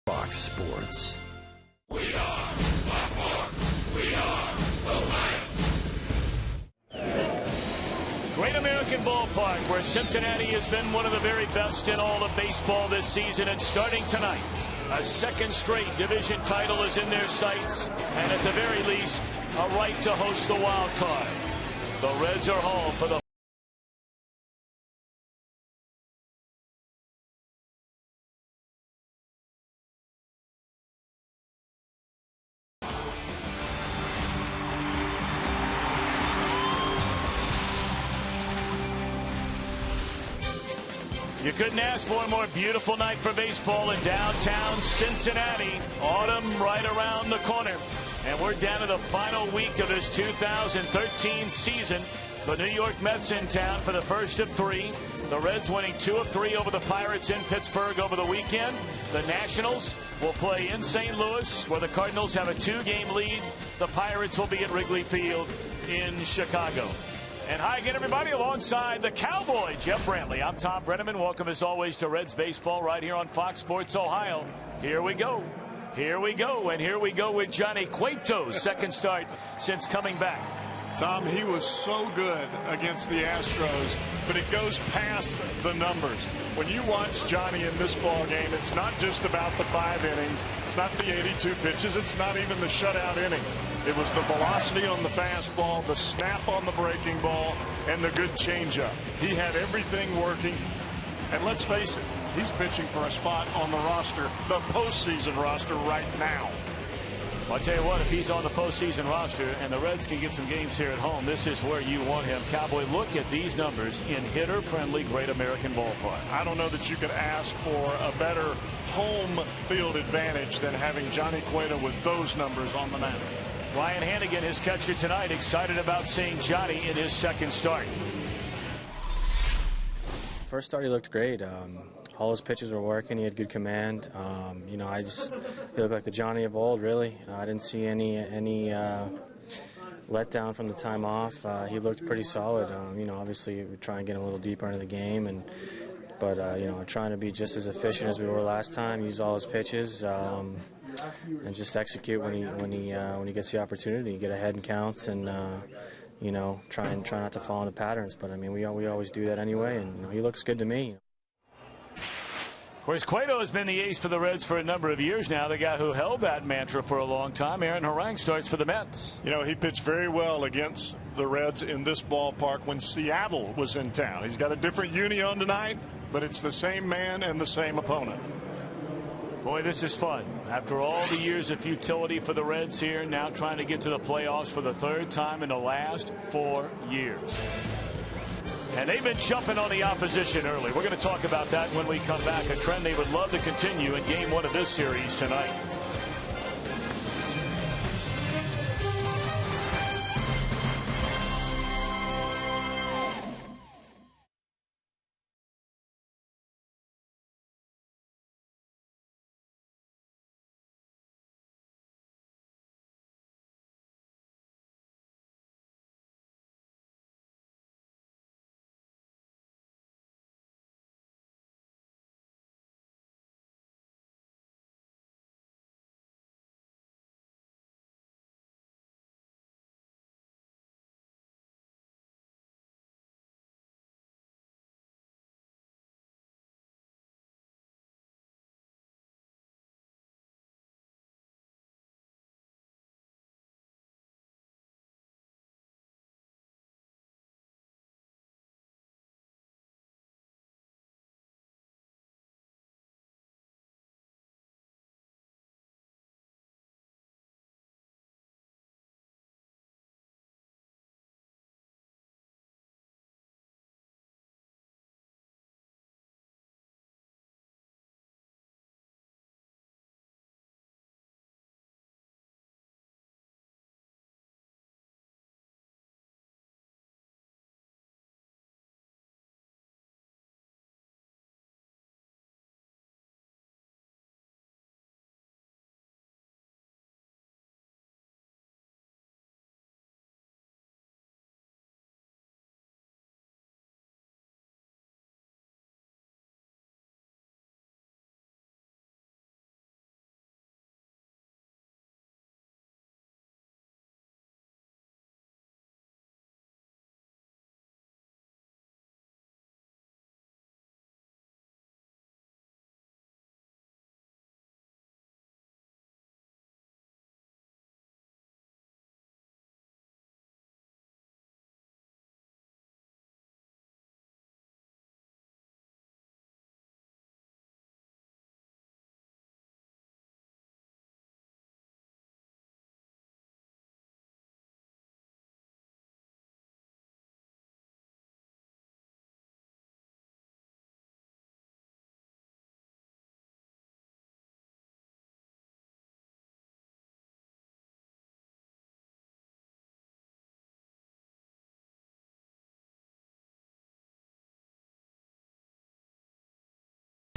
Fox Sports. We are Blackmore. We are Ohio. Great American Ballpark, where Cincinnati has been one of the very best in all of baseball this season. And starting tonight, a second straight division title is in their sights, and at the very least, a right to host the wild card. The Reds are home for the You couldn't ask for a more beautiful night for baseball in downtown Cincinnati. Autumn right around the corner. And we're down to the final week of this 2013 season. The New York Mets in town for the first of three. The Reds winning 2 of 3 over the Pirates in Pittsburgh over the weekend. The Nationals will play in St. Louis, where the Cardinals have a 2-game lead. The Pirates will be at Wrigley Field in Chicago. And hi again, everybody, alongside the Cowboy, Jeff Brantley. I'm Tom Brenneman. Welcome, as always, to Reds Baseball right here on Fox Sports Ohio. Here we go. Here we go. And here we go with Johnny Cueto's second start since coming back. Tom, he was so good against the Astros, but it goes past the numbers. When you watch Johnny in this ball game, it's not just about the 5 innings. It's not the 82 pitches. It's not even the shutout innings. It was the velocity on the fastball, the snap on the breaking ball, and the good changeup. He had everything working. And let's face it, he's pitching for a spot on the roster, the postseason roster right now. Well, I'll tell you what, if he's on the postseason roster and the Reds can get some games here at home, this is where you want him. Cowboy, look at these numbers in hitter-friendly Great American Ballpark. I don't know that you could ask for a better home field advantage than having Johnny Cueto with those numbers on the mound. Ryan Hannigan, his catcher tonight, excited about seeing Johnny in his second start. First start, he looked great. All his pitches were working. He had good command. He looked like the Johnny of old, really. I didn't see any letdown from the time off. He looked pretty solid. Obviously we're trying to get him a little deeper into the game, but trying to be just as efficient as we were last time. Use all his pitches and just execute when he gets the opportunity. Get ahead in counts and try not to fall into patterns. But I mean, we always do that anyway, and he looks good to me. Of course, Cueto has been the ace for the Reds for a number of years now. The guy who held that mantra for a long time. Aaron Harang starts for the Mets. He pitched very well against the Reds in this ballpark when Seattle was in town. He's got a different uni on tonight, but it's the same man and the same opponent. Boy, this is fun. After all the years of futility for the Reds here, now trying to get to the playoffs for the 3rd time in the last 4 years. And they've been jumping on the opposition early. We're going to talk about that when we come back, a trend they would love to continue in Game 1 of this series tonight.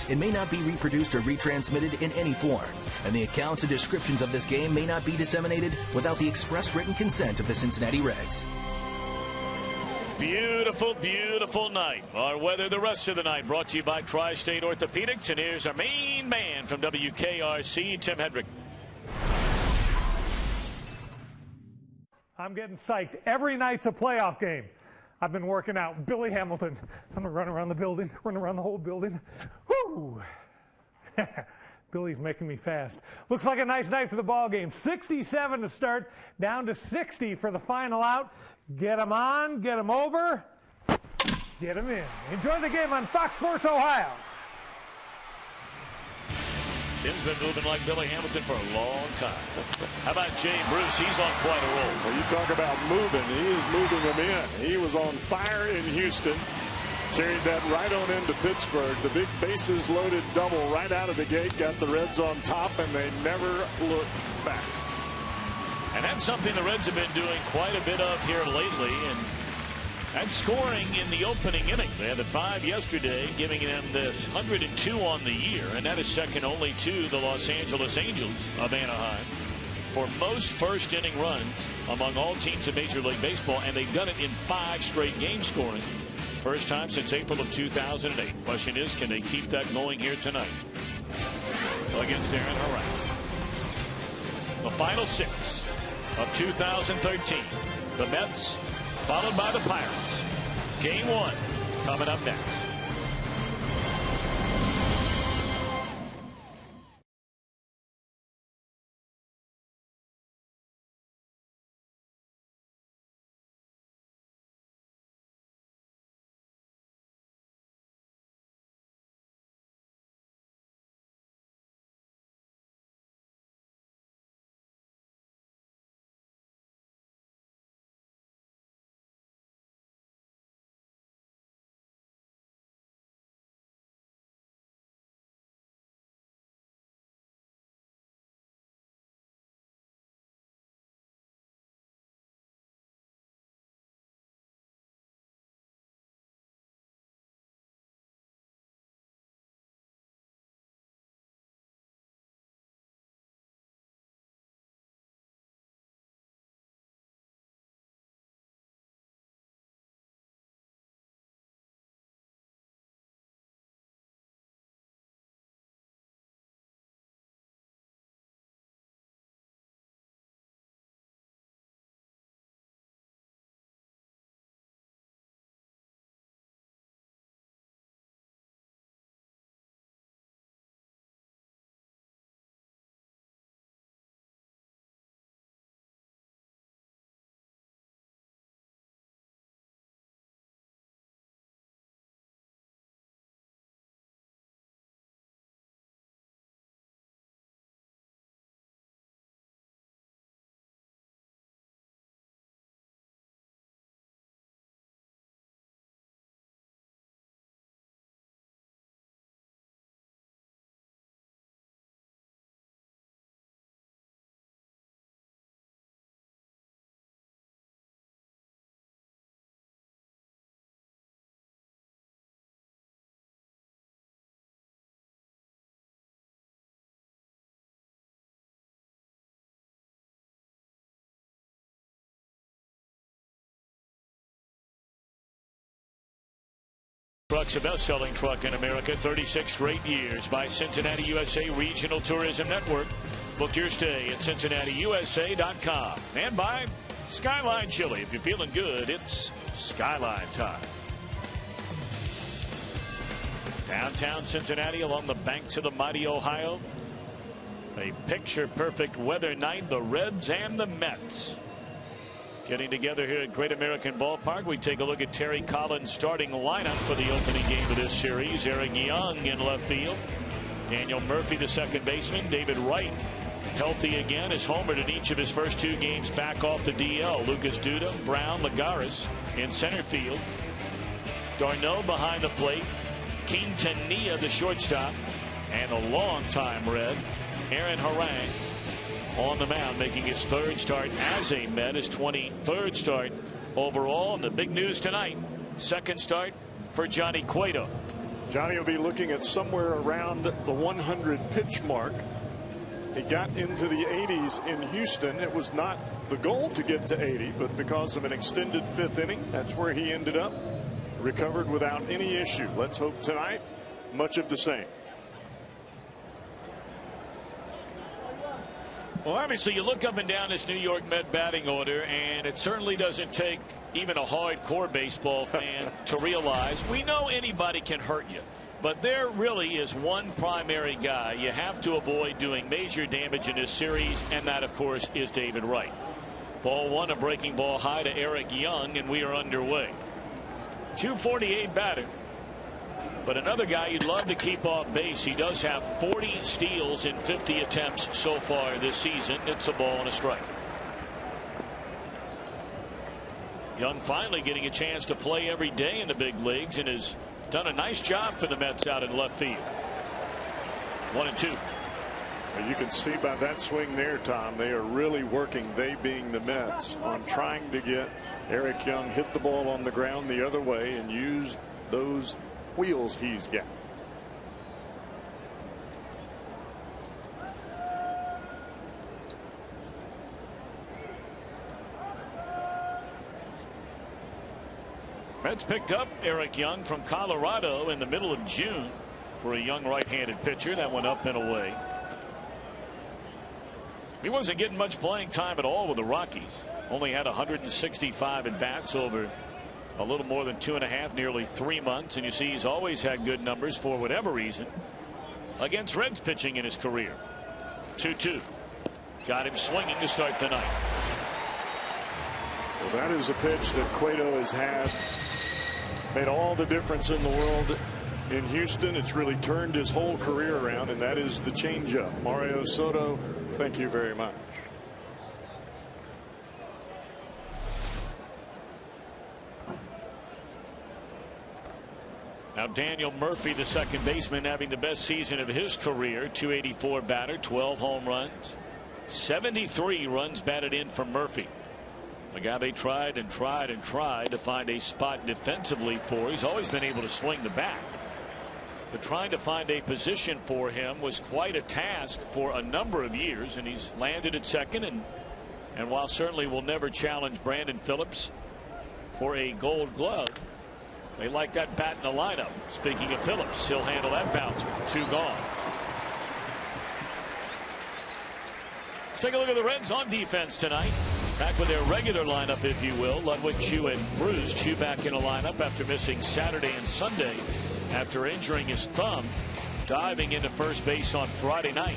It may not be reproduced or retransmitted in any form, and the accounts and descriptions of this game may not be disseminated without the express written consent of the Cincinnati Reds. Beautiful, beautiful night. Our weather the rest of the night brought to you by Tri-State Orthopedics. And here's our main man from WKRC, Tim Hedrick. I'm getting psyched. Every night's a playoff game. I've been working out. Billy Hamilton. I'm going to run around the building, run around the whole building. Woo! Billy's making me fast. Looks like a nice night for the ball game. 67 to start, down to 60 for the final out. Get them on, get them over, get them in. Enjoy the game on Fox Sports Ohio. Tim's been moving like Billy Hamilton for a long time. How about Jay Bruce? He's on quite a roll. Well, you talk about moving. He is moving them in. He was on fire in Houston. Carried that right on into Pittsburgh. The big bases loaded double right out of the gate. Got the Reds on top, and they never looked back. And that's something the Reds have been doing quite a bit of here lately. And that's scoring in the opening inning. They had the 5 yesterday, giving them this 102 on the year. And that is second only to the Los Angeles Angels of Anaheim for most first inning runs among all teams in Major League Baseball. And they've done it in 5 straight games scoring. First time since April of 2008. Question is, can they keep that going here tonight against Aaron Harang? The final 6 of 2013. The Mets followed by the Pirates. Game 1 coming up next. Truck's the best-selling truck in America, 36 straight years by Cincinnati USA Regional Tourism Network. Book your stay at CincinnatiUSA.com. And by Skyline Chili. If you're feeling good, it's Skyline time. Downtown Cincinnati along the banks of the mighty Ohio. A picture-perfect weather night. The Reds and the Mets getting together here at Great American Ballpark. We take a look at Terry Collins' starting lineup for the opening game of this series. Eric Young in left field. Daniel Murphy, the second baseman. David Wright, healthy again, has homered in each of his first 2 games back off the DL. Lucas Duda, Brown, Lagares in center field. Darno behind the plate. Quintanilla, the shortstop. And a longtime Red, Aaron Harang, on the mound, making his 3rd start as a Met, his 23rd start overall. And the big news tonight, 2nd start for Johnny Cueto. Johnny will be looking at somewhere around the 100 pitch mark. He got into the 80s in Houston. It was not the goal to get to 80, but because of an extended 5th inning, that's where he ended up. Recovered without any issue. Let's hope tonight much of the same. Well, obviously, you look up and down this New York Met batting order, and it certainly doesn't take even a hardcore baseball fan to realize we know anybody can hurt you. But there really is one primary guy you have to avoid doing major damage in this series, and that, of course, is David Wright. Ball 1, a breaking ball high to Eric Young, and we are underway. 248 batter. But another guy you'd love to keep off base. He does have 40 steals in 50 attempts so far this season. It's a ball and a strike. Young finally getting a chance to play every day in the big leagues and has done a nice job for the Mets out in left field. 1-2. Well, you can see by that swing there, Tom, they are really working, they being the Mets, on trying to get Eric Young hit the ball on the ground the other way and use those wheels he's got. Mets picked up Eric Young from Colorado in the middle of June for a young right-handed pitcher. That went up and away. He wasn't getting much playing time at all with the Rockies. Only had 165 at bats over a little more than 2.5, nearly 3 months. And you see he's always had good numbers for whatever reason against Reds pitching in his career. 2-2. Got him swinging to start the night. Well, that is a pitch that Cueto has had. Made all the difference in the world in Houston. It's really turned his whole career around, and that is the changeup. Mario Soto, thank you very much. Now Daniel Murphy, the second baseman, having the best season of his career. 284 batter, 12 home runs, 73 runs batted in from Murphy. A guy they tried and tried and tried to find a spot defensively for. He's always been able to swing the bat, but trying to find a position for him was quite a task for a number of years, and he's landed at second. And while certainly will never challenge Brandon Phillips for a Gold Glove, they like that bat in the lineup. Speaking of Phillips, he'll handle that bouncer. 2 gone. Let's take a look at the Reds on defense tonight. Back with their regular lineup, if you will. Ludwig, Chu, and Bruce. Chu back in a lineup after missing Saturday and Sunday after injuring his thumb, diving into first base on Friday night.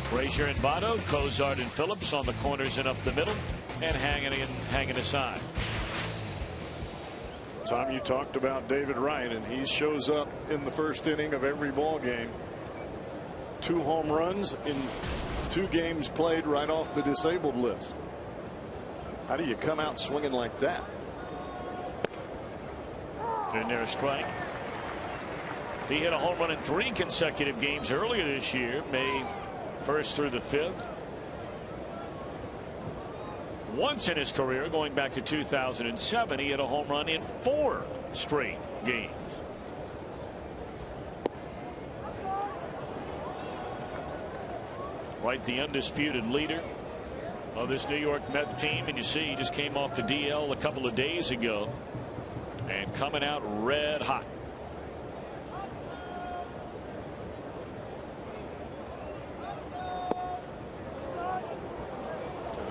Frazier and Votto, Cozart and Phillips on the corners and up the middle, and hanging aside. Tom, you talked about David Wright, and he shows up in the first inning of every ball game. 2 home runs in 2 games played right off the disabled list. How do you come out swinging like that? And there's a strike. He hit a home run in 3 consecutive games earlier this year, May 1st through the 5th. Once in his career, going back to 2007, he hit a home run in 4 straight games. Wright, the undisputed leader of this New York Mets team, and you see he just came off the DL a couple of days ago and coming out red hot.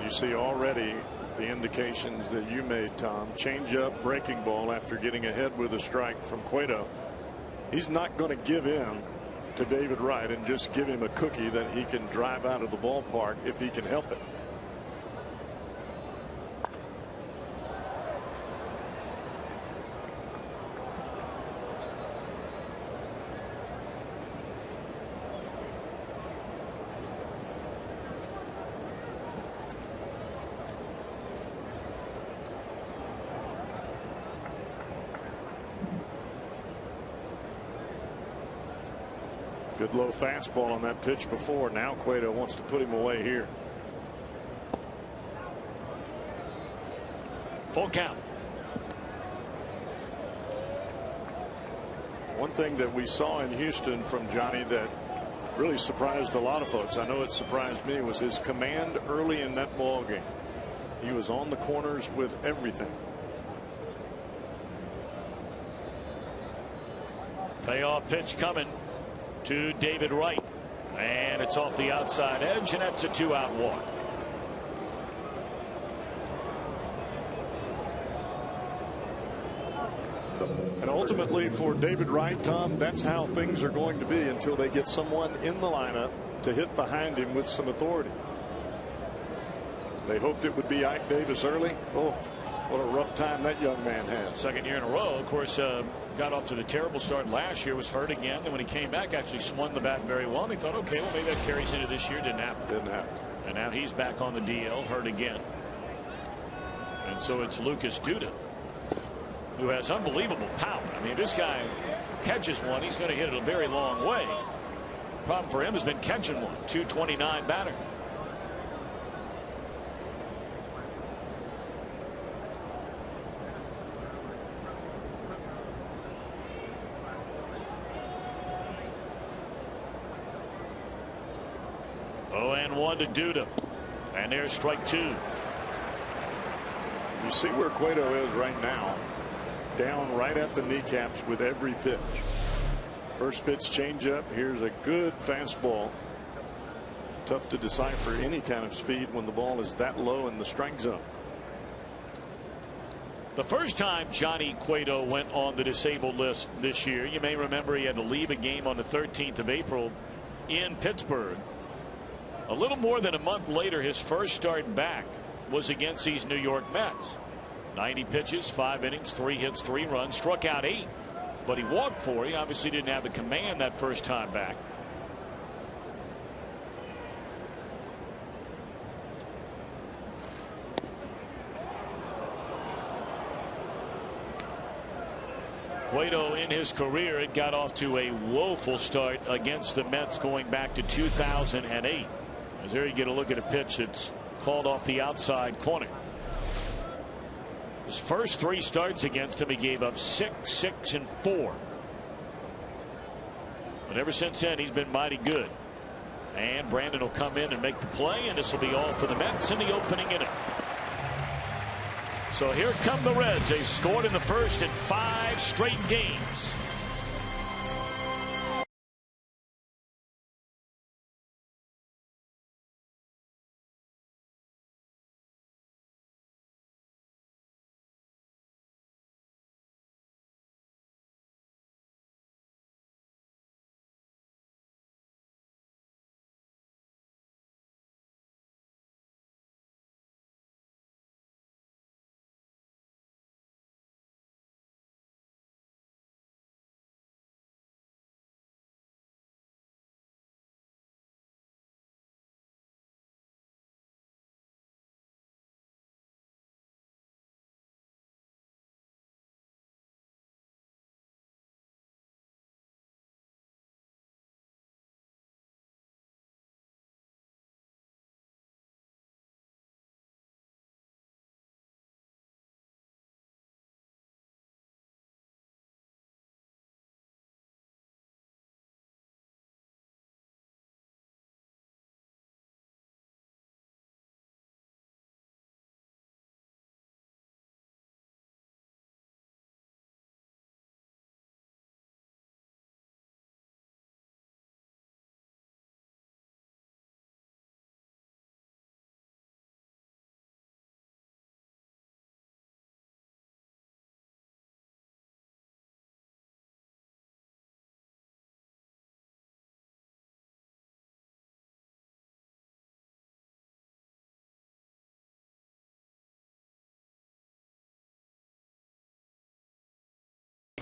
You see already the indications that you made, Tom. Changeup, breaking ball after getting ahead with a strike from Cueto. He's not going to give in to David Wright and just give him a cookie that he can drive out of the ballpark if he can help it. Good low fastball on that pitch before. Now Cueto wants to put him away here. Full count. 1-2 thing that we saw in Houston from Johnny that really surprised a lot of folks. I know it surprised me, was his command early in that ball game. He was on the corners with everything. Payoff pitch coming to David Wright, and it's off the outside edge, and that's a 2-out walk. And ultimately for David Wright, Tom, that's how things are going to be until they get someone in the lineup to hit behind him with some authority. They hoped it would be Ike Davis early. Oh, what a rough time that young man had. Second year in a row. Of course, got off to the terrible start last year, was hurt again, and when he came back actually swung the bat very well, and he thought, okay, well, maybe that carries into this year. Didn't happen. Didn't happen. And now he's back on the DL, hurt again. And so it's Lucas Duda, who has unbelievable power. I mean, if this guy catches one, he's going to hit it a very long way. Problem for him has been catching one. 229 batter. Oh, and 1 to Duda. And there's strike 2. You see where Cueto is right now. Down right at the kneecaps with every pitch. First pitch changeup. Here's a good fastball. Tough to decipher any kind of speed when the ball is that low in the strike zone. The first time Johnny Cueto went on the disabled list this year, you may remember he had to leave a game on the 13th of April in Pittsburgh. A little more than a month later, his first start back was against these New York Mets. 90 pitches, 5 innings, 3 hits, 3 runs, struck out 8, but he walked 4. He obviously didn't have the command that first time back. Cueto in his career, it got off to a woeful start against the Mets going back to 2008. As there you get a look at a pitch that's called off the outside corner. His first 3 starts against him, he gave up 6, 6, and 4. But ever since then, he's been mighty good. And Brandon will come in and make the play, and this will be all for the Mets in the opening inning. So here come the Reds. They've scored in the first in 5 straight games.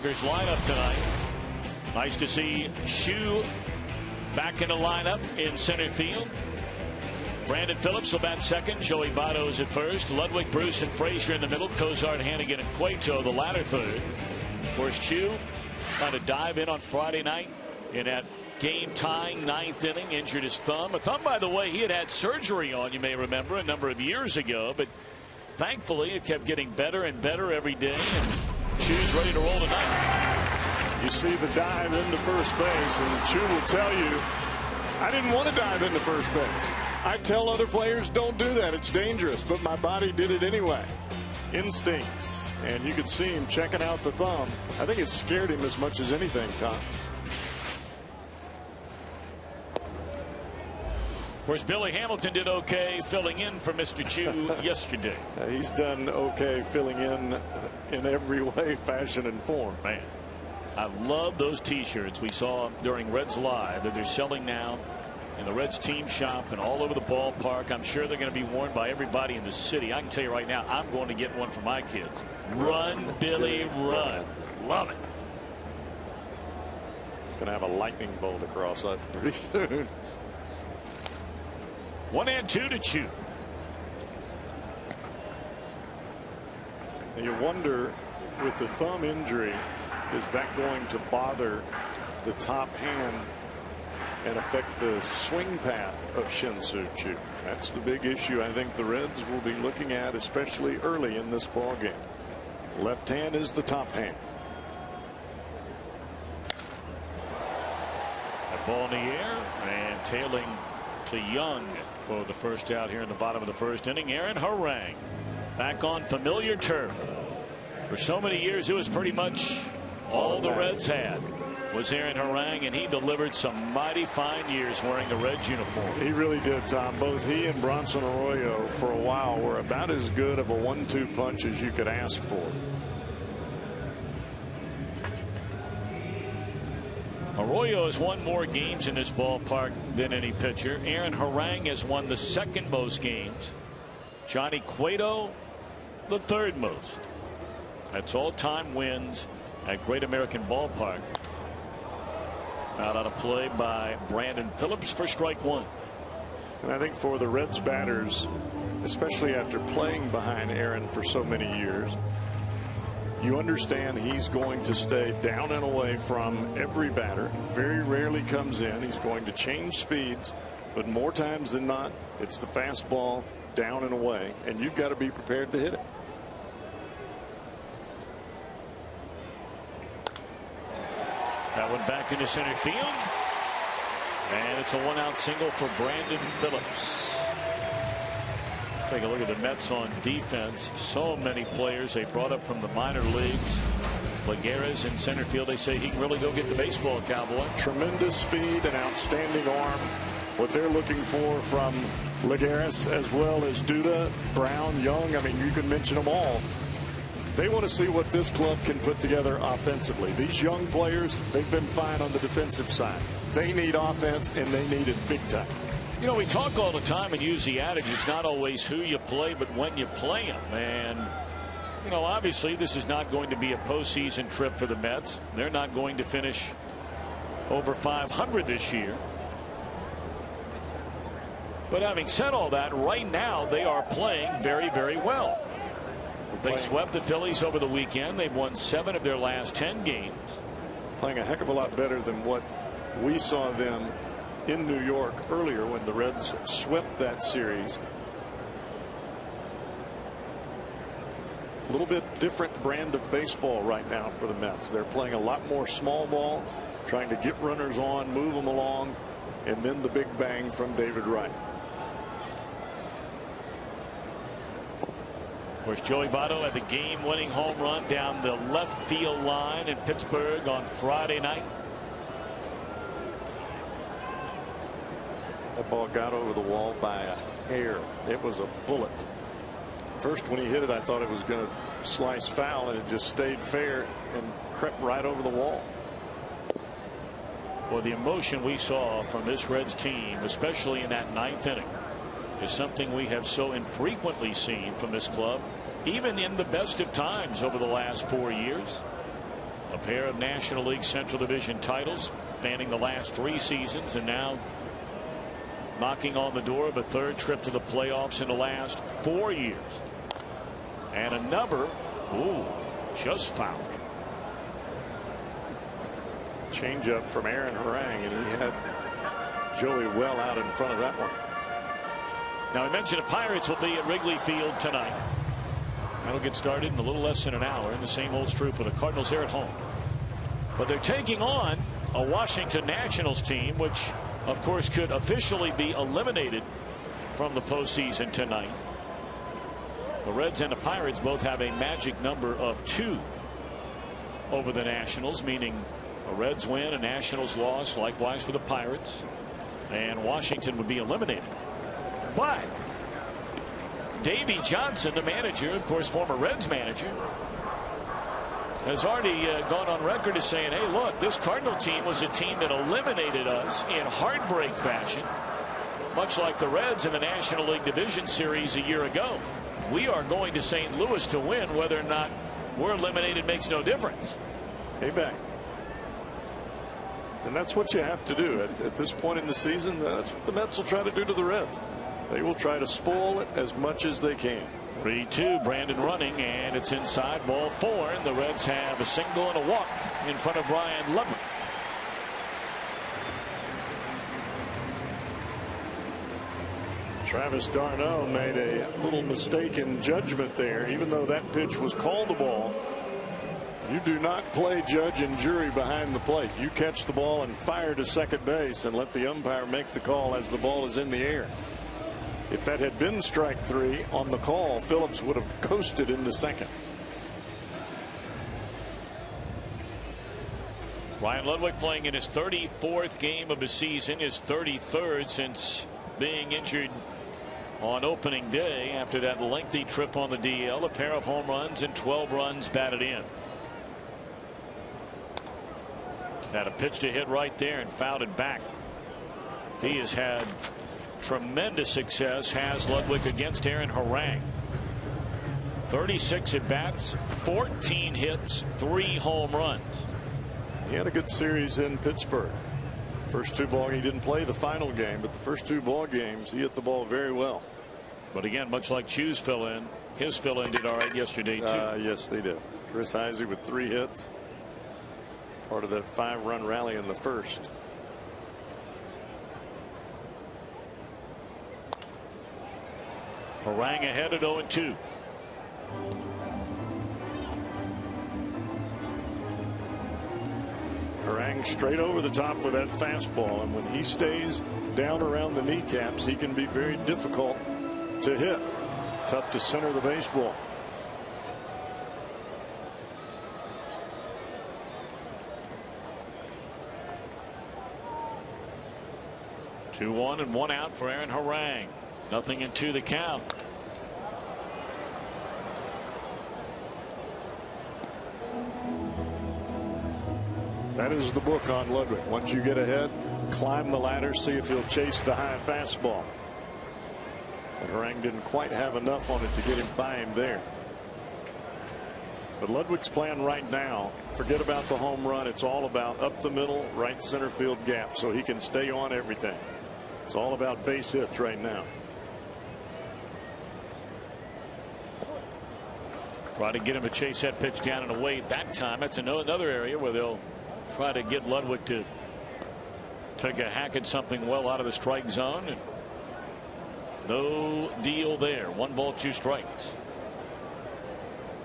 Lineup tonight. Nice to see Shu back in the lineup in center field. Brandon Phillips will bat second. Joey Votto is at first. Ludwig, Bruce, and Frazier in the middle. Cozart, Hannigan, and Cueto the latter third. Of course, Chu trying to dive in on Friday night in that game-tying 9th inning. Injured his thumb. A thumb, by the way, he had surgery on, you may remember, a number of years ago. But thankfully, it kept getting better and better every day. And Chu's ready to roll tonight. You see the dive into first base, and Chu will tell you, I didn't want to dive into first base. I tell other players don't do that. It's dangerous, but my body did it anyway. Instincts. And you could see him checking out the thumb. I think it scared him as much as anything, Tom. Of course, Billy Hamilton did okay filling in for Mr. Chu yesterday. He's done okay filling in every way, fashion, and form. Man, I love those T-shirts we saw during Reds Live that they're selling now in the Reds team shop and all over the ballpark. I'm sure they're going to be worn by everybody in the city. I can tell you right now, I'm going to get one for my kids. Run, Billy, run. Love it. It's going to have a lightning bolt across that pretty soon. 1-2 to Chu. And you wonder, with the thumb injury, is that going to bother the top hand and affect the swing path of Shin-Soo Choo? That's the big issue I think the Reds will be looking at, especially early in this ball game. Left hand is the top hand. That ball in the air and tailing to Young for the first out here in the bottom of the first inning. Aaron Harang back on familiar turf. For so many years, it was pretty much all the Reds had was Aaron Harang, and he delivered some mighty fine years wearing the Reds uniform. He really did, Tom. Both he and Bronson Arroyo for a while were about as good of a 1-2 punch as you could ask for. Arroyo has won more games in this ballpark than any pitcher. Aaron Harang has won the second most games. Johnny Cueto the third most. That's all-time wins at Great American Ballpark. Out on a play by Brandon Phillips for strike one. And I think for the Reds batters, especially after playing behind Aaron for so many years, you understand he's going to stay down and away from every batter. Very rarely comes in. He's going to change speeds, but more times than not, it's the fastball down and away, and you've got to be prepared to hit it. That one back into center field, and it's a one-out single for Brandon Phillips. Take a look at the Mets on defense. So many players they brought up from the minor leagues. Lagares in center field. They say he can really go get the baseball, Cowboy. Tremendous speed and outstanding arm. What they're looking for from Lagares, as well as Duda, Brown, Young. I mean, you can mention them all. They want to see what this club can put together offensively. These young players, they've been fine on the defensive side. They need offense, and they need it big time. You know, we talk all the time and use the adage, it's not always who you play, but when you play them. And, you know, obviously this is not going to be a postseason trip for the Mets. They're not going to finish over 500 this year. But having said all that, right now they are playing very, very well. They swept the Phillies over the weekend. They've won 7 of their last 10 games. Playing a heck of a lot better than what we saw them in New York earlier when the Reds swept that series. A little bit different brand of baseball right now for the Mets. They're playing a lot more small ball, trying to get runners on, move them along, and then the big bang from David Wright. Of course, Joey Votto had the game-winning home run down the left field line in Pittsburgh on Friday night. That ball got over the wall by a hair. It was a bullet. First, when he hit it, I thought it was going to slice foul, and it just stayed fair and crept right over the wall. Well, the emotion we saw from this Reds team, especially in that 9th inning, is something we have so infrequently seen from this club, even in the best of times over the last 4 years. A pair of National League Central Division titles spanning the last 3 seasons, and now knocking on the door of a 3rd trip to the playoffs in the last 4 years. And another, just fouled. Changeup from Aaron Harang, and he had Joey well out in front of that one. Now, I mentioned the Pirates will be at Wrigley Field tonight. That'll get started in a little less than an hour, and the same holds true for the Cardinals. They're at home. But they're taking on a Washington Nationals team, which, of course, could officially be eliminated from the postseason tonight. The Reds and the Pirates both have a magic number of 2 over the Nationals, meaning a Reds win, a Nationals loss, likewise for the Pirates, and Washington would be eliminated. But Davey Johnson, the manager, of course, former Reds manager, has already gone on record as saying, hey, look, this Cardinal team was a team that eliminated us in heartbreak fashion, much like the Reds in the National League Division Series a year ago. We are going to St. Louis to win. Whether or not we're eliminated makes no difference. Payback. And that's what you have to do at this point in the season. That's what the Mets will try to do to the Reds. They will try to spoil it as much as they can. 3-2, Brandon running, and it's inside, ball 4, and the Reds have a single and a walk in front of Brian Ludwig. Travis d'Arnaud made a little mistake in judgment there. Even though that pitch was called a ball, you do not play judge and jury behind the plate. You catch the ball and fire to second base and let the umpire make the call as the ball is in the air. If that had been strike 3 on the call, Phillips would have coasted into second. Brian Ludwig playing in his 34th game of the season, his 33rd since being injured on opening day after that lengthy trip on the DL. A pair of home runs and 12 runs batted in. Had a pitch to hit right there and fouled it back. He has had tremendous success, has Ludwig, against Aaron Harang. 36 at bats, 14 hits, 3 home runs. He had a good series in Pittsburgh. First 2 ball, he didn't play the final game, but the first 2 ball games he hit the ball very well. But again, much like Chu's fill-in, his fill-in did all right yesterday too. Yes, they did. Chris Heisey with 3 hits. Part of that 5-run rally in the first. Harang ahead at 0-2. Harang straight over the top with that fastball, and when he stays down around the kneecaps, he can be very difficult to hit. Tough to center the baseball. Two on and 1 out for Aaron Harang. Nothing into the count. That is the book on Ludwig. Once you get ahead, climb the ladder, see if he'll chase the high fastball. But Harang didn't quite have enough on it to get him by him there. But Ludwig's plan right now, forget about the home run. It's all about up the middle, right center field gap, so he can stay on everything. It's all about base hits right now. Try to get him to chase that pitch down and away that time. That's another area where they'll try to get Ludwig to take a hack at something well out of the strike zone. And no deal there. 1 ball, 2 strikes.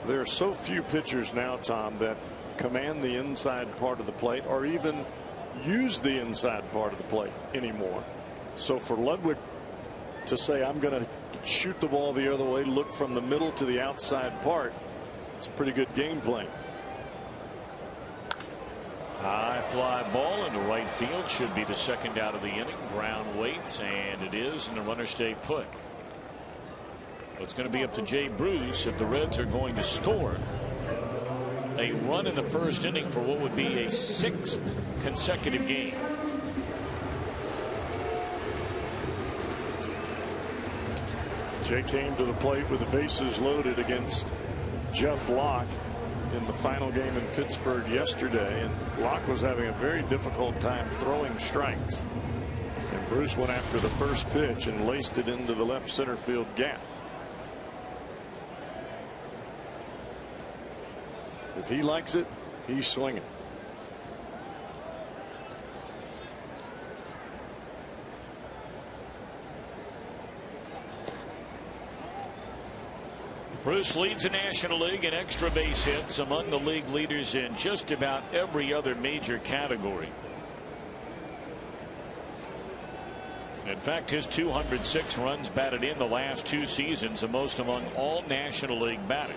There are so few pitchers now, Tom, that command the inside part of the plate or even use the inside part of the plate anymore. So for Ludwig to say, I'm going to shoot the ball the other way, look from the middle to the outside part, it's a pretty good game plan. High fly ball into right field. Should be the second out of the inning. Brown waits, and it is, and the runner stay put. It's going to be up to Jay Bruce if the Reds are going to score a run in the first inning for what would be a 6th consecutive game. Jay came to the plate with the bases loaded against Jeff Locke in the final game in Pittsburgh yesterday, and Locke was having a very difficult time throwing strikes, and Bruce went after the first pitch and laced it into the left center field gap. If he likes it, he's swinging. Bruce leads the National League in extra base hits, among the league leaders in just about every other major category. In fact, his 206 runs batted in the last 2 seasons, the most among all National League batters.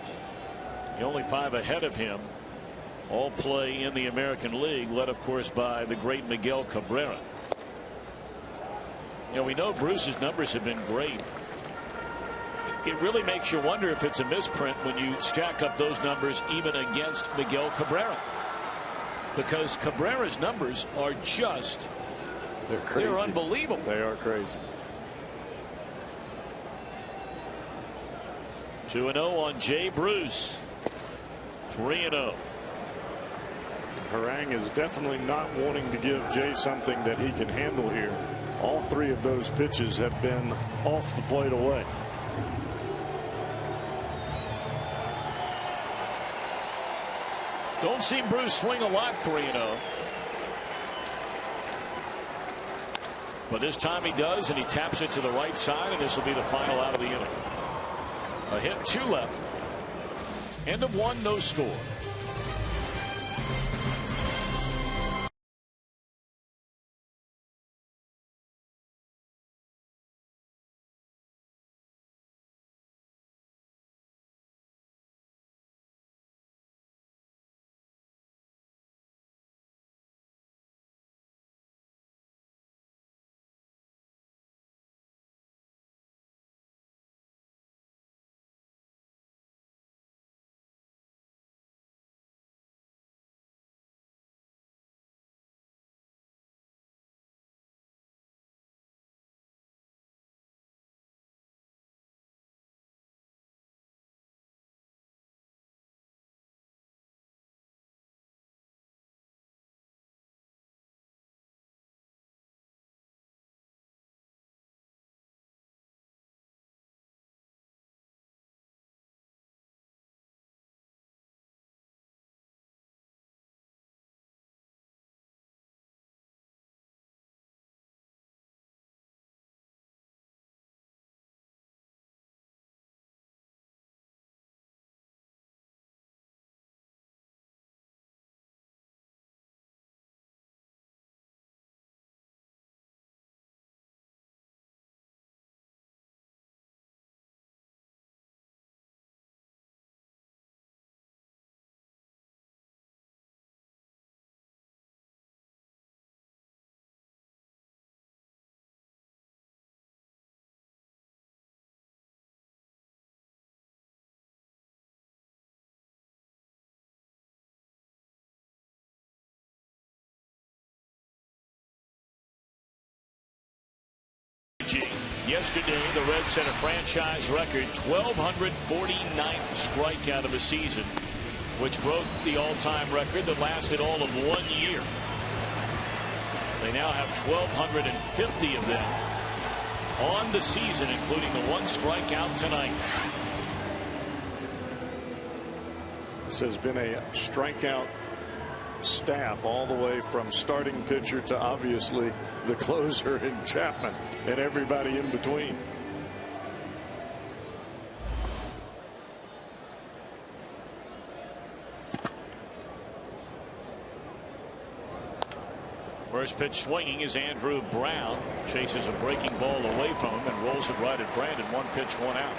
The only 5 ahead of him all play in the American League, led of course by the great Miguel Cabrera. You know, we know Bruce's numbers have been great. It really makes you wonder if it's a misprint when you stack up those numbers even against Miguel Cabrera, because Cabrera's numbers are just, they're crazy. They're unbelievable. They are crazy. 2-0 on Jay Bruce. 3-0. Harang is definitely not wanting to give Jay something that he can handle here. All 3 of those pitches have been off the plate away. Don't see Bruce swing a lot. 3-0. But this time he does, and he taps it to the right side, and this will be the final out of the inning. A hit, 2 left. End of 1, no score. Yesterday, the Reds set a franchise record 1,249th strikeout of a season, which broke the all-time record that lasted all of 1 year. They now have 1,250 of them on the season, including the 1 strikeout tonight. This has been a strikeout staff all the way from starting pitcher to obviously the closer in Chapman and everybody in between. First pitch swinging is Andrew Brown. Chases a breaking ball away from him and rolls it right at Brandon. 1 pitch, 1 out.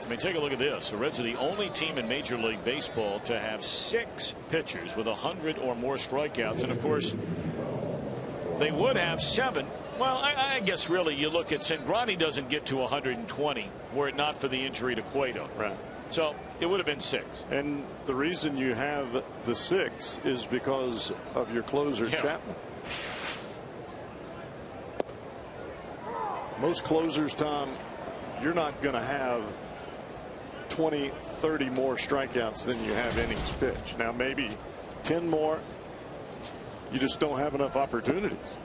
I mean, take a look at this. The Reds are the only team in Major League Baseball to have 6 pitchers with 100 or more strikeouts. And of course, they would have 7. Well, I guess really you look at Cingrani doesn't get to 120 were it not for the injury to Cueto. Right. So it would have been 6. And the reason you have the 6 is because of your closer, Chapman. Most closers, Tom, you're not going to have 20, 30 more strikeouts than you have innings pitched. Now maybe 10 more. You just don't have enough opportunities.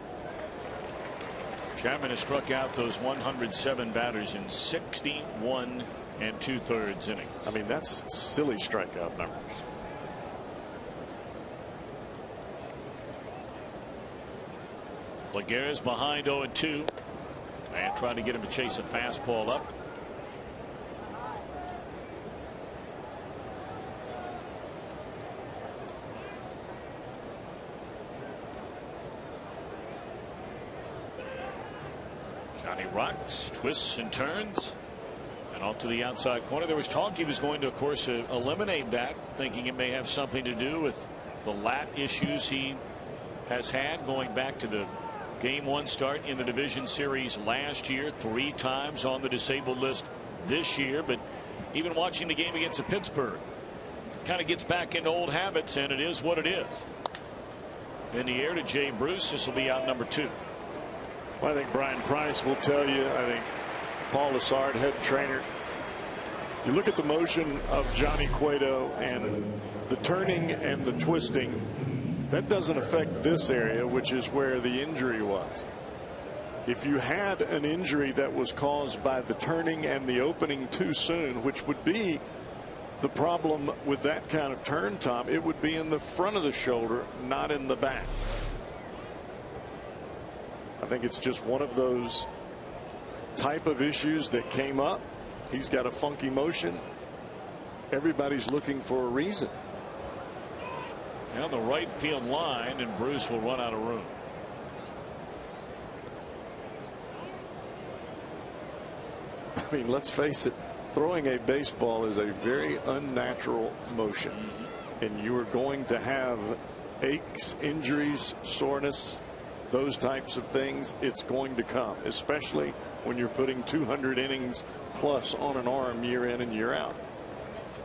Chapman has struck out those 107 batters in 61 2/3 innings. I mean, that's silly strikeout numbers. Laguerre's behind 0-2 and trying to get him to chase a fastball up. Johnny rocks, twists and turns, and off to the outside corner. There was talk he was going to, of course, eliminate that, thinking it may have something to do with the lat issues he has had going back to the Game 1 start in the division series last year. 3 times on the disabled list this year. But even watching the game against the Pittsburgh, kind of gets back into old habits, and it is what it is. In the air to Jay Bruce. This will be out number 2. Well, I think Brian Price will tell you. I think Paul Lessard, head trainer. You look at the motion of Johnny Cueto and the turning and the twisting. That doesn't affect this area, which is where the injury was. If you had an injury that was caused by the turning and the opening too soon, which would be the problem with that kind of turn, Tom, it would be in the front of the shoulder, not in the back. I think it's just one of those type of issues that came up. He's got a funky motion. Everybody's looking for a reason. Down the right field line, and Bruce will run out of room. I mean, let's face it, throwing a baseball is a very unnatural motion, and you are going to have aches, injuries, soreness, those types of things. It's going to come, especially when you're putting 200 innings plus on an arm year in and year out.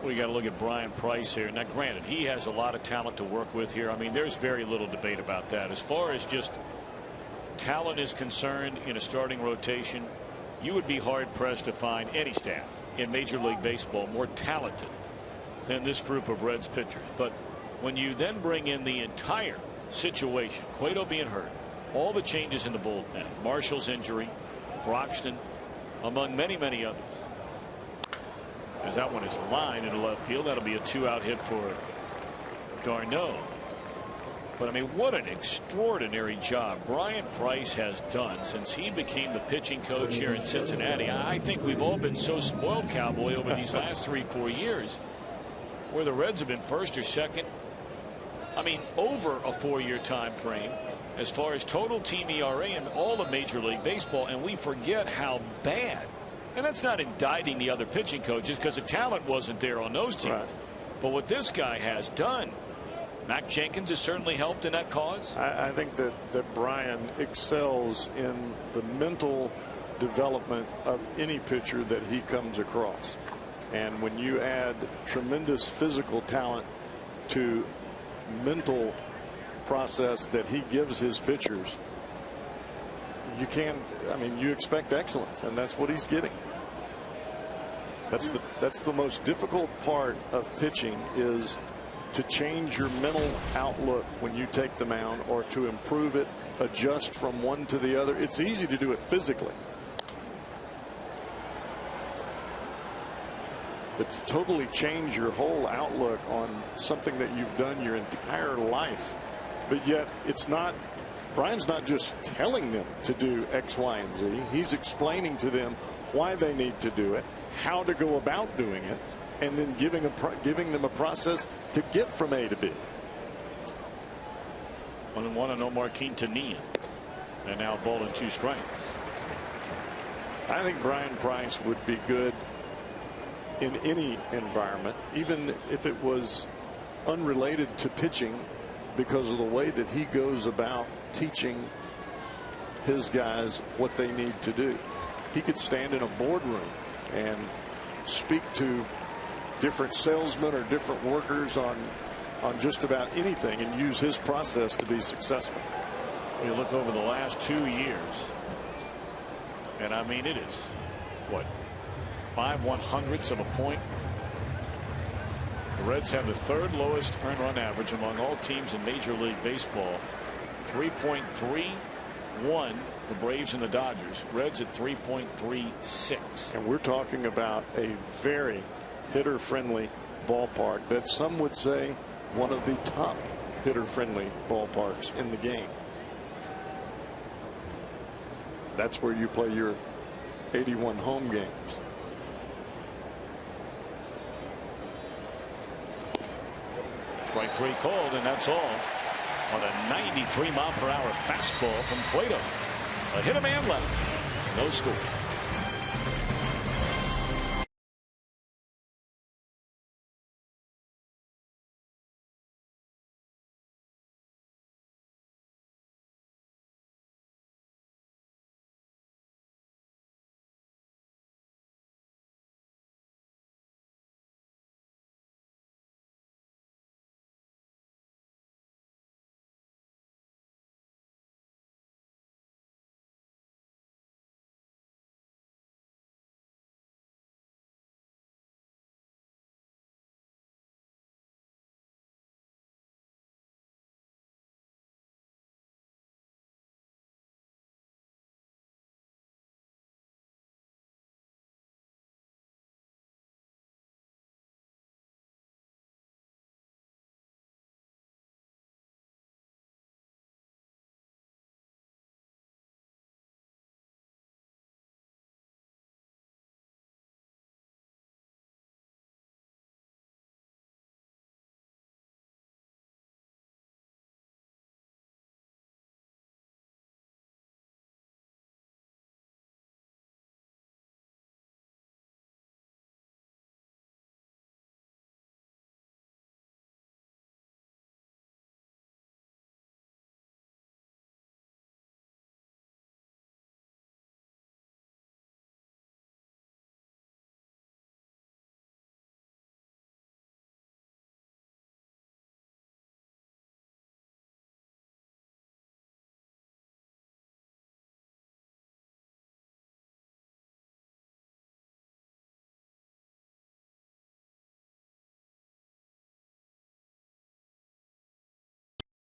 We got to look at Brian Price here. Now, granted, he has a lot of talent to work with here. I mean, there's very little debate about that. As far as just talent is concerned in a starting rotation, you would be hard pressed to find any staff in Major League Baseball more talented than this group of Reds pitchers. But when you then bring in the entire situation, Cueto being hurt, all the changes in the bullpen, Marshall's injury, Broxton, among many, many others. As that one is lined into left field, that'll be a 2-out hit for Darno. But I mean, what an extraordinary job Brian Price has done since he became the pitching coach here in Cincinnati. I think we've all been so spoiled, Cowboy, over these last 3-4 years, where the Reds have been first or second. I mean, over a 4-year time frame as far as total team ERA in all of Major League Baseball, and we forget how bad. And that's not indicting the other pitching coaches, because the talent wasn't there on those teams. Right. But what this guy has done, Mac Jenkins has certainly helped in that cause. I think that Brian excels in the mental development of any pitcher that he comes across. And when you add tremendous physical talent to mental process that he gives his pitchers, you can't, I mean, you expect excellence, and that's what he's getting. That's the most difficult part of pitching, is to change your mental outlook when you take the mound, or to improve it, adjust from one to the other. It's easy to do it physically, but to totally change your whole outlook on something that you've done your entire life. But yet it's not, Brian's not just telling them to do X, Y, and Z. He's explaining to them why they need to do it, how to go about doing it, and then giving them a process to get from A to B. 1-1 on Omar Quintanilla, and now ball and 2 strikes. I think Brian Price would be good in any environment, even if it was unrelated to pitching, because of the way that he goes about teaching his guys what they need to do. He could stand in a boardroom and speak to different salesmen or different workers on just about anything, and use his process to be successful. You look over the last 2 years, and I mean, it is what, 5/100ths of a point. The Reds have the 3rd lowest earned run average among all teams in Major League Baseball. 3.31, the Braves and the Dodgers. Reds at 3.36. And we're talking about a very hitter friendly ballpark that some would say one of the top hitter friendly ballparks in the game. That's where you play your 81 home games. Strike 3 called, and that's all on a 93-mile-per-hour fastball from Cueto. A hit a man left. No score.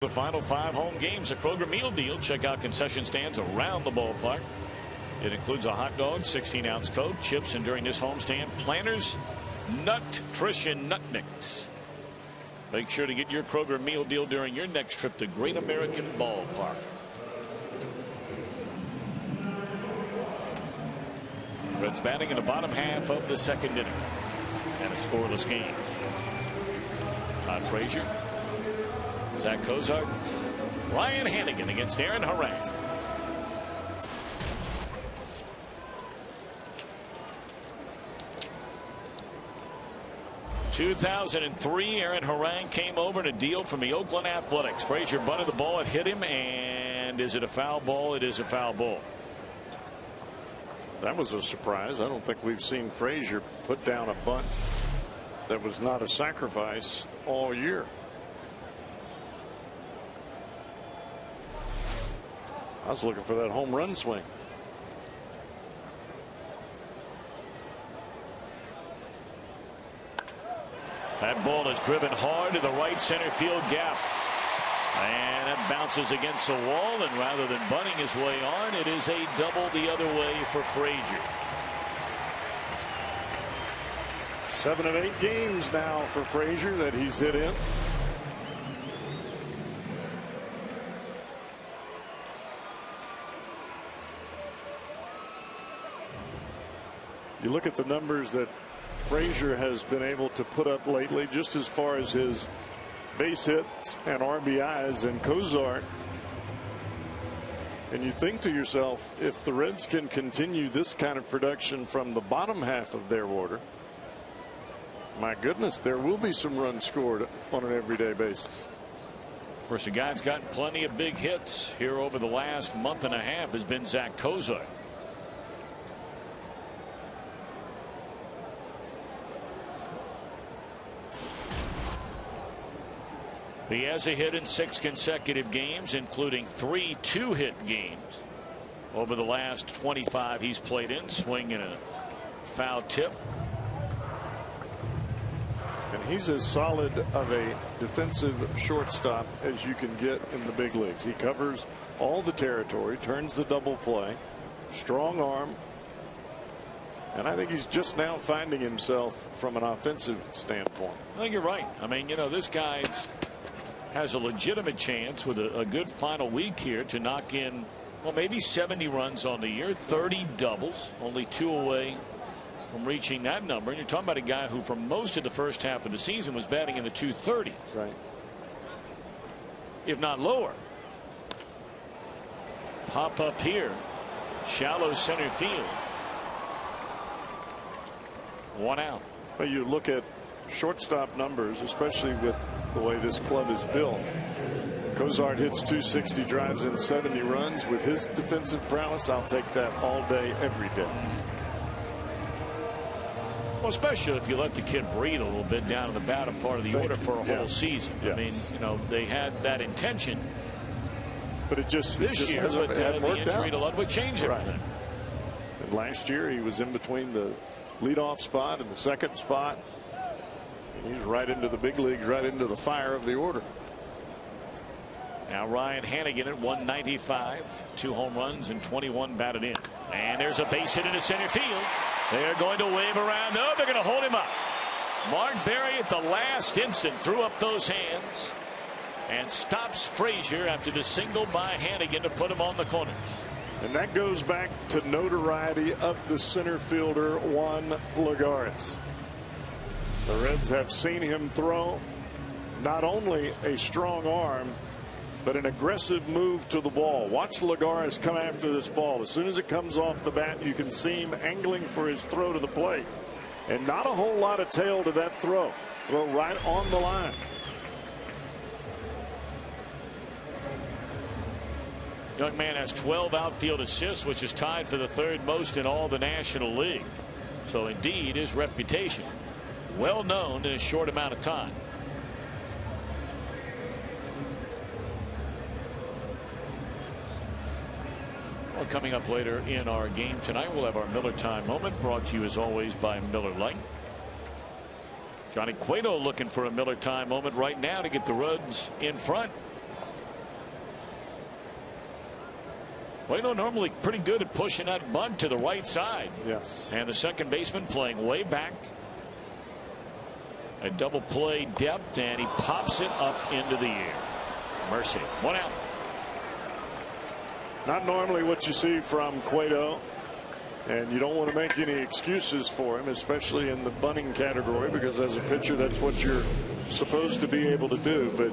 The final 5 home games, a Kroger meal deal. Check out concession stands around the ballpark. It includes a hot dog, 16-ounce Coke, chips, and during this homestand, Planters Nutrition Nut Mix. Make sure to get your Kroger meal deal during your next trip to Great American Ballpark. Reds batting in the bottom half of the 2nd inning. And a scoreless game. Todd Frazier, Zach Cozart, Ryan Hannigan against Aaron Harang. In 2003, Aaron Harang came over in a deal from the Oakland Athletics. Frazier bunted the ball, it hit him, and is it a foul ball? It is a foul ball. That was a surprise. I don't think we've seen Frazier put down a bunt that was not a sacrifice all year. I was looking for that home run swing. That ball is driven hard to the right center field gap. And it bounces against the wall, and rather than bunting his way on, it is a double the other way for Frazier. 7 of 8 games now for Frazier that he's hit in. You look at the numbers that Frazier has been able to put up lately, just as far as his base hits and RBIs and Cozart. And you think to yourself, if the Reds can continue this kind of production from the bottom half of their order, my goodness, there will be some runs scored on an everyday basis. Of course, the guy that's gotten plenty of big hits here over the last month and a half has been Zach Cozart. He has a hit in 6 consecutive games, including 3 2-hit games over the last 25 he's played in. Swing and a foul tip. And he's as solid of a defensive shortstop as you can get in the big leagues. He covers all the territory, turns the double play, strong arm. And I think he's just now finding himself from an offensive standpoint. I think you're right. I mean, you know, this guy has a legitimate chance with a good final week here to knock in, well, maybe 70 runs on the year, 30 doubles, only 2 away from reaching that number. And you're talking about a guy who for most of the first half of the season was batting in the 230s. Right. If not lower. Pop up here. Shallow center field. 1 out. Well, you look at shortstop numbers, especially with the way this club is built. Cozart hits 260, drives in 70 runs. With his defensive prowess, I'll take that all day, every day. Well, especially if you let the kid breathe a little bit down in the bottom part of the order for a whole season. Yes. I mean, you know, they had that intention. But it just this year, hasn't but the injury out. to Ludwig changed everything. Right. And last year he was in between the leadoff spot and the second spot. And he's right into the big leagues, right into the fire of the order. Now Ryan Hannigan at 195, 2 home runs and 21 batted in. And there's a base hit into center field. They're going to wave around. No, they're going to hold him up. Mark Berry at the last instant threw up those hands and stops Frazier after the single by Hannigan to put him on the corners. And that goes back to notoriety of the center fielder Juan Lagares. The Reds have seen him throw not only a strong arm, but an aggressive move to the ball. Watch Lagares come after this ball. As soon as it comes off the bat, you can see him angling for his throw to the plate. And not a whole lot of tail to that throw. Throw right on the line. Young man has 12 outfield assists, which is tied for the 3rd most in all the National League. So indeed, his reputation well known in a short amount of time. Well, coming up later in our game tonight, we'll have our Miller Time moment, brought to you as always by Miller Lite. Johnny Cueto looking for a Miller Time moment right now to get the Reds in front. Cueto normally pretty good at pushing that bunt to the right side. Yes. And the second baseman playing way back. A double play depth, and he pops it up into the air. Mercy. 1 out. Not normally what you see from Cueto, and you don't want to make any excuses for him, especially in the bunting category, because as a pitcher that's what you're supposed to be able to do. But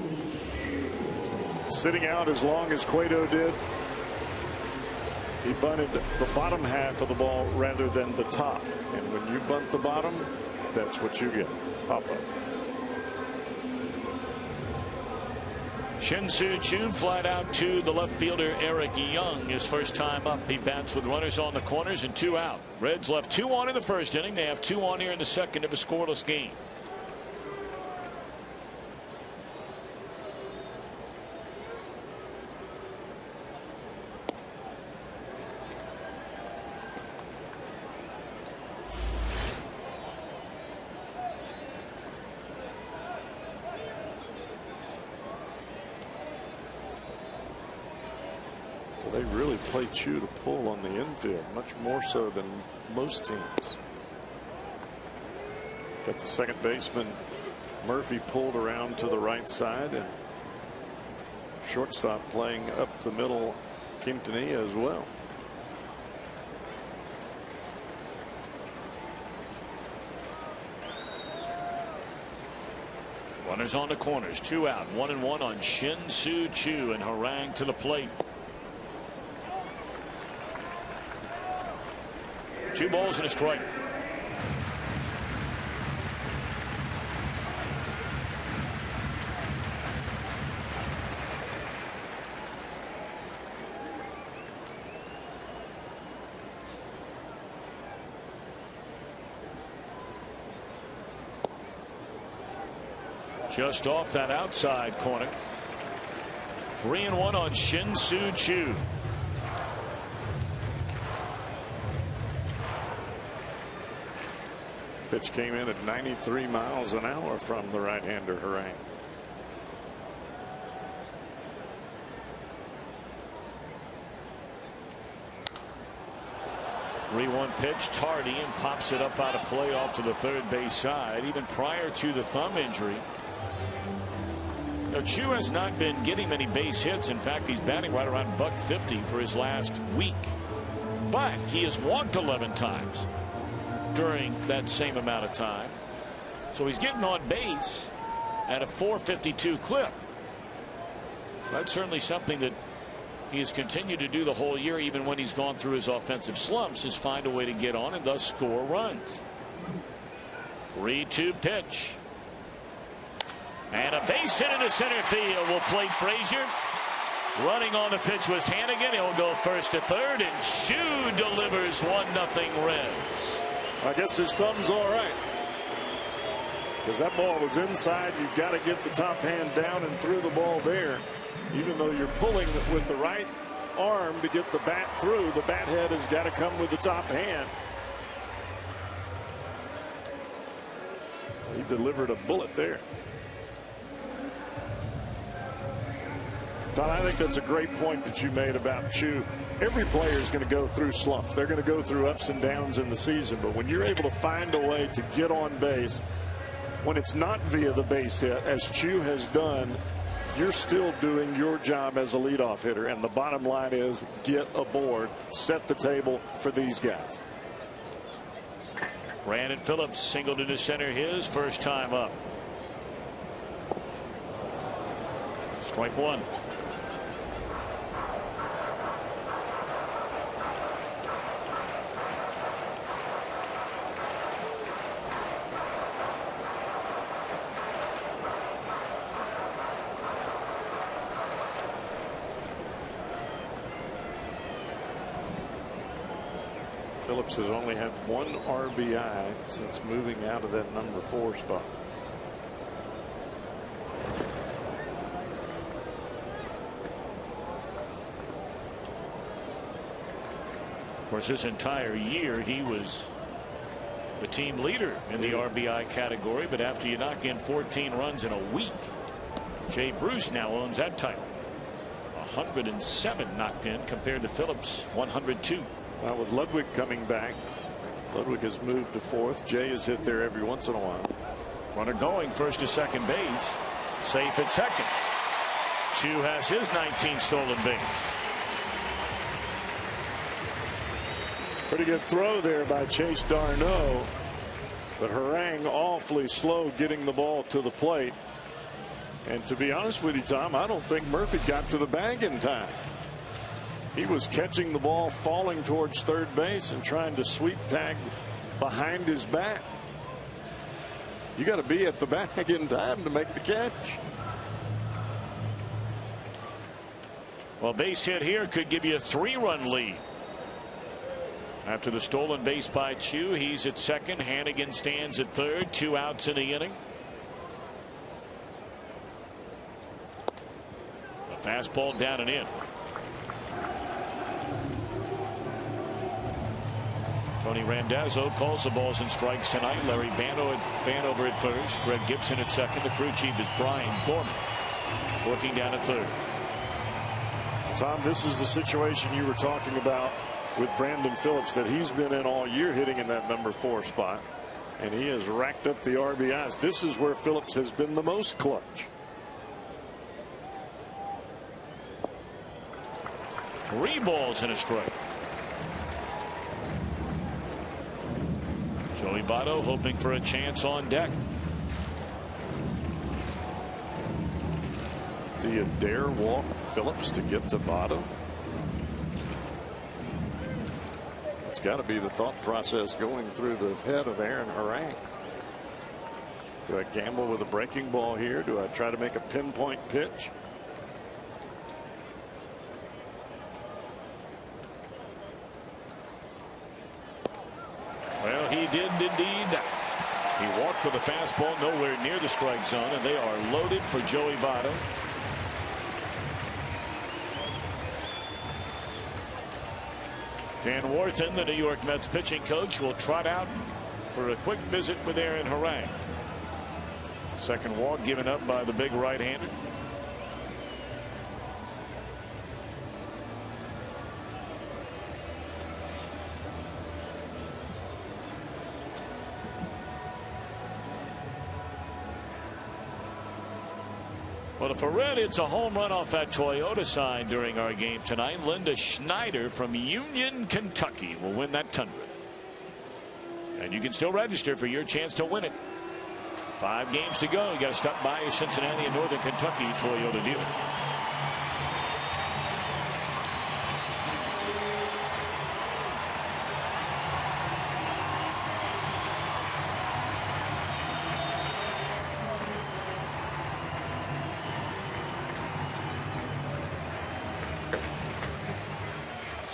sitting out as long as Cueto did, he bunted the bottom half of the ball rather than the top, and when you bunt the bottom, that's what you get. Pop up. Shin-Soo Choo flied out to the left fielder Eric Young. His first time up. He bats with runners on the corners and 2 out. Reds left 2 on in the first inning. They have 2 on here in the second of a scoreless game. They really play Choo to pull on the infield, much more so than most teams. Got the second baseman Murphy pulled around to the right side, and shortstop playing up the middle, Quintanilla as well. Runners on the corners, 2 out, 1-1 on Shin-Soo Choo, and Harang to the plate. 2 balls and a strike. Just off that outside corner. 3-1 on Shin-Soo Choo. Pitch came in at 93 miles an hour from the right-hander Harang. Three-1 pitch, tardy, and pops it up out of play off to the third base side. Even prior to the thumb injury, now, Choo has not been getting many base hits. In fact, he's batting right around .150 for his last week. But he has walked 11 times during that same amount of time. So he's getting on base at a .452 clip. So that's certainly something that he has continued to do the whole year, even when he's gone through his offensive slumps, is find a way to get on and thus score runs. 3-2 pitch. And a base hit into center field will plate Frazier. Running on the pitch was Hannigan. He'll go first to third, and Chu delivers 1-0 Reds. I guess his thumb's all right, because that ball was inside. You've got to get the top hand down and through the ball there. Even though you're pulling with the right arm to get the bat through, the bat head has got to come with the top hand. He delivered a bullet there. Don, I think that's a great point that you made about Chu. Every player is going to go through slumps. They're going to go through ups and downs in the season. But when you're able to find a way to get on base, when it's not via the base hit, as Chu has done, you're still doing your job as a leadoff hitter. And the bottom line is get aboard, set the table for these guys. Brandon Phillips singled into center his first time up. Strike one. Phillips has only had 1 RBI since moving out of that number 4 spot. Of course, this entire year he was the team leader in the RBI category, but after you knock in 14 runs in a week, Jay Bruce now owns that title. 107 knocked in compared to Phillips 102. Well, with Ludwig coming back, Ludwig has moved to 4th. Jay has hit there every once in a while. Runner going first to second base. Safe at second. Chu has his 19th stolen base. Pretty good throw there by Chase Darno, but Harang awfully slow getting the ball to the plate. And to be honest with you, Tom, I don't think Murphy got to the bag in time. He was catching the ball, falling towards third base and trying to sweep tag behind his back. You got to be at the bag in time to make the catch. Well, base hit here could give you a 3-run lead. After the stolen base by Chu, he's at second. Hannigan stands at third. 2 outs in the inning. A fastball down and in. Tony Randazzo calls the balls and strikes tonight. Larry Vanover at first. Greg Gibson at second. The crew chief is Brian Gorman, working down at third. Tom, this is the situation you were talking about with Brandon Phillips that he's been in all year, hitting in that number 4 spot, and he has racked up the RBIs. This is where Phillips has been the most clutch. 3 balls and a strike. Joey Votto hoping for a chance on deck. Do you dare walk Phillips to get to Votto? It's got to be the thought process going through the head of Aaron Harang. Do I gamble with a breaking ball here? Do I try to make a pinpoint pitch? Well, he did indeed. He walked with a fastball nowhere near the strike zone, and they are loaded for Joey Votto. Dan Wharton, the New York Mets pitching coach, will trot out for a quick visit with Aaron Harang. Second walk given up by the big right-hander. Well, for Red, it's a home run off that Toyota sign during our game tonight. Linda Schneider from Union, Kentucky will win that Tundra. And you can still register for your chance to win it. 5 games to go. You got to stop by your Cincinnati and Northern Kentucky Toyota dealer.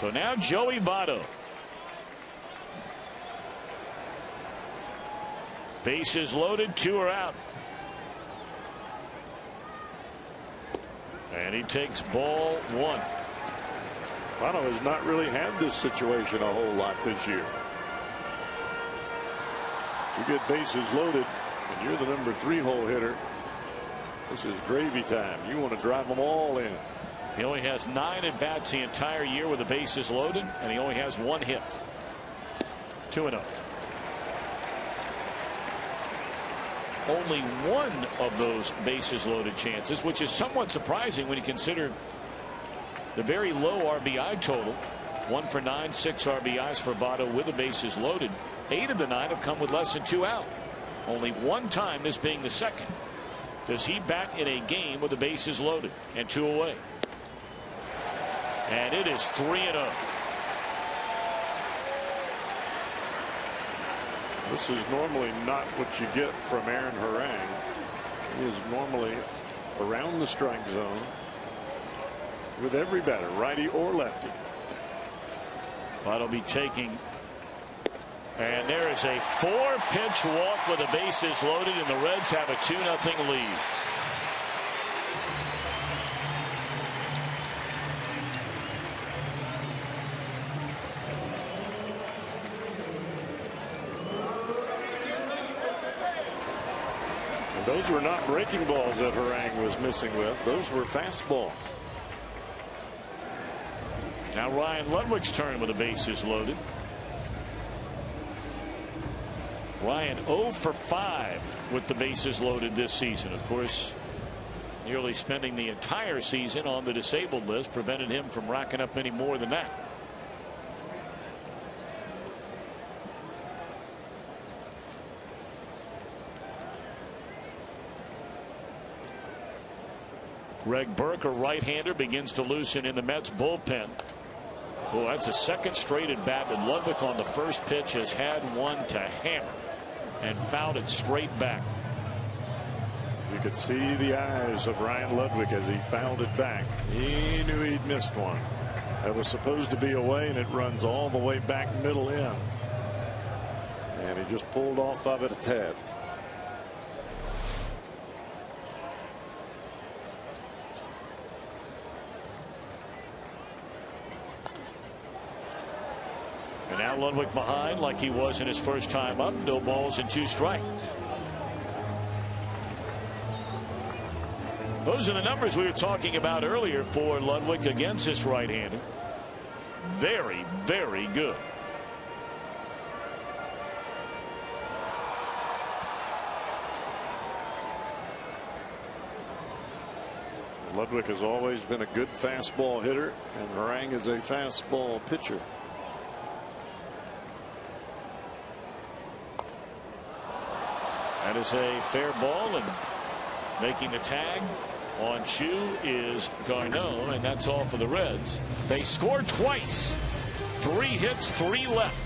So now Joey Votto. Bases loaded, 2 are out. And he takes ball 1. Votto has not really had this situation a whole lot this year. You get bases loaded and you're the number 3 hole hitter. This is gravy time. You want to drive them all in. He only has 9 at bats the entire year with the bases loaded, and he only has 1 hit. 2-0. Only 1 of those bases loaded chances, which is somewhat surprising when you consider the very low RBI total. 1 for 9, 6 RBIs for Votto with the bases loaded. 8 of the 9 have come with less than 2 out. Only 1 time, this being the second, does he bat in a game with the bases loaded and 2 away. And it is 3-0. This is normally not what you get from Aaron Harang. He is normally around the strike zone with every batter, righty or lefty. Votto be taking. And there is a 4-pitch walk with the bases loaded, and the Reds have a 2-0 lead. And those were not breaking balls that Harang was missing with. Those were fastballs. Now Ryan Ludwig's turn with the bases loaded. Ryan 0 for 5 with the bases loaded this season. Of course, nearly spending the entire season on the disabled list prevented him from racking up any more than that. Greg Burke, a right-hander, begins to loosen in the Mets bullpen. Oh, that's a second straight at bat, but Ludwig on the first pitch has had one to hammer and fouled it straight back. You could see the eyes of Ryan Ludwig as he fouled it back. He knew he'd missed one. That was supposed to be away, and it runs all the way back middle in. And he just pulled off of it a tad. And now Ludwig behind like he was in his first time up. No balls and 2 strikes. Those are the numbers we were talking about earlier for Ludwig against this right-hander. Very, very good. Ludwig has always been a good fastball hitter, and Harang is a fastball pitcher. That is a fair ball, and making the tag on Chu is Garneau, and that's all for the Reds. They scored twice. 3 hits, 3 left.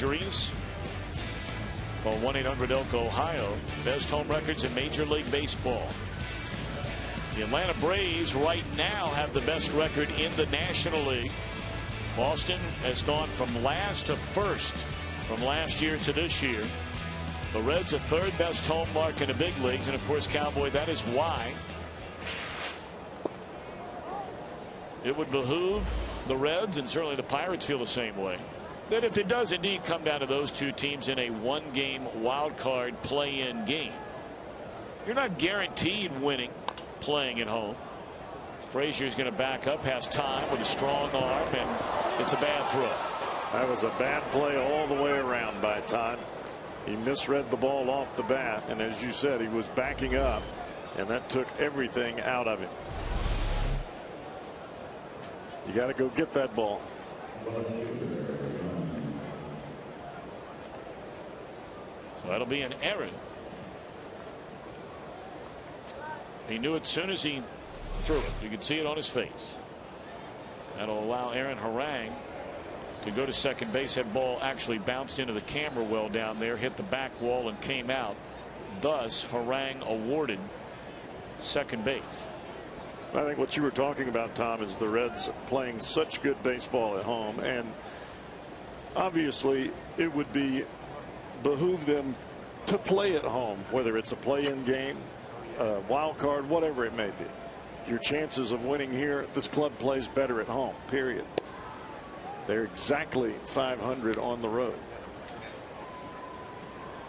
Injuries. Well, 1-800-ELK-OHIO. Best home records in Major League Baseball. The Atlanta Braves right now have the best record in the National League. Boston has gone from last to first from last year to this year. The Reds are third best home mark in the big leagues, and of course, Cowboy, that is why it would behoove the Reds, and certainly the Pirates feel the same way, that if it does indeed come down to those two teams in a one-game wild card play-in game, you're not guaranteed winning playing at home. Frazier's going to back up, has time with a strong arm, and it's a bad throw. That was a bad play all the way around by Todd. He misread the ball off the bat, and as you said, he was backing up, and that took everything out of him. You got to go get that ball. So that'll be an error. He knew it as soon as he threw it. You could see it on his face. That'll allow Aaron Harang to go to second base. That ball actually bounced into the camera well down there, hit the back wall, and came out. Thus, Harang awarded second base. I think what you were talking about, Tom, is the Reds playing such good baseball at home, and obviously it would behoove them to play at home, whether it's a play-in game, wild card, whatever it may be. Your chances of winning here, this club plays better at home, period. They're exactly 500 on the road,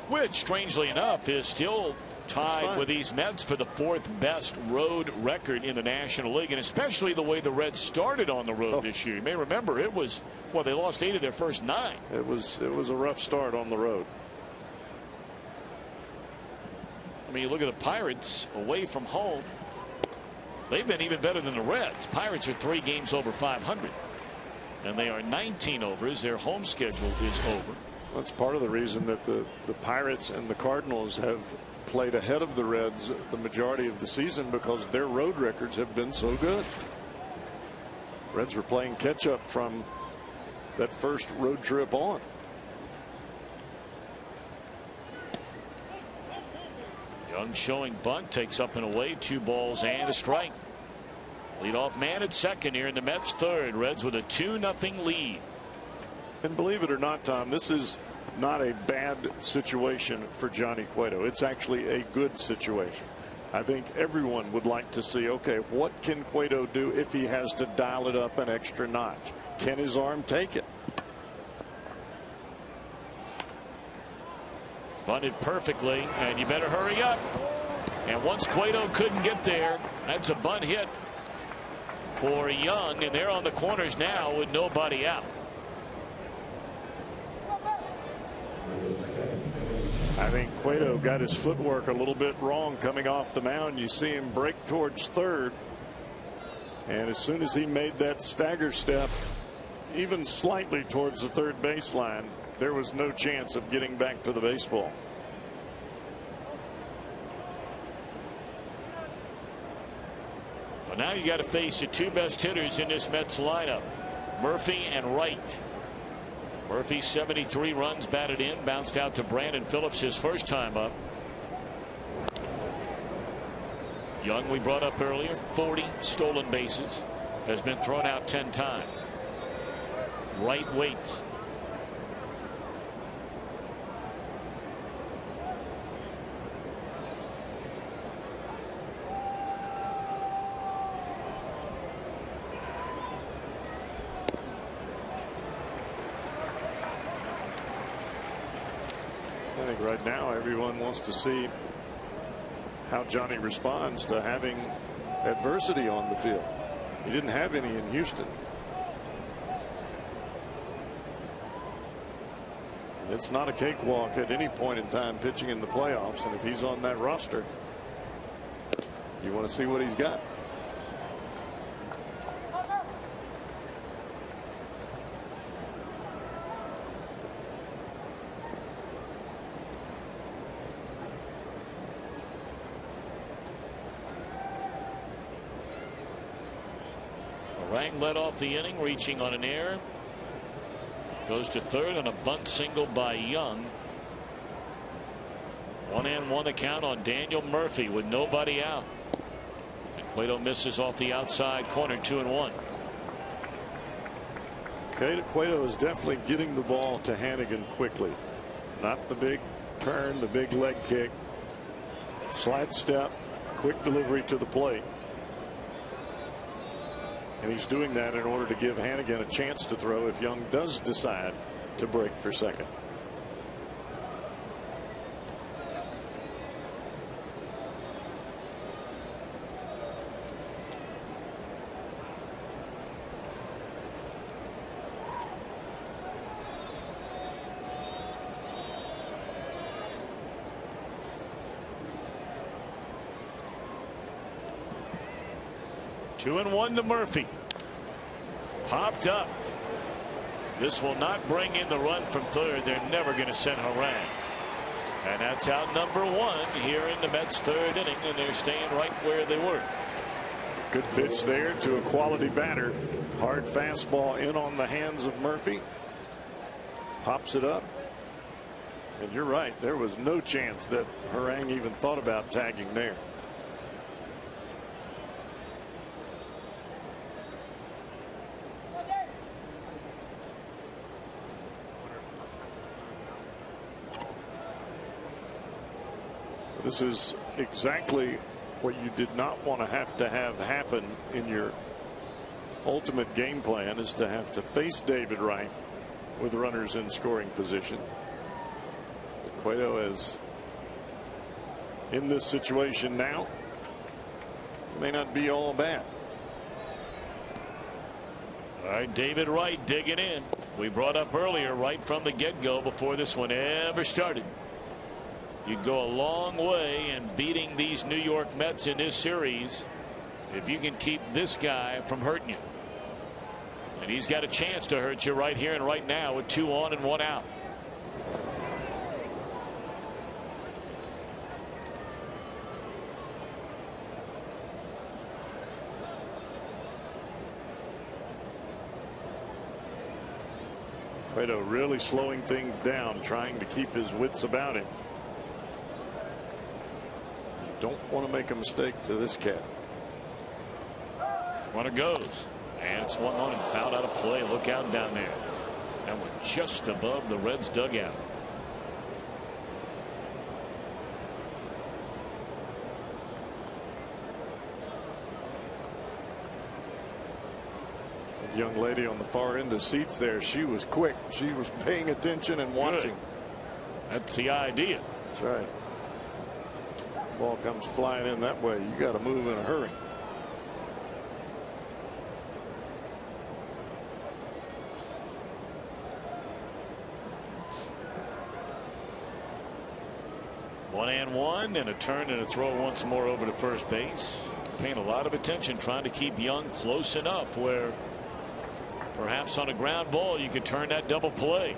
which, strangely enough, is still tied with these Mets for the fourth best road record in the National League, and especially the way the Reds started on the road this year. You may remember it was, well, they lost 8 of their first 9. It was a rough start on the road. I mean, you look at the Pirates away from home. They've been even better than the Reds. Pirates are 3 games over 500, and they are 19 over as their home schedule is over. That's part of the reason that the Pirates and the Cardinals have played ahead of the Reds the majority of the season, because their road records have been so good. Reds were playing catch up from that first road trip on. Young showing bunt, takes up and away, 2 balls and a strike. Leadoff man at second here in the Mets third. Reds with a 2-0 lead. And believe it or not, Tom, this is not a bad situation for Johnny Cueto. It's actually a good situation. I think everyone would like to see, okay, what can Cueto do if he has to dial it up an extra notch? Can his arm take it? Bunted perfectly, and you better hurry up. And once Cueto couldn't get there, that's a bunt hit for Young, and they're on the corners now with nobody out. I think Cueto got his footwork a little bit wrong coming off the mound. You see him break towards third, and as soon as he made that stagger step even slightly towards the third baseline, there was no chance of getting back to the baseball. Well, now you got to face the 2 best hitters in this Mets lineup, Murphy and Wright. Murphy 73 runs batted in, bounced out to Brandon Phillips his first time up. Young, we brought up earlier, 40 stolen bases, has been thrown out 10 times. Wright waits. I think right now everyone wants to see how Johnny responds to having adversity on the field. He didn't have any in Houston. And it's not a cakewalk at any point in time pitching in the playoffs, and if he's on that roster, you want to see what he's got. Rang led off the inning, reaching on an error. Goes to third on a bunt single by Young. 1-1 the count on Daniel Murphy with nobody out. And Cueto misses off the outside corner. 2-1. Cueto is definitely getting the ball to Hannigan quickly. Not the big turn, the big leg kick. Slide step, quick delivery to the plate. And he's doing that in order to give Hannigan a chance to throw if Young does decide to break for second. Two and one to Murphy. Popped up. This will not bring in the run from third. They're never going to send Harang. And that's out number one here in the Mets' third inning, and they're staying right where they were. Good pitch there to a quality batter. Hard fastball in on the hands of Murphy. Pops it up. And you're right, there was no chance that Harang even thought about tagging there. This is exactly what you did not want to have happen in your ultimate game plan, is to have to face David Wright with runners in scoring position. But Cueto is in this situation now. May not be all bad. All right, David Wright digging in. We brought up earlier, right from the get-go, before this one ever started, you'd go a long way in beating these New York Mets in this series if you can keep this guy from hurting you. And he's got a chance to hurt you right here and right now with 2 on and 1 out. Cueto really slowing things down, trying to keep his wits about him. Don't want to make a mistake to this cat. Runner goes, and it's 1-1 and fouled out of play. Look out down there. And we're just above the Reds dugout. The young lady on the far end of seats there, she was quick. She was paying attention and watching. Good. That's the idea. That's right. Ball comes flying in that way, you got to move in a hurry. One and one, and a turn and a throw once more over to first base. Paying a lot of attention, trying to keep Young close enough where perhaps on a ground ball you could turn that double play.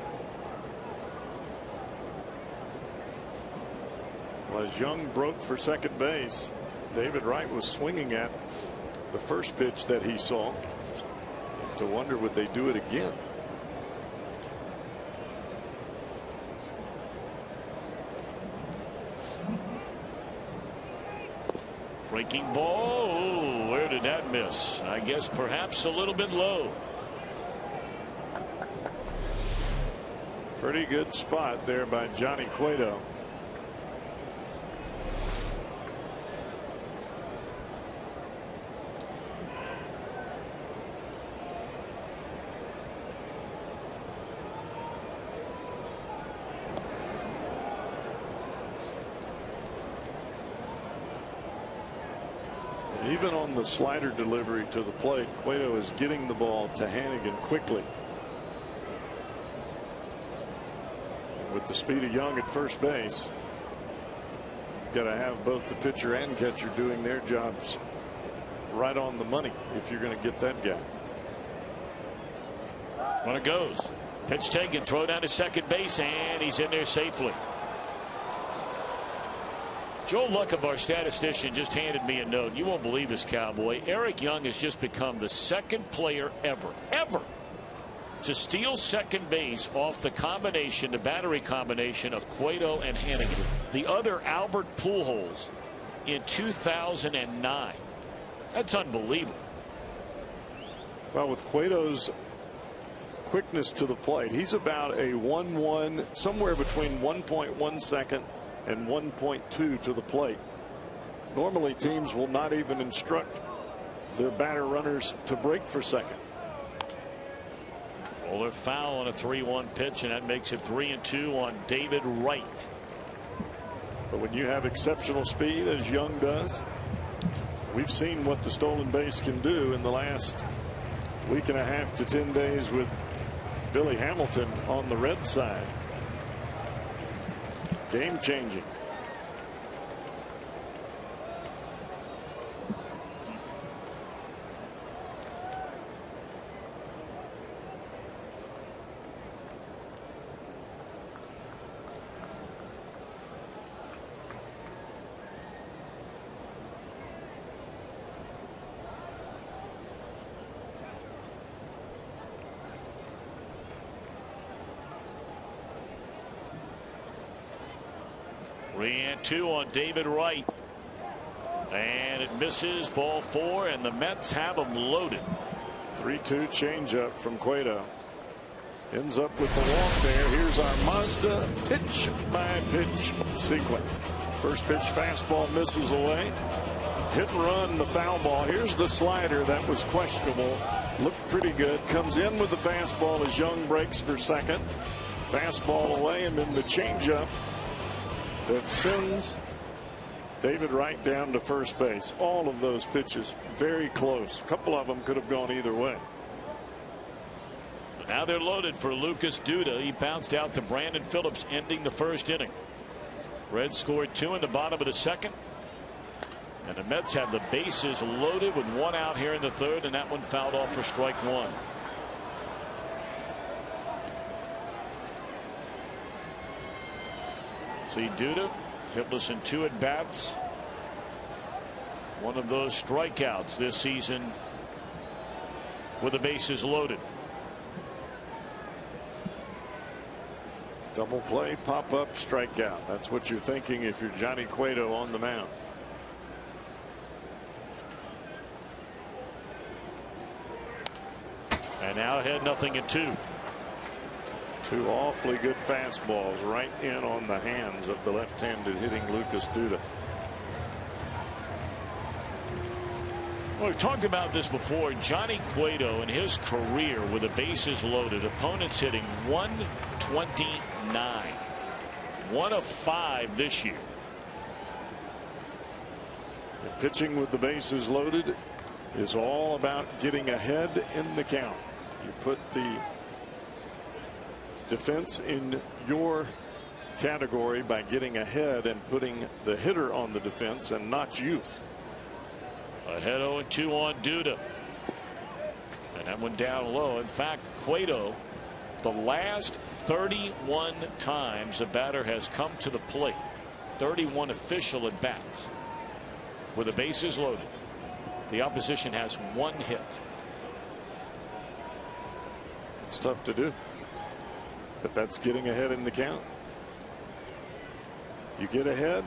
Well, as Young broke for second base, David Wright was swinging at the first pitch that he saw. To wonder, would they do it again? Breaking ball. Oh, where did that miss? I guess perhaps a little bit low. Pretty good spot there by Johnny Cueto. Even on the slider delivery to the plate, Cueto is getting the ball to Hannigan quickly. And with the speed of Young at first base, you've got to have both the pitcher and catcher doing their jobs right on the money if you're going to get that guy. Runner goes. Pitch taken, throw down to second base, and he's in there safely. Joe Luck, of our statistician, just handed me a note. You won't believe this, Cowboy. Eric Young has just become the second player ever to steal second base off the combination, the battery combination of Cueto and Hannigan. The other, Albert Pujols, in 2009. That's unbelievable. Well, with Cueto's quickness to the plate, he's about a 1-1, somewhere between 1.1 second and 1.2 to the plate. Normally teams will not even instruct their batter runners to break for second. Well, they're foul on a 3-1 pitch, and that makes it 3-2 on David Wright. But when you have exceptional speed, as Young does, we've seen what the stolen base can do in the last week and a half to 10 days with Billy Hamilton on the red side. Game changing. Two on David Wright, and it misses, ball 4, and the Mets have him loaded. 3-2 changeup from Cueto. Ends up with the walk there. Here's our Mazda pitch by pitch sequence. First pitch fastball misses away. Hit and run, the foul ball. Here's the slider that was questionable. Looked pretty good. Comes in with the fastball as Young breaks for second. Fastball away, and then the changeup that sends David Wright down to first base. All of those pitches very close. A couple of them could have gone either way. Now they're loaded for Lucas Duda. He bounced out to Brandon Phillips, ending the first inning. Reds scored 2 in the bottom of the second, and the Mets have the bases loaded with 1 out here in the third, and that one fouled off for strike 1. See Duda hitless in 2 at bats. One of those strikeouts this season with the bases loaded. Double play, pop up, strikeout. That's what you're thinking if you're Johnny Cueto on the mound. And now ahead 0-2. 2 awfully good fastballs right in on the hands of the left-handed hitting Lucas Duda. Well, we've talked about this before. Johnny Cueto in his career with the bases loaded, opponents hitting 129. 1 of 5 this year. And pitching with the bases loaded is all about getting ahead in the count. You put the defense in your category by getting ahead and putting the hitter on the defense and not you. Ahead 0-2 on Duda, and that one down low. In fact, Cueto, the last 31 times a batter has come to the plate, 31 official at bats with the bases loaded, the opposition has 1 hit. It's tough to do, but that's getting ahead in the count. You get ahead,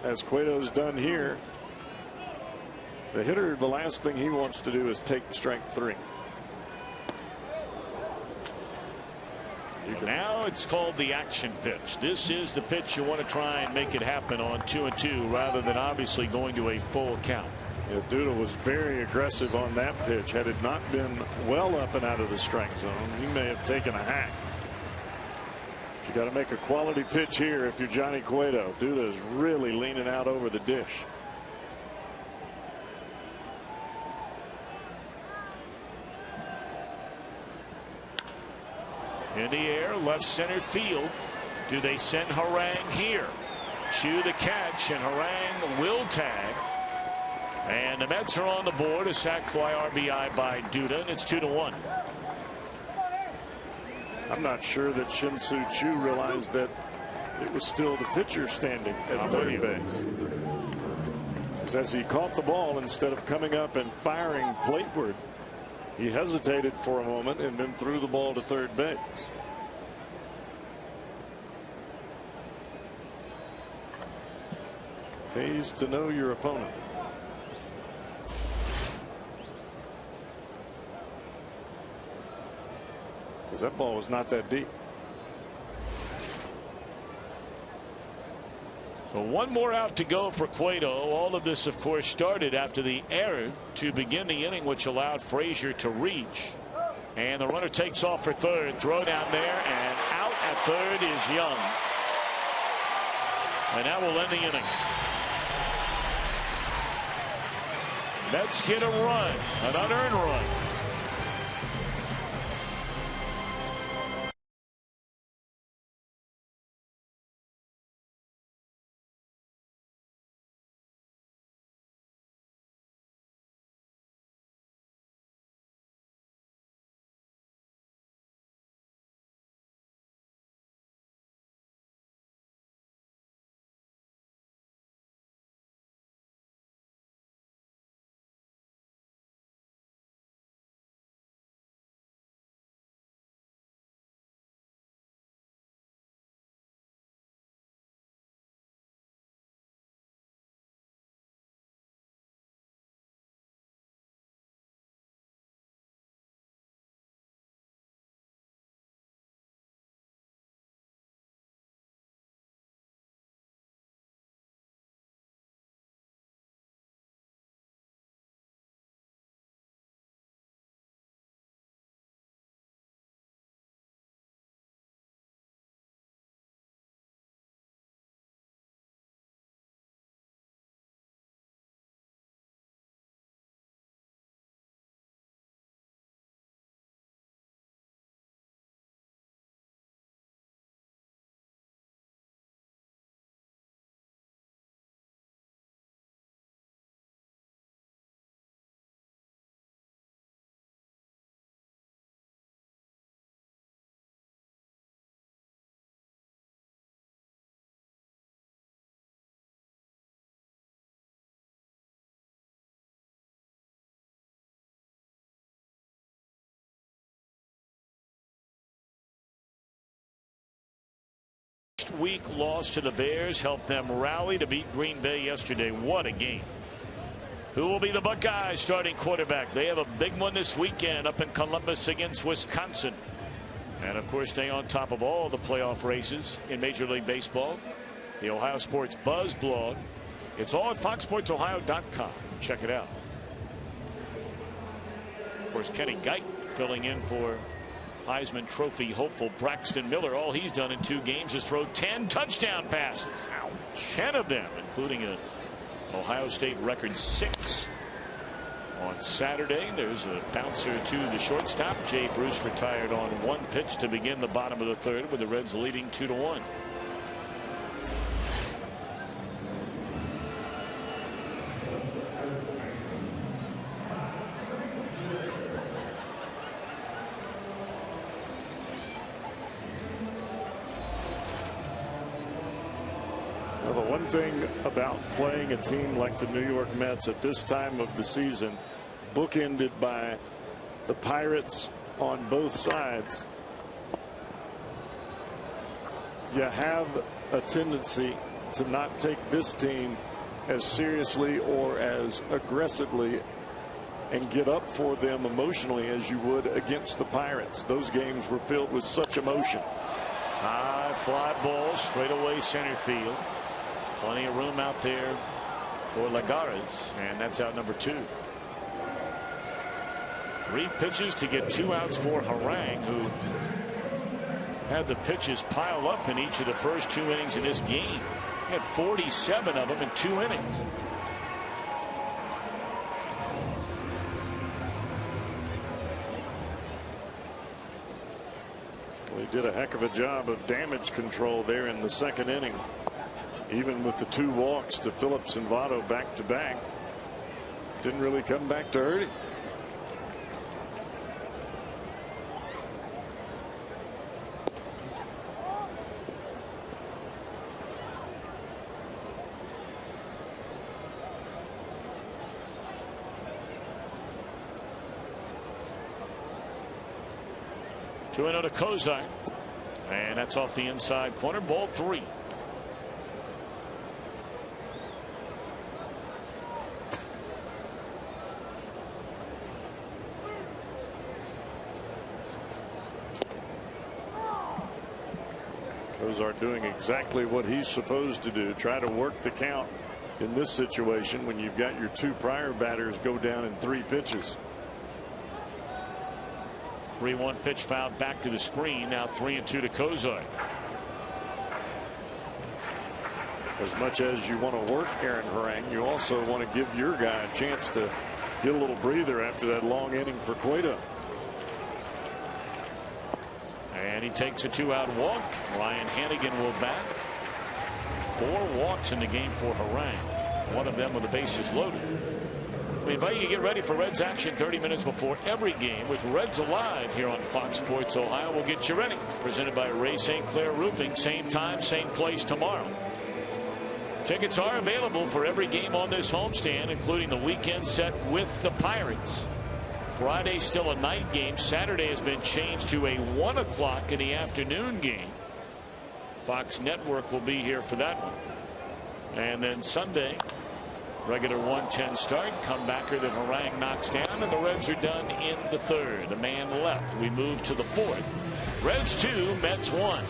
as Cueto's done here. The hitter, the last thing he wants to do is take strike 3. Now it's called the action pitch. This is the pitch you want to try and make it happen on 2-2 rather than obviously going to a full count. Yeah, Duda was very aggressive on that pitch. Had it not been well up and out of the strike zone, he may have taken a hack. You got to make a quality pitch here if you're Johnny Cueto. Duda is really leaning out over the dish. In the air, left center field. Do they send Harang here? Chew the catch, and Harang will tag. And the Mets are on the board. A sac fly RBI by Duda, and it's 2-1. I'm not sure that Shin-Soo Choo realized that it was still the pitcher standing at third base. As he caught the ball, instead of coming up and firing plateward, He hesitated for a moment and then threw the ball to third base. Pays to know your opponent. Because that ball was not that deep. So one more out to go for Cueto. All of this, of course, started after the error to begin the inning, which allowed Frazier to reach. And the runner takes off for third. Throw down there, and out at third is Young. And that will end the inning. Mets get a run, an unearned run. Week loss to the Bears helped them rally to beat Green Bay yesterday. What a game. Who will be the Buckeyes starting quarterback? They have a big one this weekend up in Columbus against Wisconsin. And of course, stay on top of all the playoff races in Major League Baseball. The Ohio Sports Buzz blog. It's all at foxsportsohio.com. Check it out. Of course, Kenny Guyton filling in for Heisman Trophy hopeful Braxton Miller. All he's done in 2 games is throw 10 touchdown passes. 10 of them, including an Ohio State record 6. On Saturday, there's a bouncer to the shortstop. Jay Bruce retired on 1 pitch to begin the bottom of the third, with the Reds leading 2-1. Well, the one thing about playing a team like the New York Mets at this time of the season, bookended by the Pirates on both sides, you have a tendency to not take this team as seriously or as aggressively and get up for them emotionally as you would against the Pirates. Those games were filled with such emotion. High fly ball straight away center field. Plenty of room out there for Lagares, and that's out number 2. 3 pitches to get 2 outs for Harang, who had the pitches pile up in each of the first 2 innings of this game. He had 47 of them in 2 innings. Well, he did a heck of a job of damage control there in the 2nd inning. Even with the 2 walks to Phillips and Votto back to back, didn't really come back to hurt him. 2-0 to Kozar. And that's off the inside corner. Ball 3. Kozar doing exactly what he's supposed to do. Try to work the count in this situation when you've got your 2 prior batters go down in 3 pitches. 3-1 pitch fouled back to the screen. Now 3-2 to Kozar. As much as you want to work Aaron Harang, you also want to give your guy a chance to get a little breather after that long inning for Cueto. And he takes a 2-out walk. Ryan Hannigan will bat. 4 walks in the game for Harang. One of them with the bases loaded. We invite you to get ready for Reds action 30 minutes before every game with Reds Alive here on Fox Sports Ohio. We'll get you ready. Presented by Ray St. Clair Roofing. Same time, same place tomorrow. Tickets are available for every game on this homestand, including the weekend set with the Pirates. Friday still a night game. Saturday has been changed to a 1 o'clock in the afternoon game. Fox Network will be here for that one. And then Sunday, regular 1:10 start. Comebacker that Harang knocks down, and the Reds are done in the 3rd. A man left. We move to the 4th. Reds 2, Mets 1.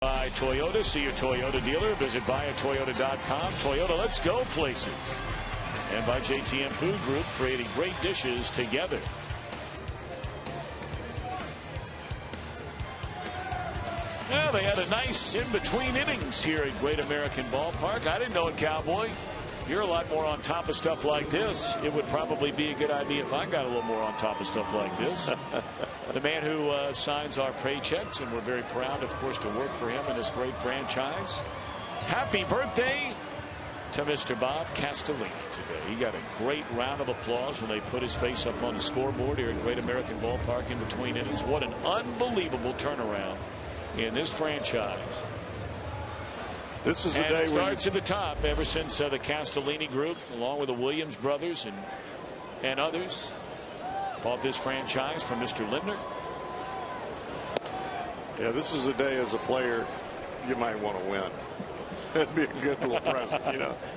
By Toyota. See your Toyota dealer. Visit buyatoyota.com. Toyota, let's go places. And by JTM Food Group, creating great dishes together. Yeah, they had a nice in-between innings here at Great American Ballpark. I didn't know it, Cowboy. You're a lot more on top of stuff like this. It would probably be a good idea if I got a little more on top of stuff like this. The man who signs our paychecks, and we're very proud, of course, to work for him in this great franchise. Happy birthday to Mr. Bob Castellini today. He got a great round of applause when they put his face up on the scoreboard here at Great American Ballpark in between innings. What an unbelievable turnaround in this franchise. This is the day it starts at the top ever since the Castellini group, along with the Williams brothers and others, bought this franchise from Mr. Lindner. Yeah, this is a day as a player you might want to win. That'd be a good little present,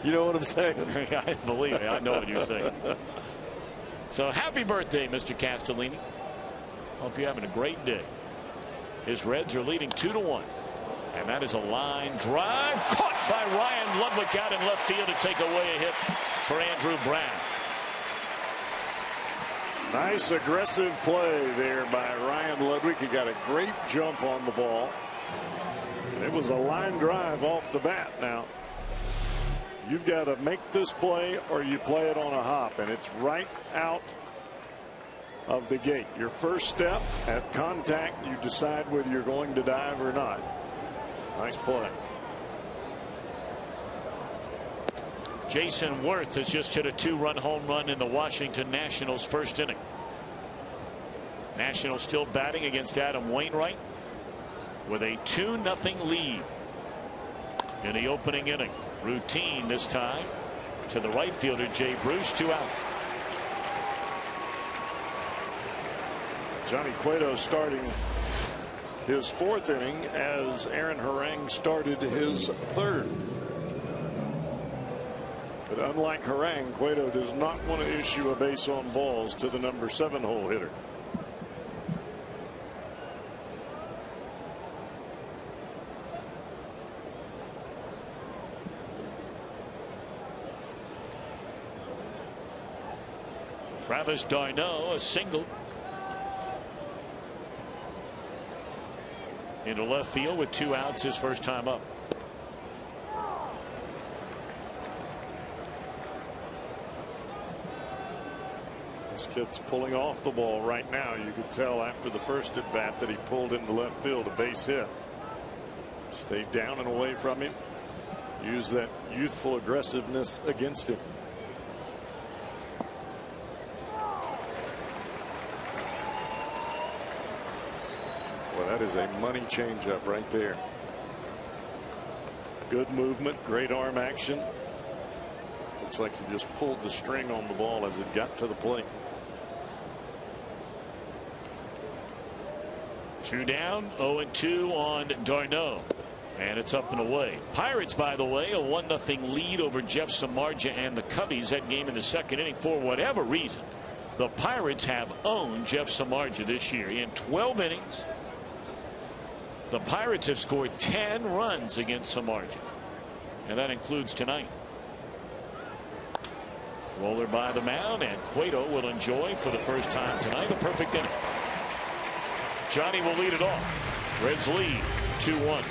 You know what I'm saying? I believe me. I know what you're saying. So happy birthday, Mr. Castellini. Hope you're having a great day. His Reds are leading 2-1. And that is a line drive caught by Ryan Ludwig out in left field to take away a hit for Andrew Brown. Nice aggressive play there by Ryan Ludwig. He got a great jump on the ball. And it was a line drive off the bat now. You've got to make this play or you play it on a hop, and it's right out of the gate. Your first step at contact, you decide whether you're going to dive or not. Nice play. Jason Worth has just hit a 2-run home run in the Washington Nationals first inning. Nationals still batting against Adam Wainwright with a 2-0 lead in the opening inning. Routine this time to the right fielder Jay Bruce, 2 out. Johnny Cueto starting his 4th inning as Aaron Harang started his 3rd. But unlike Harang, Cueto does not want to issue a base on balls to the number 7 hole hitter. Travis d'Arnaud, a single into left field with 2 outs, his first time up. This kid's pulling off the ball right now. You could tell after the first at bat that he pulled into left field, a base hit. Stayed down and away from him. Use that youthful aggressiveness against him. Well, that is a money changeup right there. Good movement, great arm action. Looks like he just pulled the string on the ball as it got to the plate. 2 down, 0-2 on d'Arnaud. And it's up and away. Pirates, by the way, a 1-0 lead over Jeff Samardzija and the Cubbies. That game in the 2nd inning. For whatever reason, the Pirates have owned Jeff Samardzija this year. In 12 innings, the Pirates have scored 10 runs against Samardzija, and that includes tonight. Roller by the mound, and Cueto will enjoy for the first time tonight a perfect inning. Johnny will lead it off. Reds lead 2-1.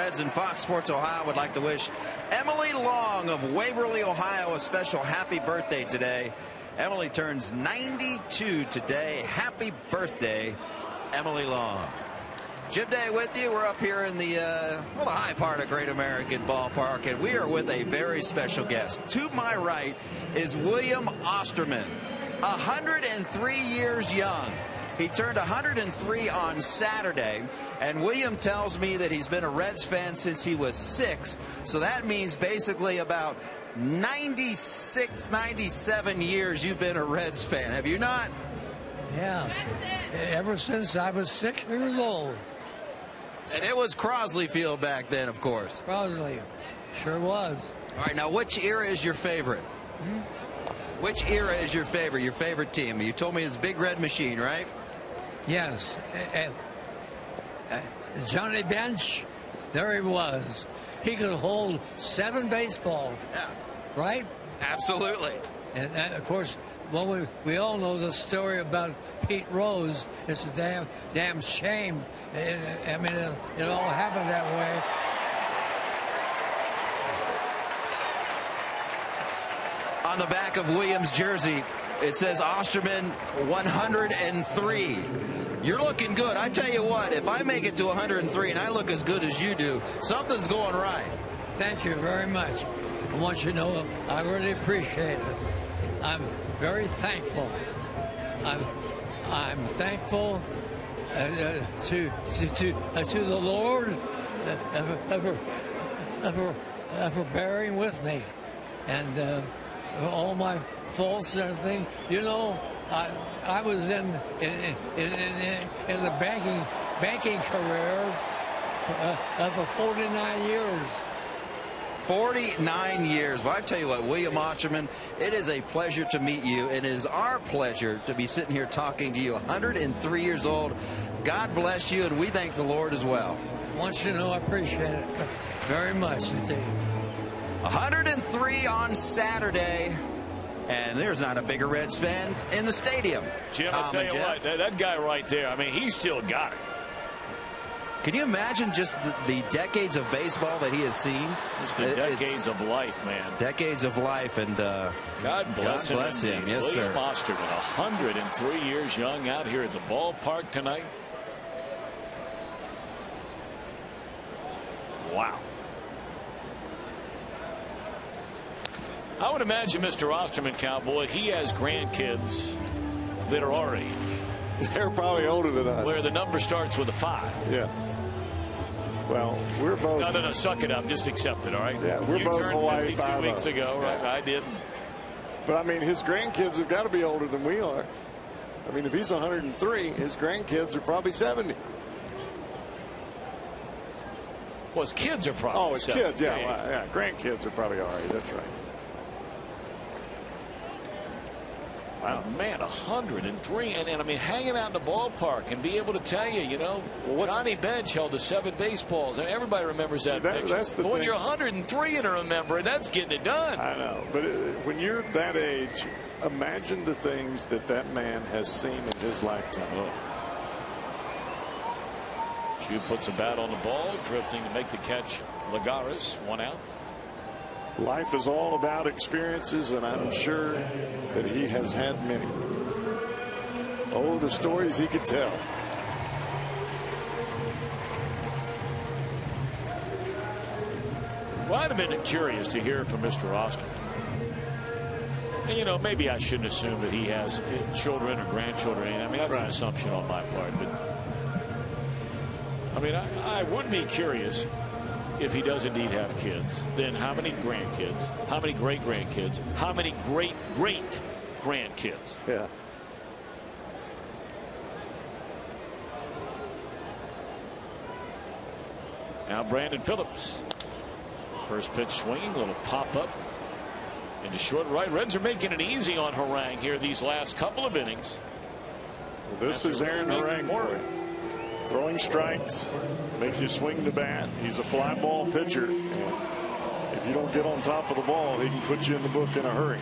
Reds and Fox Sports Ohio would like to wish Emily Long of Waverly, Ohio, a special happy birthday today. Emily turns 92 today. Happy birthday, Emily Long. Jim Day with you. We're up here in the high part of Great American Ballpark, and we are with a very special guest. To my right is William Osterman, 103 years young. He turned 103 on Saturday, and William tells me that he's been a Reds fan since he was 6. So that means basically about 96, 97 years you've been a Reds fan, have you not? Yeah, ever since I was 6 years old. And it was Crosley Field back then, of course. Crosley, sure was. All right, now which era is your favorite? Which era is your favorite? Your favorite team? You told me it's Big Red Machine, right? Yes. Johnny Bench, there he was. He could hold 7 baseballs. Yeah. Right? Absolutely. And of course, well, we all know the story about Pete Rose. It's a damn shame. I mean, it all happened that way. On the back of Williams' jersey, it says Osterman 103. You're looking good. I tell you what, if I make it to 103 and I look as good as you do, something's going right. Thank you very much. I want you to know I really appreciate it. I'm very thankful. I'm thankful to the Lord for bearing with me, and all my faults and everything. You know, I was in the banking career for 49 years. 49 years. Well, I tell you what, William Osterman, it is a pleasure to meet you. It is our pleasure to be sitting here talking to you. 103 years old. God bless you, and we thank the Lord as well. I want you to know I appreciate it very much indeed. 103 on Saturday, and there's not a bigger Reds fan in the stadium. Jim, I'll tell you what, that guy right there, I mean, he's still got it. Can you imagine just the decades of baseball that he has seen? Just the decades of life, man. Decades of life, and God bless him. Yes, sir. William Osterman, 103 years young, out here at the ballpark tonight. Wow. I would imagine Mr. Osterman, Cowboy, he has grandkids that are our age. They're probably older than us. Where the number starts with a 5. Yes. Well, we're both. No, suck it up. Just accept it, all right? Yeah, we're both Hawaii 52 5-0. weeks ago, right? Yeah. I didn't. But, I mean, his grandkids have got to be older than we are. I mean, if he's 103, his grandkids are probably 70. Well, his kids are probably Oh, his 70. kids, yeah. Well, yeah. Grandkids are probably all right. That's right. Wow, man, 103, and I mean, hanging out in the ballpark and be able to tell you, you know, Johnny Bench held to 7 baseballs. I mean, everybody remembers that picture. That's the but when thing. you're 103 and remember it, that's getting it done. I know, but when you're that age, imagine the things that man has seen in his lifetime. Oh. Chu puts a bat on the ball, drifting to make the catch. Lagares, 1 out. Life is all about experiences, and I'm sure that he has had many. Oh, the stories he could tell. Well, I'd have been curious to hear from Mr. Osterman. And, you know, maybe I shouldn't assume that he has children or grandchildren. I mean, that's an assumption on my part. But, I mean, I would be curious if he does indeed have kids. Then how many grandkids? How many great-grandkids? How many great-great-grandkids? Yeah. Now Brandon Phillips. First pitch swinging, a little pop-up into short right. Reds are making it easy on Harang here these last couple of innings. Well, this is Aaron Harang for you. Throwing strikes, make you swing the bat. He's a fly ball pitcher. And if you don't get on top of the ball, he can put you in the book in a hurry.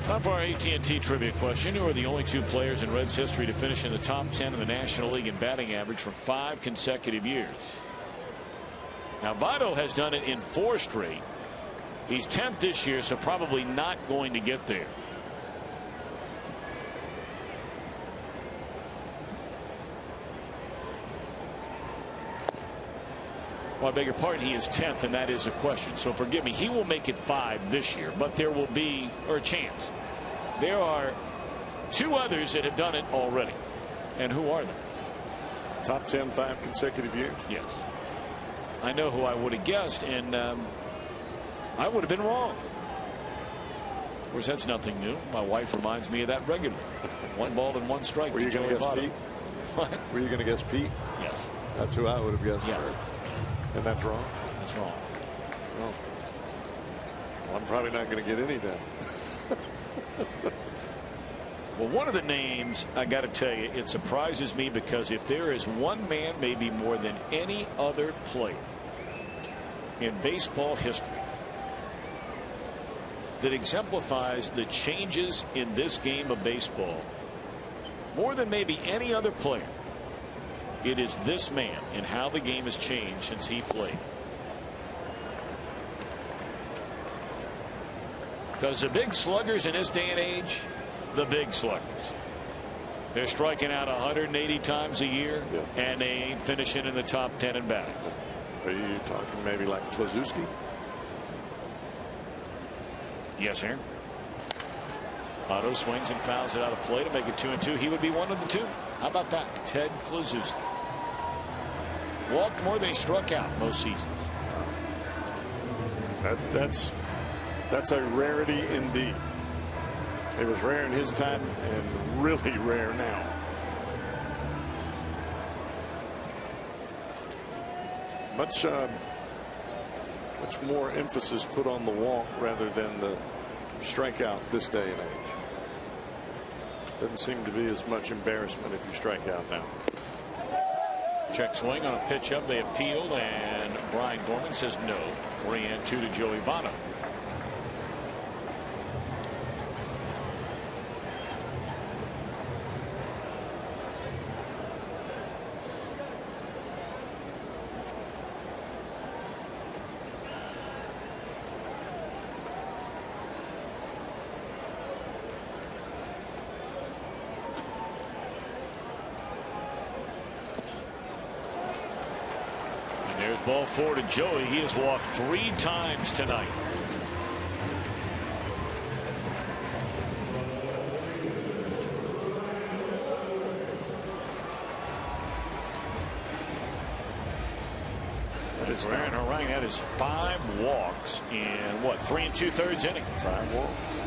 Time for our AT&T trivia question. Who are the only 2 players in Reds history to finish in the top 10 in the National League in batting average for 5 consecutive years? Now, Votto has done it in 4 straight. He's 10th this year, so probably not going to get there. Well, I beg your pardon, he is 10th, and that is a question. So forgive me, he will make it 5 this year, but there will be, or a chance. There are 2 others that have done it already. And who are they? Top 10, 5 consecutive years? Yes. I know who I would have guessed, and I would have been wrong. Of course, that's nothing new. My wife reminds me of that regularly. 1 ball and 1 strike. Were you going to guess Votto. Pete? What? Were you going to guess Pete? Yes. That's who I would have guessed Yes. first. And that's wrong? That's wrong. Well, Well, I'm probably not going to get any then. Well, one of the names, I got to tell you, it surprises me because if there is one man, maybe more than any other player in baseball history, that exemplifies the changes in this game of baseball more than maybe any other player, it is this man and how the game has changed since he played. Because the big sluggers in this day and age, the big sluggers, they're striking out 180 times a year, and they ain't finishing in the top 10 in batting. Are you talking maybe like Kluszewski? Yes, sir. Otto swings and fouls it out of play to make it 2-2. He would be one of the two. How about that? Ted Kluszewski walked more than he struck out most seasons. That's a rarity indeed. It was rare in his time and really rare now. Much more emphasis put on the walk rather than the strikeout this day and age. Doesn't seem to be as much embarrassment if you strike out now. Check swing on a pitch up. They appealed, and Brian Gorman says no. 3-2 to Joey Votto. There's ball 4 to Joey. He has walked 3 times tonight. Aaron Harang had his 5 walks in what, 3 2/3 innings. 5 walks.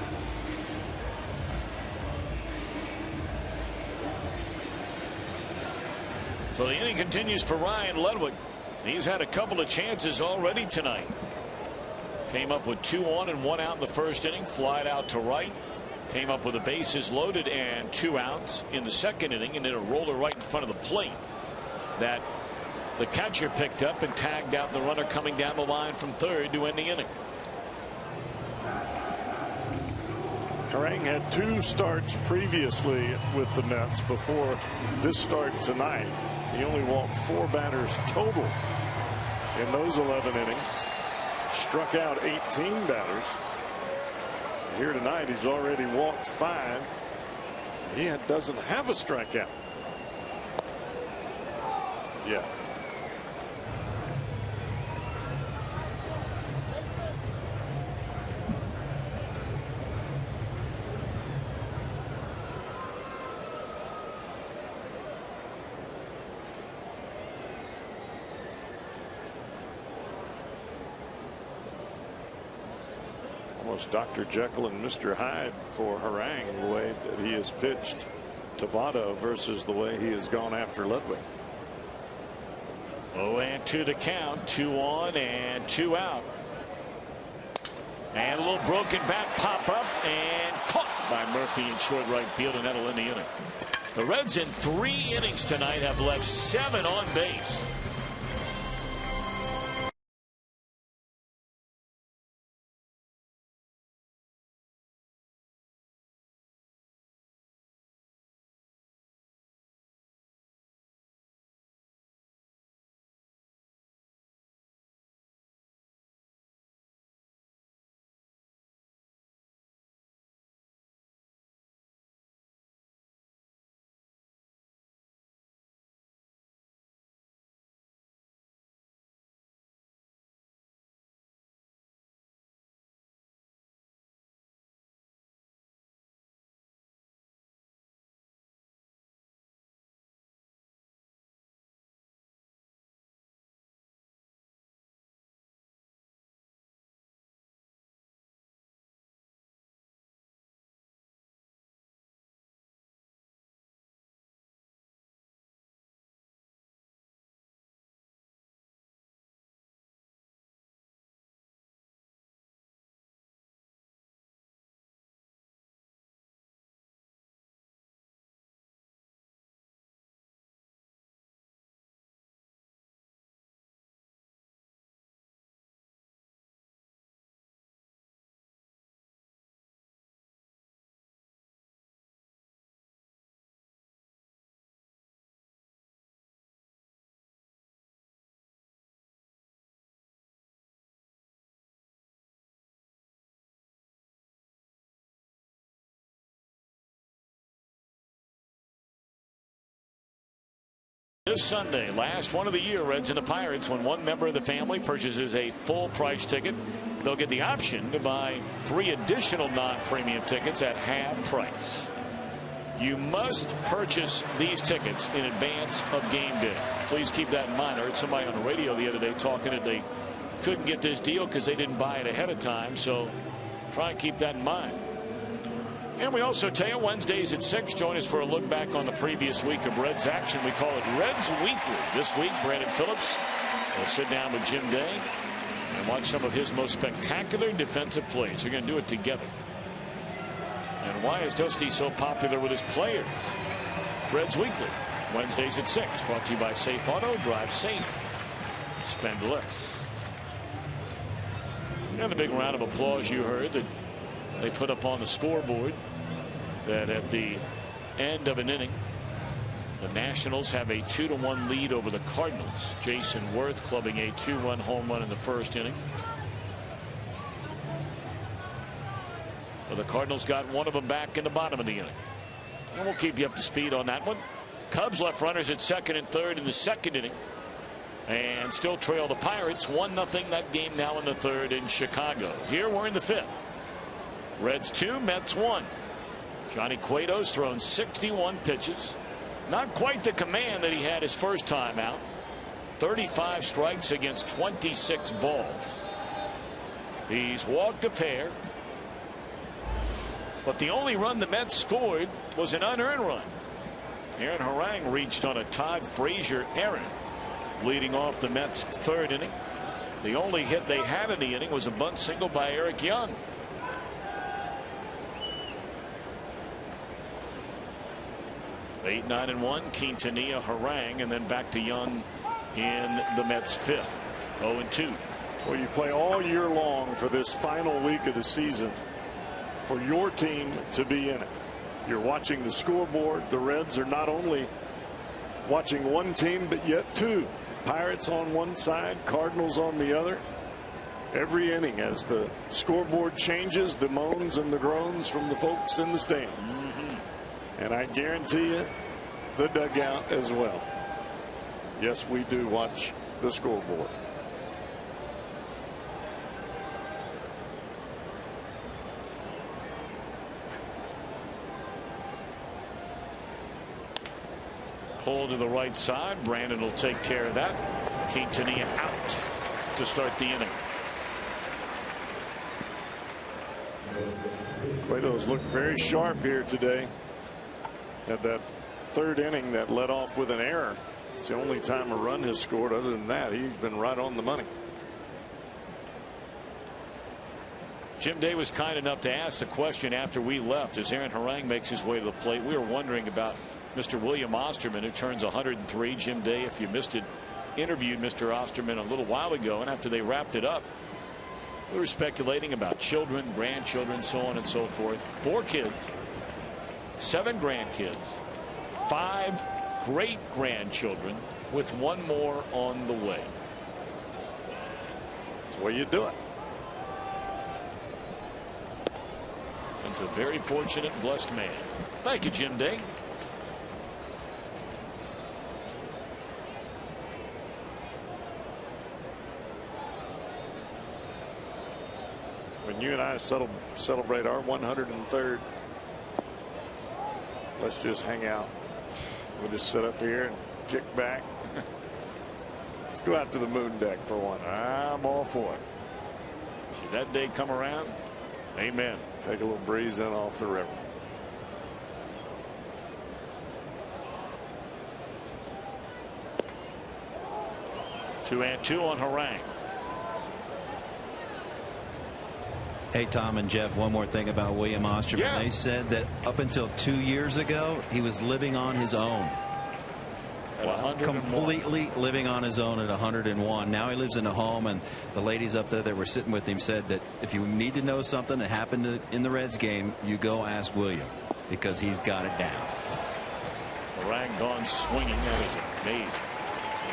So the inning continues for Ryan Ludwig. He's had a couple of chances already tonight. Came up with 2 on and 1 out in the first inning. Flied out to right. Came up with the bases loaded and 2 outs in the second inning, and then a roller right in front of the plate that the catcher picked up and tagged out the runner coming down the line from third to end the inning. Harang had 2 starts previously with the Mets before this start tonight. He only walked 4 batters total in those 11 innings. Struck out 18 batters. Here tonight he's already walked 5. He doesn't have a strikeout. Yeah. Almost Dr. Jekyll and Mr. Hyde for Harang, the way that he has pitched to Votto versus the way he has gone after Ludwig. 0-2 to count. 2 on and 2 out. And a little broken bat pop up and caught by Murphy in short right field, and that'll end the inning. The Reds in 3 innings tonight have left 7 on base. This Sunday, last one of the year, Reds and the Pirates. When one member of the family purchases a full price ticket, they'll get the option to buy 3 additional non-premium tickets at half price. You must purchase these tickets in advance of game day. Please keep that in mind. I heard somebody on the radio the other day talking that they couldn't get this deal because they didn't buy it ahead of time. So try and keep that in mind. And we also tell you Wednesdays at 6. Join us for a look back on the previous week of Reds action. We call it Reds Weekly. This week, Brandon Phillips will sit down with Jim Day and watch some of his most spectacular defensive plays. You're going to do it together. And why is Dusty so popular with his players? Reds Weekly, Wednesdays at 6. Brought to you by Safe Auto. Drive safe. Spend less. And the big round of applause you heard that they put up on the scoreboard, that at the end of an inning, the Nationals have a 2-1 lead over the Cardinals. Jason Worth clubbing a 2-run home run in the first inning. Well, the Cardinals got one of them back in the bottom of the inning. And we'll keep you up to speed on that one. Cubs left runners at second and third in the second inning and still trail the Pirates 1-0. That game now in the third in Chicago. Here we're in the fifth. Reds 2, Mets 1. Johnny Cueto's thrown 61 pitches. Not quite the command that he had his first time out. 35 strikes against 26 balls. He's walked a pair. But the only run the Mets scored was an unearned run. Aaron Harang reached on a Todd Frazier errant, leading off the Mets' third inning. The only hit they had in the inning was a bunt single by Eric Young. Eight, 9, and 1. Quintanilla, Harang, and then back to Young in the Mets' fifth. 0 and 2. Well, you play all year long for this final week of the season for your team to be in it. You're watching the scoreboard. The Reds are not only watching one team, but yet two. Pirates on one side, Cardinals on the other. Every inning, as the scoreboard changes, the moans and the groans from the folks in the stands. And I guarantee you, the dugout as well. Yes, we do watch the scoreboard. Pull to the right side. Brandon will take care of that. Quintanilla out to start the inning. Cueto's looked very sharp here today. Had that third inning that led off with an error. It's the only time a run has scored. Other than that, he's been right on the money. Jim Day was kind enough to ask the question after we left as Aaron Harang makes his way to the plate. We were wondering about Mr. William Osterman, who turns 103. Jim Day, if you missed it, interviewed Mr. Osterman a little while ago, and after they wrapped it up, we were speculating about children, grandchildren, so on and so forth. 4 kids, 7 grandkids, 5 great grandchildren, with 1 more on the way. That's the way you do it. He's a very fortunate, blessed man. Thank you, Jim Day. When you and I celebrate our 103rd, let's just hang out. We'll just sit up here and kick back. Let's go out to the moon deck for one. I'm all for it. Should that day come around, amen. Take a little breeze in off the river. Two and 2 on Harang. Hey, Tom and Jeff, one more thing about William Osterman. Yeah. They said that up until 2 years ago, he was living on his own. At 101. Completely living on his own at 101. Now he lives in a home, and the ladies up there that were sitting with him said that if you need to know something that happened in the Reds game, you go ask William, because he's got it down. Harang gone swinging. That is amazing.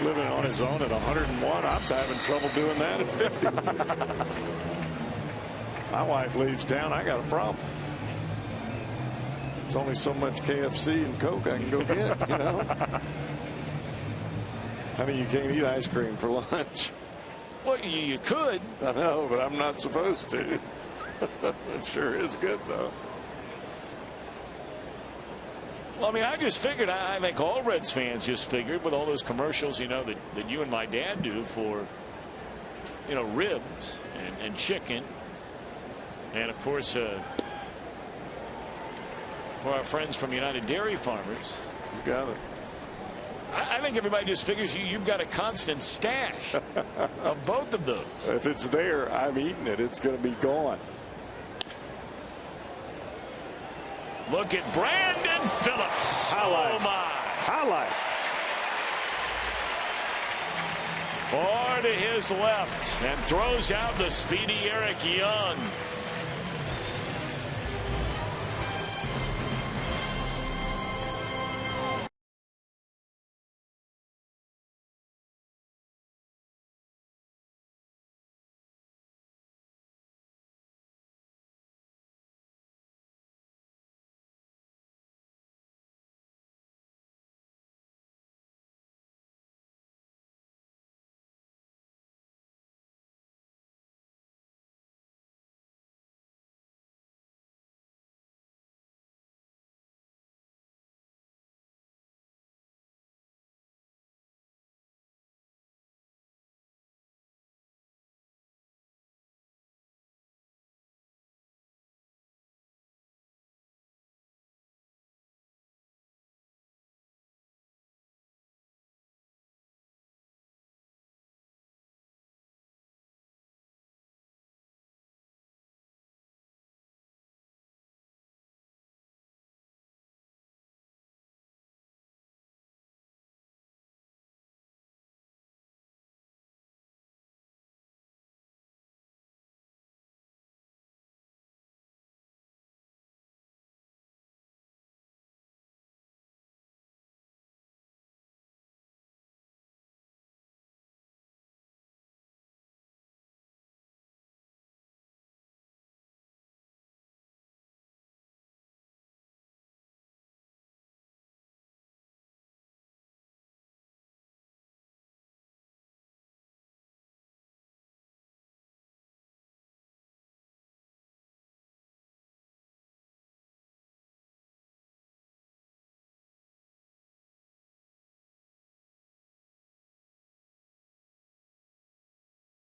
Living on his own at 101. I'm having trouble doing that at 50. My wife leaves town, I got a problem. There's only so much KFC and Coke I can go get, you know. I mean, you can't eat ice cream for lunch. Well, you could. I know, but I'm not supposed to. It sure is good, though. Well, I mean, I just figured, I think all Reds fans just figured with all those commercials, you know, that you and my dad do for, you know, ribs and chicken. And, of course, for our friends from United Dairy Farmers. You got it. I think everybody just figures you've got a constant stash of both of those. If it's there, I'm eating it. It's going to be gone. Look at Brandon Phillips. Highlight. Oh, my. Highlight. Far to his left and throws out the speedy Eric Young.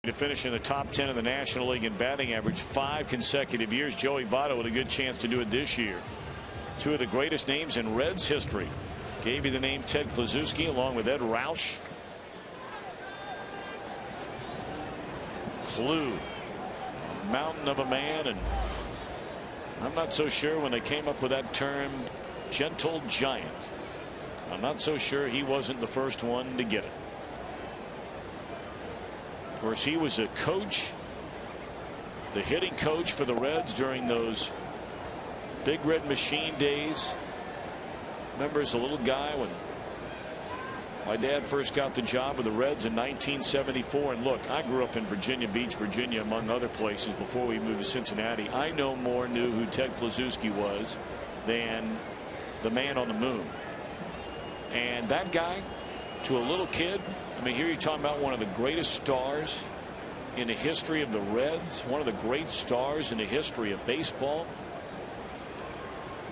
To finish in the top 10 of the National League in batting average 5 consecutive years. Joey Votto with a good chance to do it this year. Two of the greatest names in Reds history. Gave you the name Ted Kluszewski along with Ed Roush. Clue, a mountain of a man, and I'm not so sure when they came up with that term gentle giant. I'm not so sure he wasn't the first one to get it. Of course, he was a coach, the hitting coach for the Reds during those Big Red Machine days. Remember, as a little guy when my dad first got the job with the Reds in 1974. And look, I grew up in Virginia Beach, Virginia, among other places, before we moved to Cincinnati. I no more knew who Ted Kluszewski was than the man on the moon. And that guy, to a little kid, I mean, here you're talking about one of the greatest stars in the history of the Reds, one of the great stars in the history of baseball.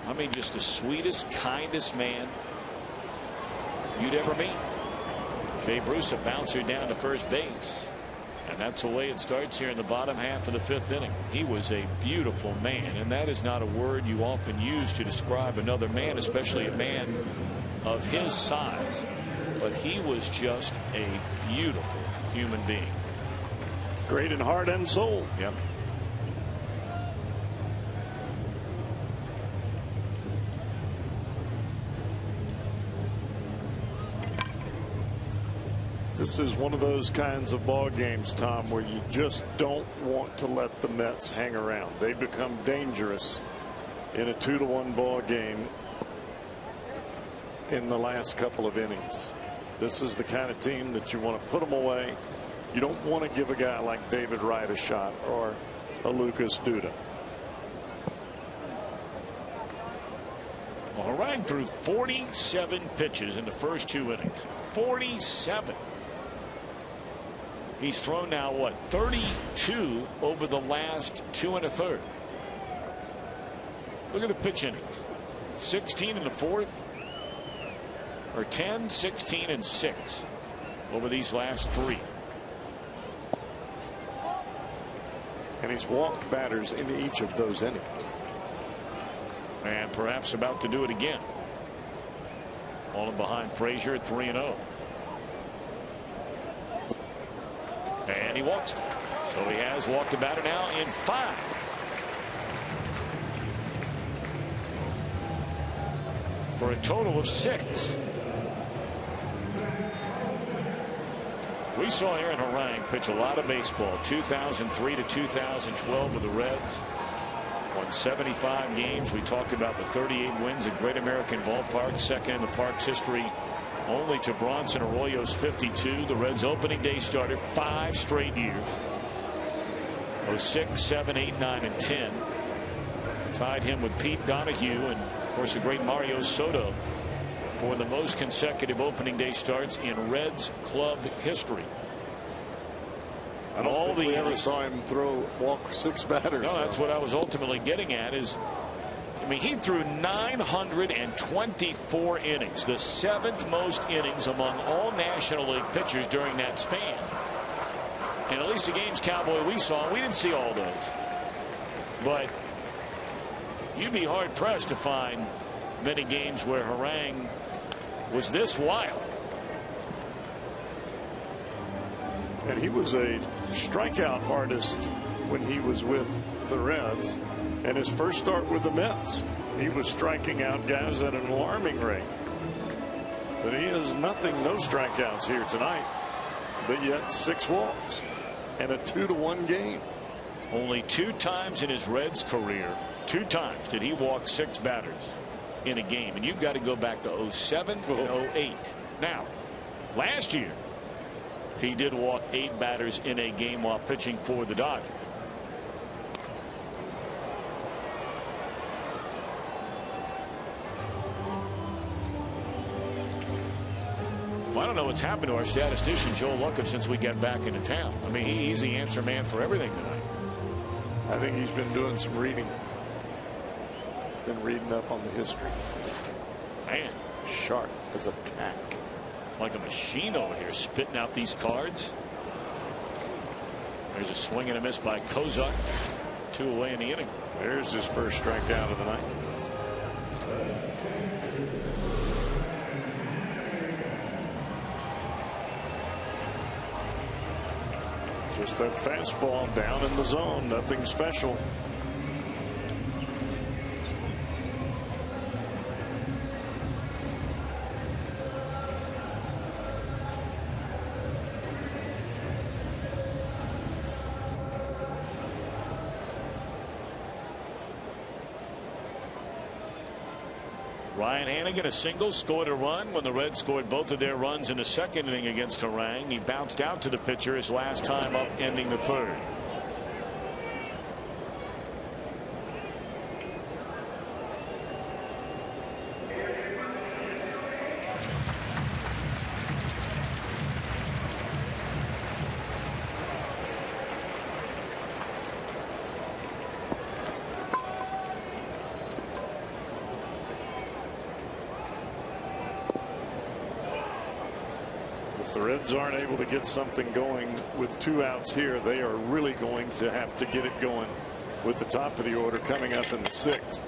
I mean, just the sweetest, kindest man you'd ever meet. Jay Bruce, a bouncer down to first base. And that's the way it starts here in the bottom half of the 5th inning. He was a beautiful man, and that is not a word you often use to describe another man, especially a man of his size. But he was just a beautiful human being. Great in heart and soul. Yep. This is one of those kinds of ball games, Tom, where you just don't want to let the Mets hang around. They become dangerous in a 2-1 ball game in the last couple of innings. This is the kind of team that you want to put them away. You don't want to give a guy like David Wright a shot or a Lucas Duda. Well, Harang threw 47 pitches in the first 2 innings. 47. He's thrown now, what, 32 over the last 2 1/3. Look at the pitch innings. 16 in the fourth, or 10, 16, and 6 over these last 3. And he's walked batters into each of those innings. And perhaps about to do it again. Falling behind Frazier at 3-0. And he walks. So he has walked a batter now in 5. For a total of 6. We saw Aaron Harang pitch a lot of baseball. 2003 to 2012 with the Reds. Won 75 games. We talked about the 38 wins at Great American Ballpark, second in the park's history only to Bronson Arroyo's 52. The Reds opening day starter 5 straight years. 06, 7, 8, 9, and 10. Tied him with Pete Donahue and, of course, the great Mario Soto for the most consecutive opening day starts in Reds club history. I don't think we ever saw him walk 6 batters. No, that's what I was ultimately getting at. Is, I mean, he threw 924 innings, the 7th most innings among all National League pitchers during that span. And at least the games, Cowboy, we saw, we didn't see all those. But you'd be hard pressed to find many games where Harang was this wild. And he was a strikeout artist when he was with the Reds. And his first start with the Mets, he was striking out guys at an alarming rate. But he has nothing, no strikeouts here tonight. But yet 6 walks and a 2-1 game. Only 2 times in his Reds career, 2 times did he walk 6 batters in a game. And you've got to go back to 07 and 08. Now, last year, he did walk 8 batters in a game while pitching for the Dodgers. Well, I don't know what's happened to our statistician Joe Luckett since we got back into town. I mean, he's the answer man for everything tonight. I think he's been doing some reading. Been reading up on the history. Man, sharp as a tack. It's like a machine over here spitting out these cards. There's a swing and a miss by Kozak. 2 away in the inning. There's his first strikeout of the night. Just that fastball down in the zone. Nothing special. Ryan Hannigan, a single, scored a run when the Reds scored both of their runs in the second inning against Harang. He bounced out to the pitcher his last time up, ending the 3rd. The Reds aren't able to get something going with 2 outs here. They are really going to have to get it going with the top of the order coming up in the 6th.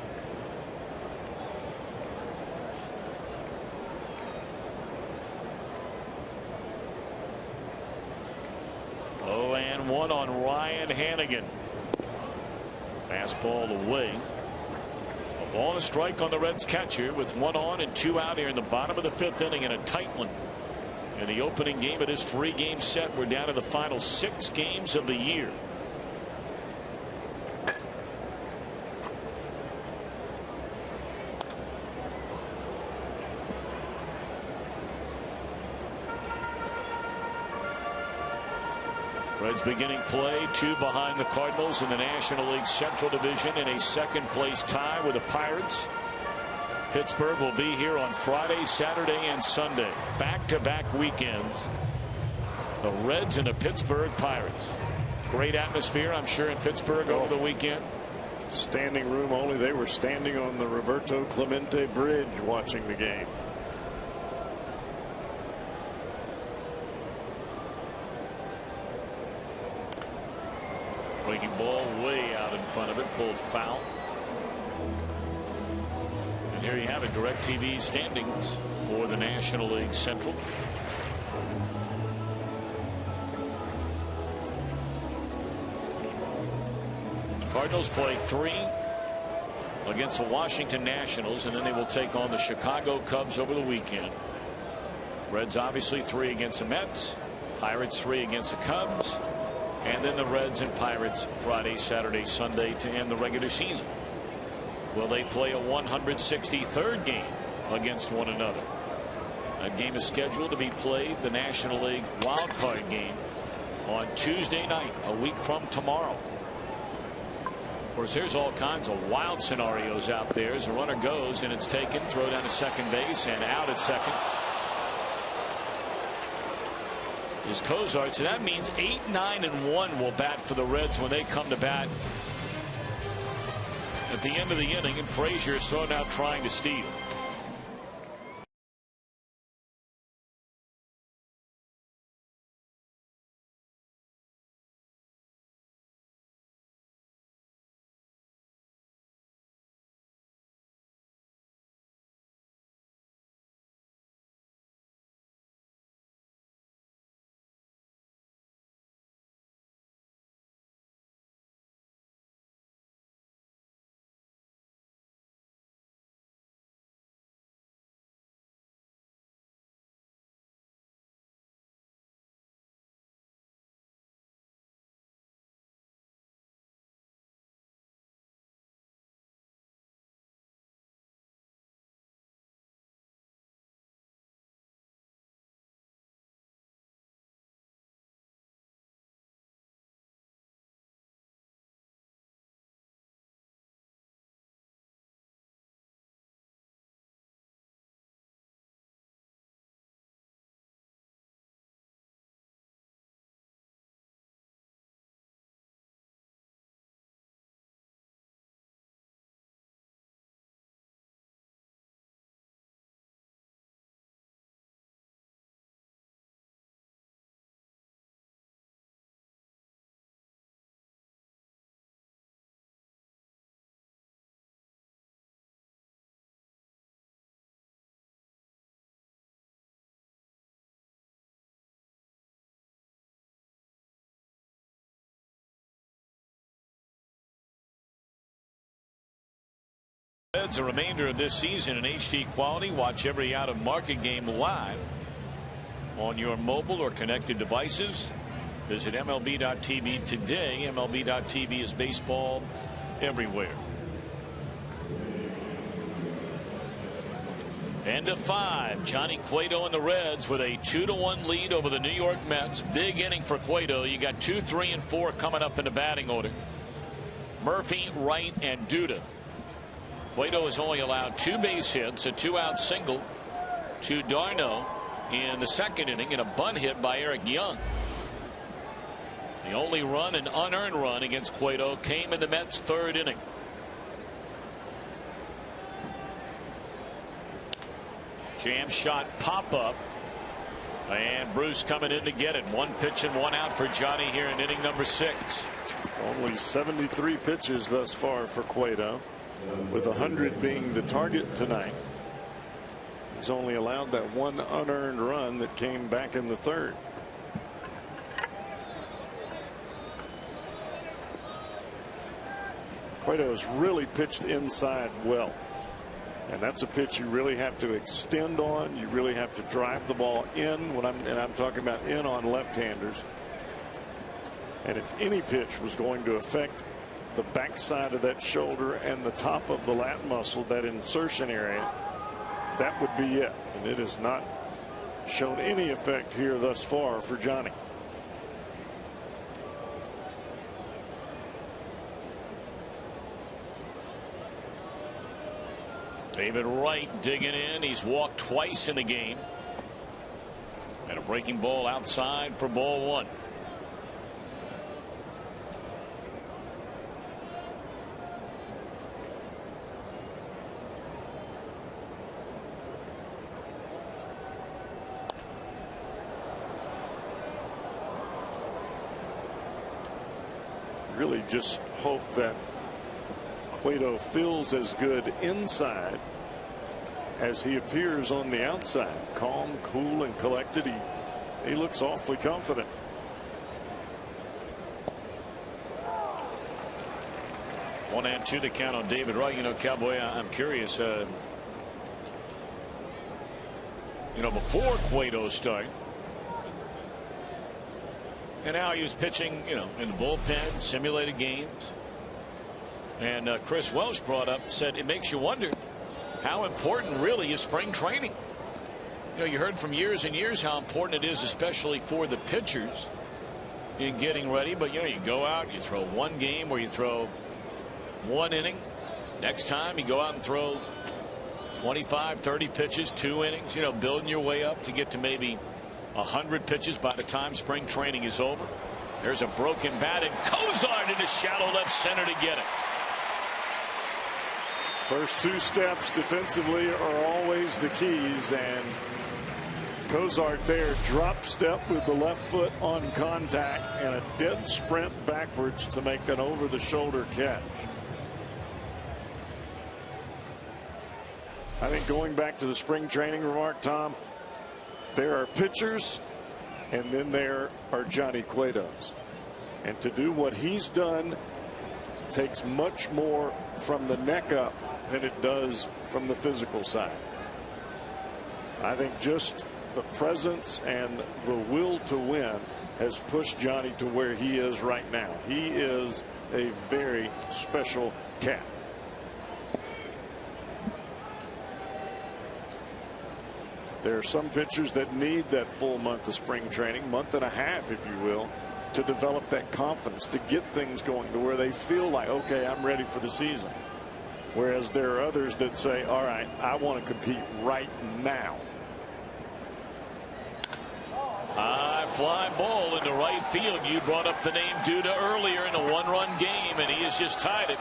Oh, and 1 on Ryan Hannigan. Fastball away. A ball and a strike on the Reds catcher with 1 on and 2 out here in the bottom of the 5th inning in a tight one. In the opening game of this 3-game set, we're down to the final 6 games of the year. Reds beginning play, 2 behind the Cardinals in the National League Central Division in a 2nd place tie with the Pirates. Pittsburgh will be here on Friday, Saturday, and Sunday. Back-to-back weekends. The Reds and the Pittsburgh Pirates. Great atmosphere, I'm sure, in Pittsburgh over the weekend. Standing room only. They were standing on the Roberto Clemente Bridge watching the game. Breaking ball way out in front of it, pulled foul. And here you have it, DirecTV standings for the National League Central. Cardinals play 3 against the Washington Nationals, and then they will take on the Chicago Cubs over the weekend. Reds obviously 3 against the Mets, Pirates 3 against the Cubs, and then the Reds and Pirates Friday, Saturday, Sunday to end the regular season. Will they play a 163rd game against one another? That game is scheduled to be played, the National League wild card game, on Tuesday night, a week from tomorrow. Of course, there's all kinds of wild scenarios out there as the runner goes and it's taken, throw down to second base and out at second is Cozart. So that means 8, 9, and 1 will bat for the Reds when they come to bat at the end of the inning, and Frazier is thrown out trying to steal. The remainder of this season in HD quality. Watch every out of market game live on your mobile or connected devices. Visit MLB.tv today. MLB.tv is baseball everywhere. End of 5. Johnny Cueto and the Reds with a 2-1 lead over the New York Mets. Big inning for Cueto. You got 2, 3, and 4 coming up in the batting order. Murphy, Wright, and Duda. Cueto has only allowed 2 base hits, a 2-out single to Darno in the second inning, and a bunt hit by Eric Young. The only run, an unearned run against Cueto, came in the Mets' 3rd inning. Jam shot pop up, and Bruce coming in to get it. 1 pitch and 1 out for Johnny here in inning number 6. Only 73 pitches thus far for Cueto, with 100 being the target tonight. He's only allowed that 1 unearned run that came back in the 3rd. Cueto has really pitched inside well, and that's a pitch you really have to extend on. You really have to drive the ball in when I'm talking about in on left-handers. And if any pitch was going to affect the backside of that shoulder and the top of the lat muscle, that insertion area, that would be it. And it has not shown any effect here thus far for Johnny. David Wright digging in. He's walked twice in the game. And a breaking ball outside for ball one. Really just hope that Cueto feels as good inside as he appears on the outside. Calm, cool, and collected. He looks awfully confident. One and two to count on David Wright. You know, Cowboy, I'm curious. You know, before Cueto started, and how he was pitching, you know, in the bullpen, simulated games. And Chris Welsh brought up, said it makes you wonder how important really is spring training. You know, you heard from years and years how important it is, especially for the pitchers in getting ready. But, you know, you go out, you throw one game where you throw one inning. Next time you go out and throw 25, 30 pitches, 2 innings, you know, building your way up to get to maybe 100 pitches by the time spring training is over. There's a broken bat, and Cozart into shallow left center to get it. First 2 steps defensively are always the keys, and Cozart there, drop step with the left foot on contact and a dead sprint backwards to make an over the shoulder catch. I think going back to the spring training remark, Tom, there are pitchers and then there are Johnny Cuetos. And to do what he's done takes much more from the neck up than it does from the physical side. I think just the presence and the will to win has pushed Johnny to where he is right now. He is a very special cat. There are some pitchers that need that full month of spring training, month and a half, if you will, to develop that confidence, to get things going to where they feel like, okay, I'm ready for the season. Whereas there are others that say, all right, I want to compete right now. High fly ball into right field. You brought up the name Duda earlier in a 1-run game, and he has just tied it.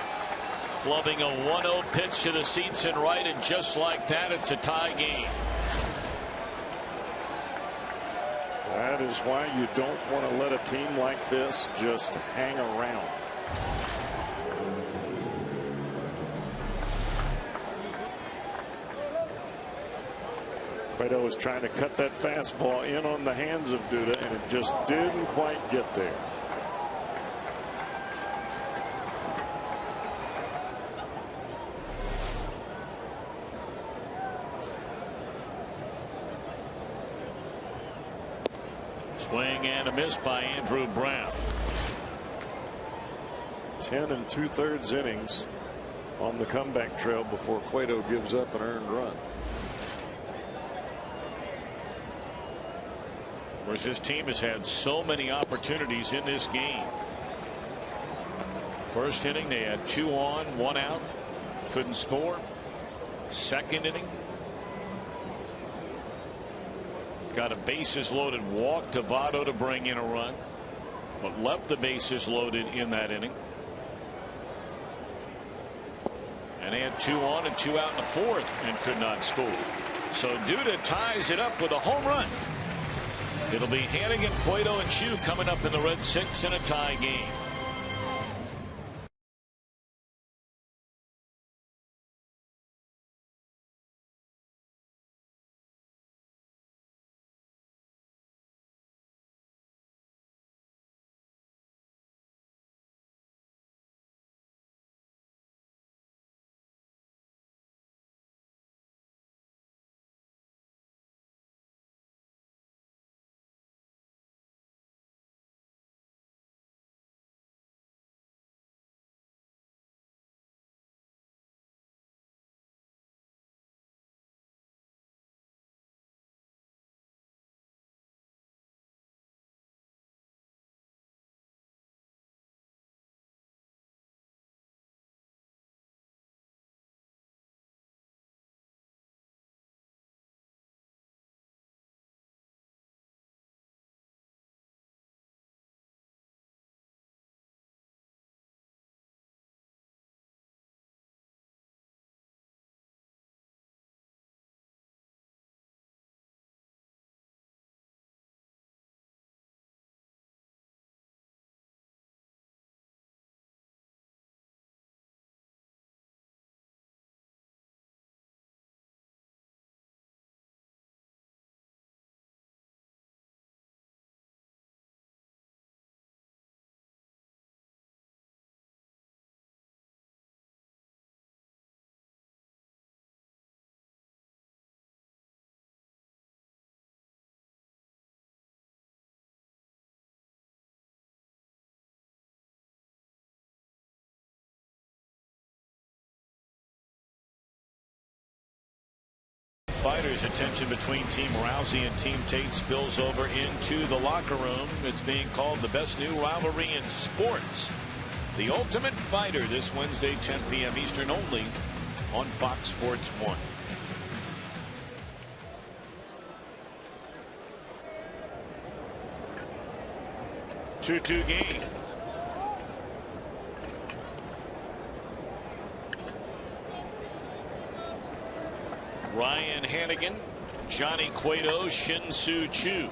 Clubbing a 1-0 pitch to the seats in right, and just like that, it's a tie game. That is why you don't want to let a team like this just hang around. Cueto was trying to cut that fastball in on the hands of Duda, and it just didn't quite get there. Swing and a miss by Andrew Brown. 10 2/3 innings on the comeback trail before Cueto gives up an earned run. Of course, his team has had so many opportunities in this game. First inning, they had 2 on, 1 out, couldn't score. Second inning, got a bases loaded walk to Votto to bring in a run, but left the bases loaded in that inning. And they had 2 on and 2 out in the 4th and could not score. So Duda ties it up with a home run. It'll be Hannigan, Cueto, and Chu coming up in the Red 6 in a tie game. fighters. Attention between Team Rousey and Team Tate spills over into the locker room. It's being called the best new rivalry in sports. The Ultimate Fighter this Wednesday, 10 p.m. Eastern, only on Fox Sports 1. Two game. Ryan Hannigan, Johnny Cueto, Shin-Soo Choo.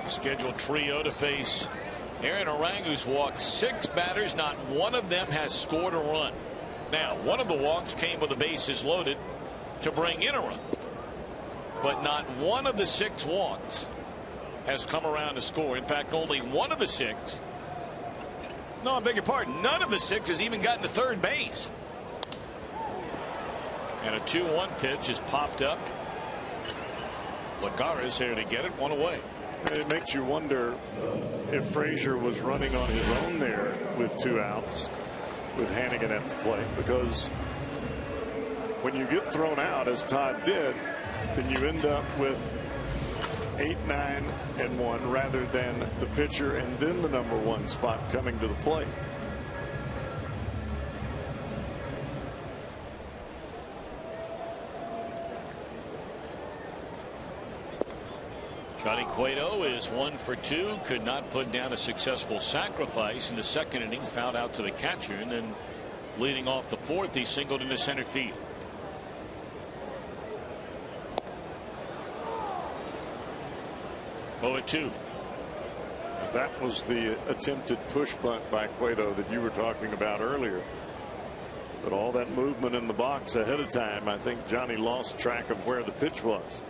Scheduled trio to face Aaron Orang, who's walked 6 batters. Not one of them has scored a run. Now, one of the walks came with the bases loaded to bring in a run. But not one of the 6 walks has come around to score. In fact, only one of the 6. No, I beg your pardon. None of the 6 has even gotten to third base. And a 2-1 pitch is popped up. Lagares there to get it, 1 away. It makes you wonder if Frazier was running on his own there with 2 outs with Hannigan at the plate, because when you get thrown out, as Todd did, then you end up with 8, 9, and 1 rather than the pitcher and then the number 1 spot coming to the plate. Johnny Cueto is 1 for 2. Could not put down a successful sacrifice in the second inning. Fouled out to the catcher, and then leading off the 4th, he singled into center field. Oh, 2. That was the attempted push bunt by Cueto that you were talking about earlier. But all that movement in the box ahead of time, I think Johnny lost track of where the pitch was.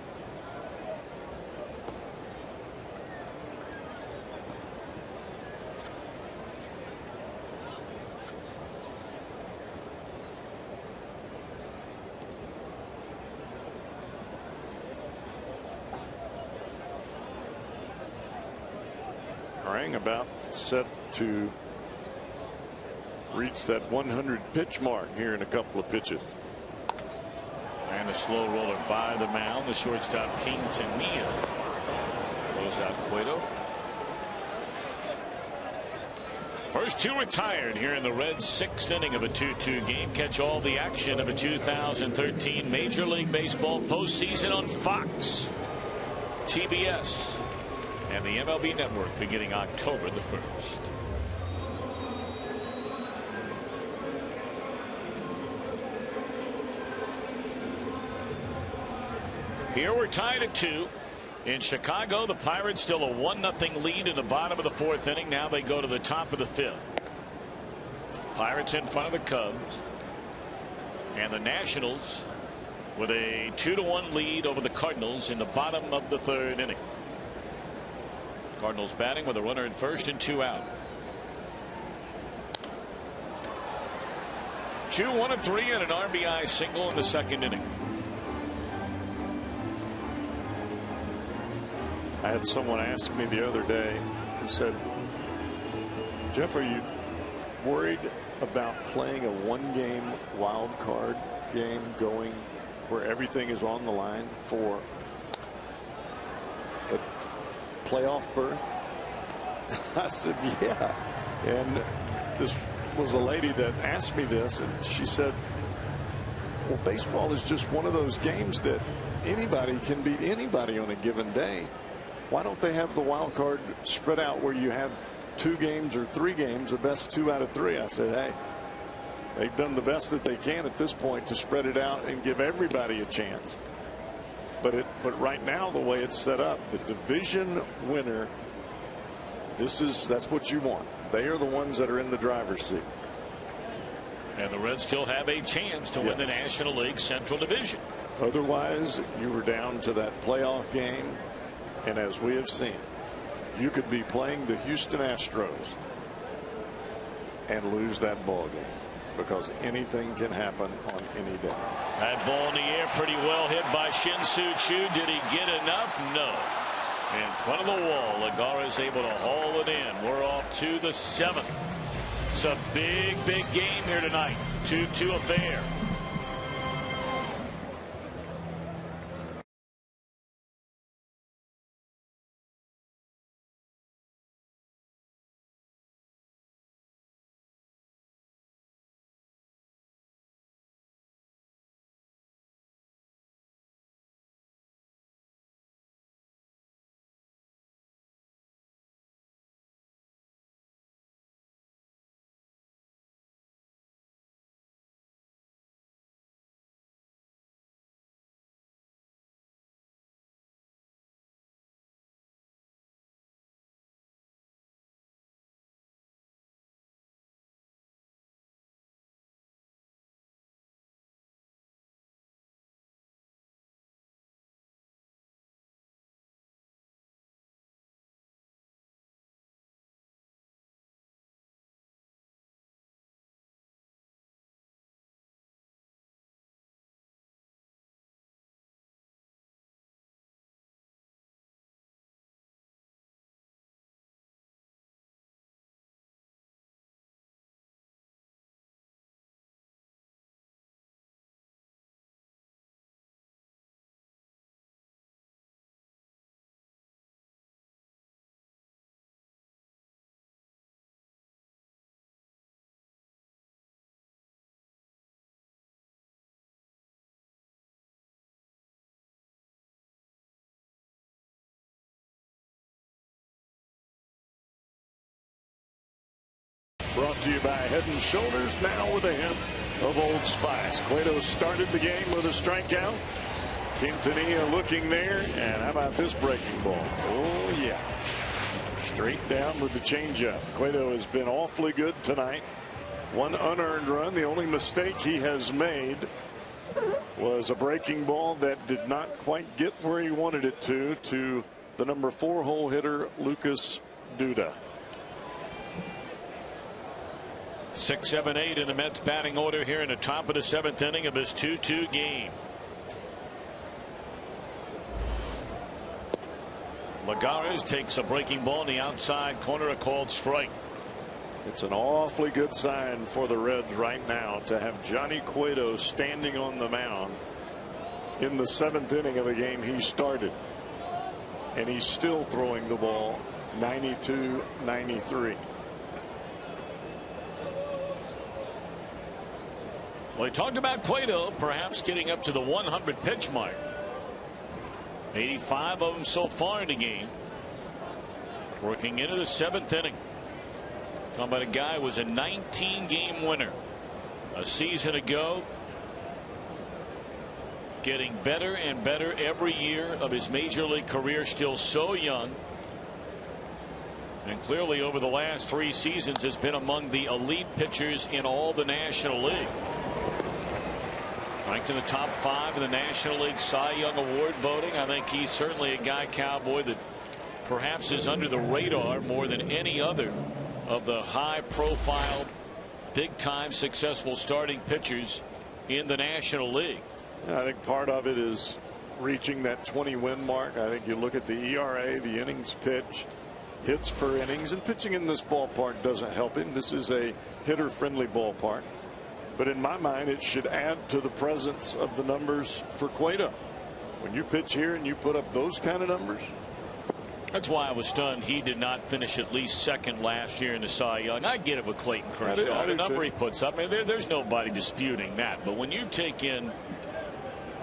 About set to reach that 100 pitch mark here in a couple of pitches. And a slow roller by the mound. The shortstop Quintanilla throws out Cueto. First 2 retired here in the Reds' 6th inning of a 2-2 game. Catch all the action of a 2013 Major League Baseball postseason on Fox, TBS, and the MLB Network beginning October the 1st. Here we're tied at 2. In Chicago, the Pirates still a 1-0 lead in the bottom of the 4th inning. Now they go to the top of the 5th. Pirates in front of the Cubs. And the Nationals with a 2-1 lead over the Cardinals in the bottom of the 3rd inning. Cardinals batting with a runner at first and 2 out. 2, 1, and 3 and an RBI single in the 2nd inning. I had someone ask me the other day who said, Jeff, are you worried about playing a 1-game wild card game going where everything is on the line for a playoff berth? I said, yeah. And this was a lady that asked me this, and she said, well, baseball is just one of those games that anybody can beat anybody on a given day. Why don't they have the wild card spread out where you have 2 games or 3 games, the best 2 out of 3? I said, hey, they've done the best that they can at this point to spread it out and give everybody a chance. But right now, the way it's set up, the division winner, that's what you want. They are the ones that are in the driver's seat. And the Reds still have a chance to win the National League Central Division. Otherwise, you were down to that playoff game. And as we have seen, you could be playing the Houston Astros and lose that ball game, because anything can happen on any day. That ball in the air, pretty well hit by Shin-Soo Choo. Did he get enough? No. In front of the wall, Lagares able to haul it in. We're off to the 7th. It's a big game here tonight. 2-2 affair. Brought to you by Head and Shoulders, now with a hint of Old Spice. Cueto started the game with a strikeout. Quintanilla looking there, and how about this breaking ball? Oh yeah, straight down with the changeup. Cueto has been awfully good tonight. One unearned run. The only mistake he has made was a breaking ball that did not quite get where he wanted it to the number 4 hole hitter Lucas Duda. 6, 7, 8 in the Mets batting order here in the top of the 7th inning of this 2-2 game. Lagares takes a breaking ball in the outside corner, a called strike. It's an awfully good sign for the Reds right now to have Johnny Cueto standing on the mound in the 7th inning of a game he started. And he's still throwing the ball 92-93. Well, he talked about Cueto perhaps getting up to the 100 pitch mark. 85 of them so far in the game. Working into the 7th inning. Talking about a guy who was a 19-game winner a season ago. Getting better and better every year of his major league career. Still so young. And clearly over the last 3 seasons has been among the elite pitchers in all the National League. Ranked in the top 5 in the National League Cy Young Award voting. I think he's certainly a guy, Cowboy, that perhaps is under the radar more than any other of the high profile, big time successful starting pitchers in the National League. I think part of it is reaching that 20 win mark. I think you look at the ERA, the innings pitched, hits per innings, and pitching in this ballpark doesn't help him. This is a hitter friendly ballpark. But in my mind, it should add to the presence of the numbers for Cueto. When you pitch here and you put up those kind of numbers. That's why I was stunned he did not finish at least 2nd last year in the Cy Young. I get it with Clayton Kershaw. The number he puts up, I mean, there's nobody disputing that. But when you take in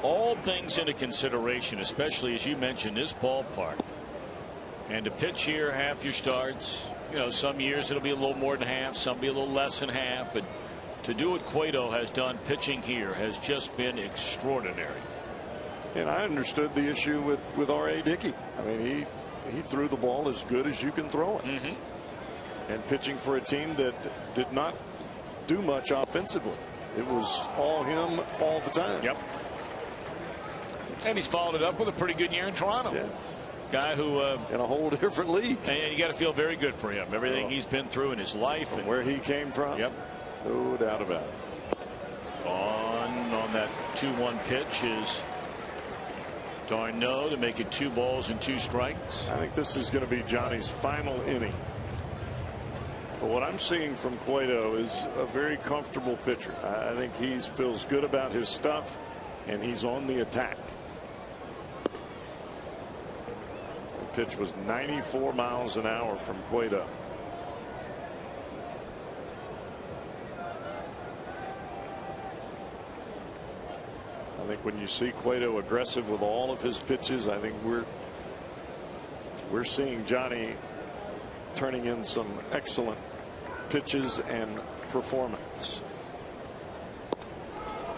all things into consideration, especially as you mentioned, this ballpark, and to pitch here half your starts, you know, some years it'll be a little more than half, some be a little less than half, but to do what Cueto has done pitching here has just been extraordinary. And I understood the issue with R.A. Dickey. I mean, he threw the ball as good as you can throw it. And pitching for a team that did not do much offensively. It was all him all the time. Yep. And he's followed it up with a pretty good year in Toronto. Yes. Guy who in a whole different league. And you got to feel very good for him. Everything he's been through in his life and where he came from. Yep. No doubt about it. On that 2-1 pitch is Darno to make it 2 balls and 2 strikes. I think this is going to be Johnny's final inning. But what I'm seeing from Cueto is a very comfortable pitcher. I think he feels good about his stuff, and he's on the attack. The pitch was 94 miles an hour from Cueto. I think when you see Cueto aggressive with all of his pitches, I think we're seeing Johnny turning in some excellent pitches and performance.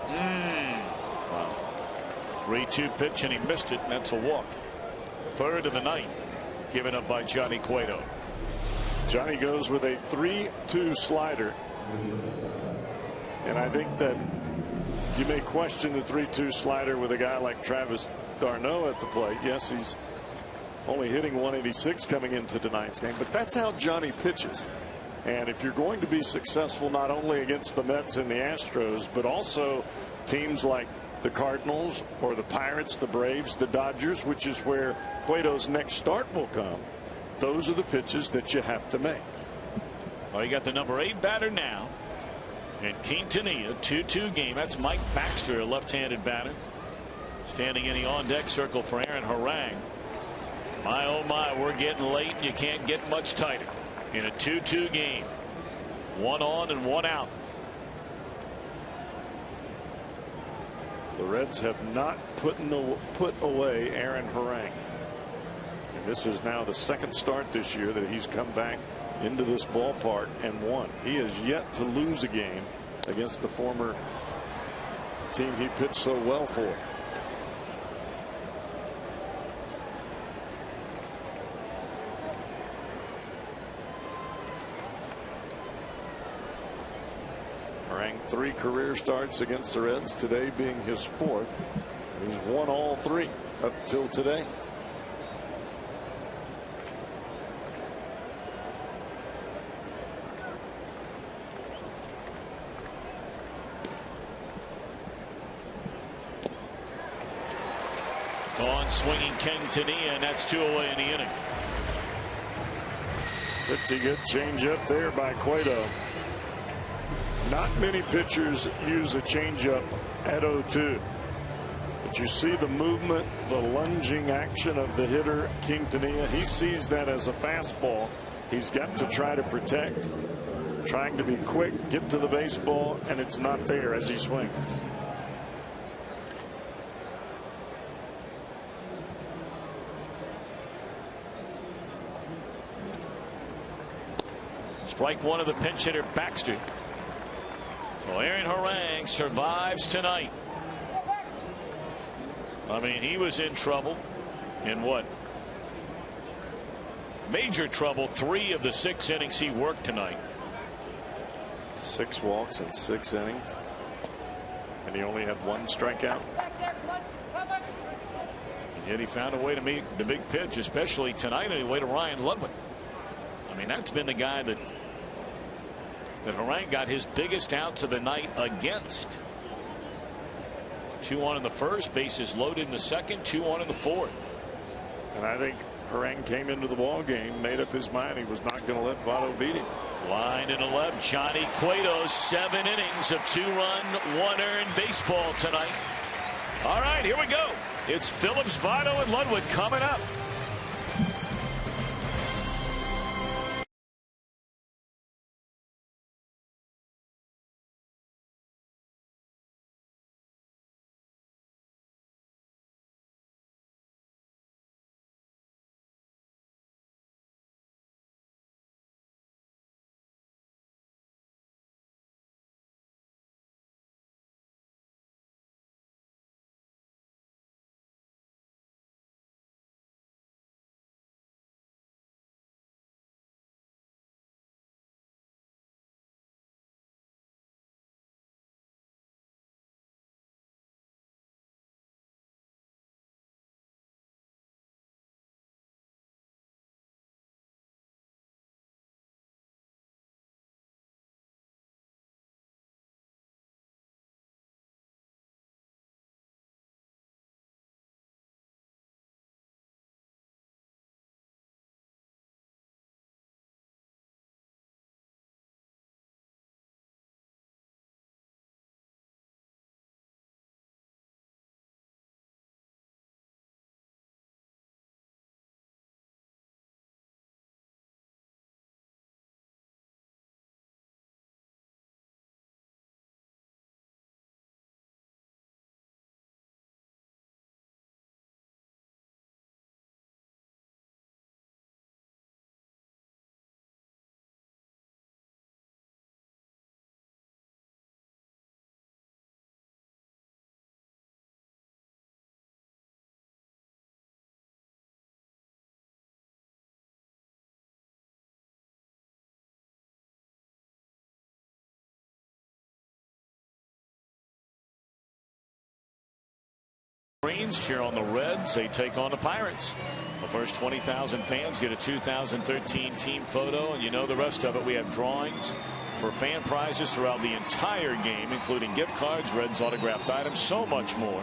Wow. 3-2 pitch and he missed it. And that's a walk. 3rd of the night given up by Johnny Cueto. Johnny goes with a 3-2 slider. And I think that you may question the 3-2 slider with a guy like Travis d'Arnaud at the plate. Yes, he's only hitting 186 coming into tonight's game, but that's how Johnny pitches. And if you're going to be successful not only against the Mets and the Astros, but also teams like the Cardinals or the Pirates, the Braves, the Dodgers, which is where Cueto's next start will come, those are the pitches that you have to make. Well, you got the number 8 batter now. And Quintanilla, 2-2 game. That's Mike Baxter, a left-handed batter, standing in the on-deck circle for Aaron Harang. My, oh my, we're getting late. You can't get much tighter in a 2-2 game. 1 on and 1 out. The Reds have not put away Aaron Harang. And this is now the second start this year that he's come back into this ballpark and won. He has yet to lose a game against the former team he pitched so well for. Ranked 3 career starts against the Reds, today being his 4th. He's won all 3 up till today. On swinging Quintanilla, and that's 2 away in the inning. Pretty good changeup there by Cueto. Not many pitchers use a changeup at 0-2. But you see the movement, the lunging action of the hitter, Quintanilla. He sees that as a fastball. He's got to try to protect, trying to be quick, get to the baseball, and it's not there as he swings. Strike 1 of the pinch hitter, Baxter. So Aaron Harang survives tonight. I mean, he was in trouble in what? Major trouble 3 of the 6 innings he worked tonight. 6 walks in 6 innings. And he only had 1 strikeout. And yet he found a way to meet the big pitch, especially tonight, anyway, to Ryan Ludwig. I mean, that's been the guy that Harang got his biggest outs of the night against. 2 on in the first, bases loaded in the second, 2 on in the fourth. And I think Harang came into the ball game, made up his mind he was not going to let Votto beat him. Line in the left, Johnny Cueto, 7 innings of 2-run, 1-earned baseball tonight. All right, here we go. It's Phillips, Votto, and Ludwig coming up. Greens cheer on the Reds. They take on the Pirates. The first 20,000 fans get a 2013 team photo, and you know the rest of it. We have drawings for fan prizes throughout the entire game, including gift cards, Reds autographed items, so much more.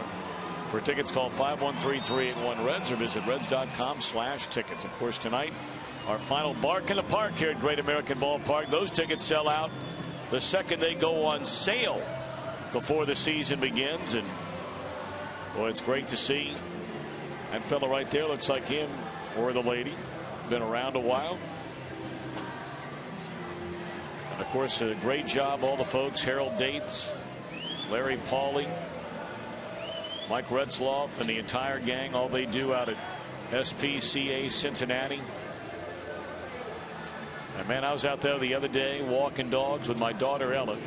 For tickets, call 513-381-REDS or visit reds.com/tickets. Of course, tonight, our final Bark in the Park here at Great American Ballpark. Those tickets sell out the second they go on sale before the season begins. And boy, it's great to see. That fella right there looks like him or the lady. Been around a while. And of course, a great job, all the folks, Harold Dates, Larry Pauly, Mike Retzloff, and the entire gang, all they do out at SPCA Cincinnati. And man, I was out there the other day walking dogs with my daughter Ella,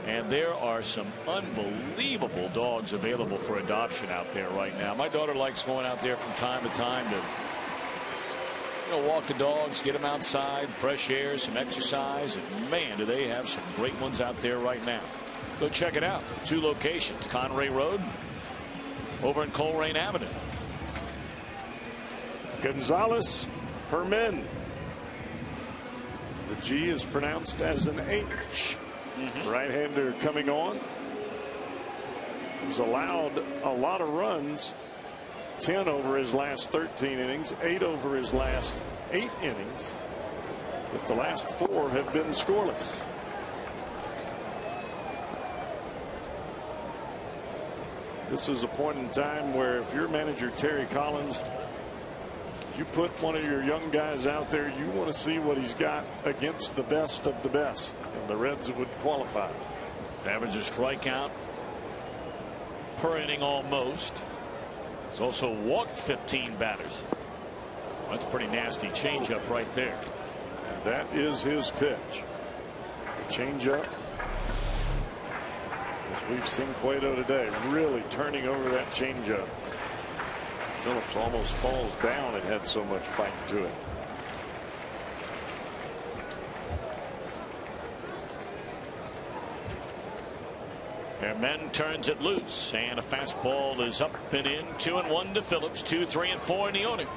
and there are some unbelievable dogs available for adoption out there right now. My daughter likes going out there from time to time to walk the dogs, get them outside, fresh air, some exercise, and man, do they have some great ones out there right now. Go check it out. 2 locations, Conray Road over in Coleraine Avenue. Gonzalez Hermin. The G is pronounced as an H. Right-hander coming on. He's allowed a lot of runs. 10 over his last 13 innings, 8 over his last 8 innings. But the last 4 have been scoreless. This is a point in time where if you're manager Terry Collins, you put one of your young guys out there, you want to see what he's got against the best of the best, and the Reds would qualify. Average a strikeout per inning almost. He's also walked 15 batters. That's a pretty nasty changeup right there. And that is his pitch. The changeup. As we've seen Cueto today, really turning over that changeup. Phillips almost falls down. It had so much bite to it. Herman turns it loose, and a fastball is up and in. 2-1 to Phillips. 2, 3, and 4 in the order.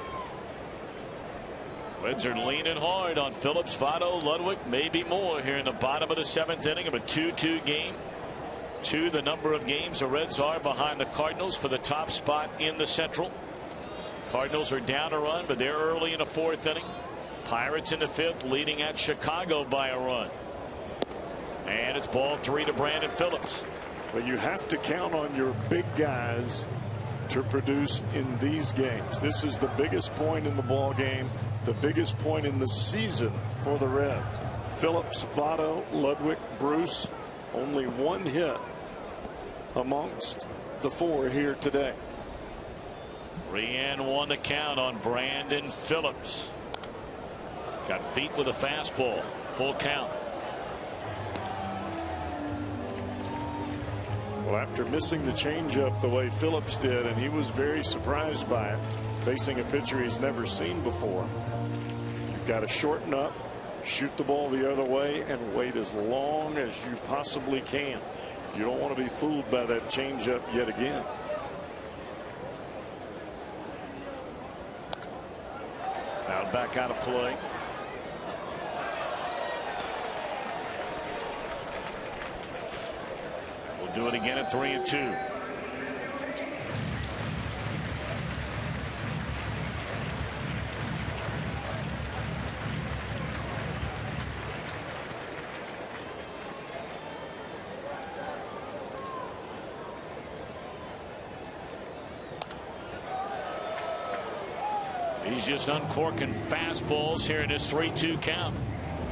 Reds are leaning hard on Phillips, Votto, Ludwig, maybe more here in the bottom of the 7th inning of a 2-2 game. 2 the number of games the Reds are behind the Cardinals for the top spot in the Central. Cardinals are down a run, but they're early in the 4th inning. Pirates in the 5th, leading at Chicago by a run. And it's ball 3 to Brandon Phillips. But you have to count on your big guys to produce in these games. This is the biggest point in the ball game, the biggest point in the season for the Reds. Phillips, Votto, Ludwig, Bruce, only 1 hit amongst the 4 here today. 3-1 the count on Brandon Phillips. Got beat with a fastball. Full count. Well, after missing the changeup the way Phillips did, and he was very surprised by it, facing a pitcher he's never seen before, you've got to shorten up, shoot the ball the other way, and wait as long as you possibly can. You don't want to be fooled by that changeup yet again. Now back out of play. We'll do it again at 3-2. He's just uncorking fastballs here in this 3-2 count.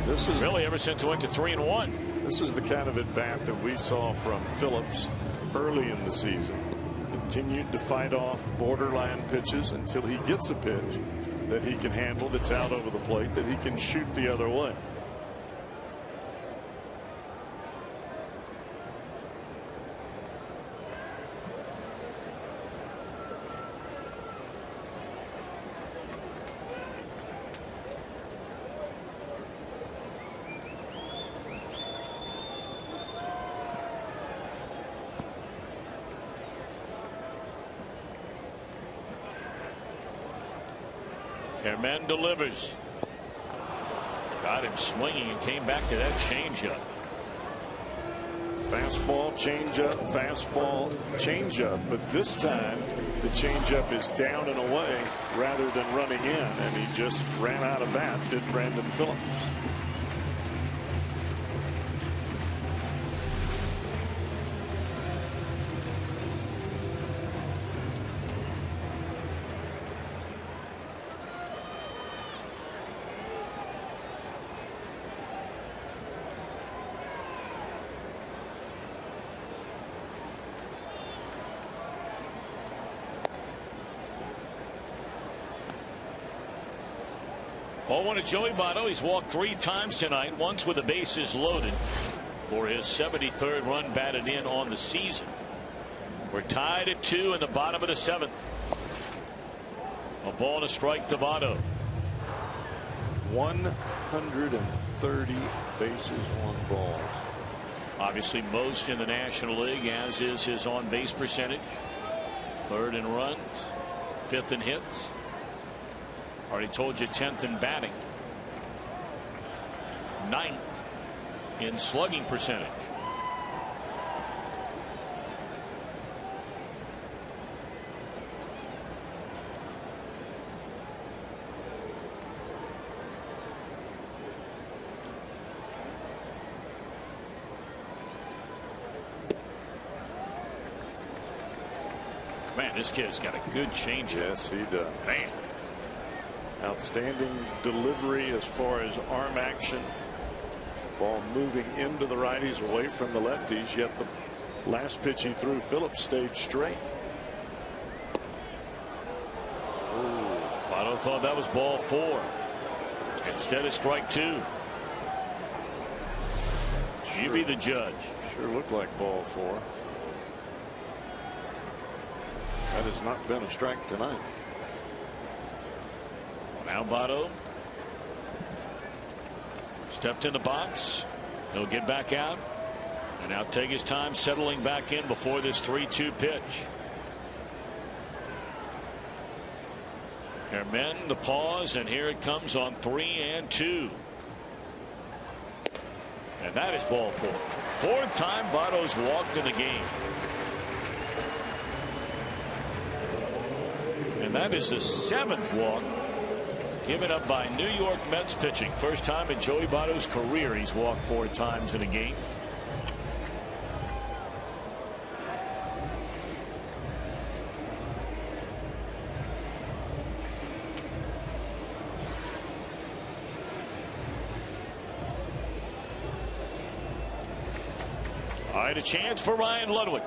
This is really ever since it went to 3-1. This is the kind of at bat that we saw from Phillips early in the season. Continued to fight off borderline pitches until he gets a pitch that he can handle, that's out over the plate, that he can shoot the other way. Herman delivers. Got him swinging and came back to that changeup. Fastball, changeup, fastball, changeup. But this time the changeup is down and away rather than running in, and he just ran out of bat, did Brandon Phillips. 0-1 to Joey Votto. He's walked 3 times tonight, once with the bases loaded for his 73rd run batted in on the season. We're tied at 2 in the bottom of the 7th. A ball and a strike to Votto. 130 bases on balls. Obviously most in the National League, as is his on base percentage. 3rd in runs, 5th in hits. Already told you 10th in batting. 9th in slugging percentage. Man, this kid's got a good changeup. Yes, he does. Man. Outstanding delivery as far as arm action. Ball moving into the righties, away from the lefties, yet the last pitch he threw, Phillips stayed straight. Votto thought that was ball 4. Instead of strike 2. You be the judge. Sure looked like ball 4. That has not been a strike tonight. Now Votto stepped in the box. He'll get back out and now take his time settling back in before this 3-2 pitch. Herman, the pause, and here it comes on 3-2. And that is ball 4. 4th time Votto's walked in the game. And that is the 7th walk given up by New York Mets pitching. First time in Joey Votto's career he's walked 4 times in a game. All right, a chance for Ryan Ludwig.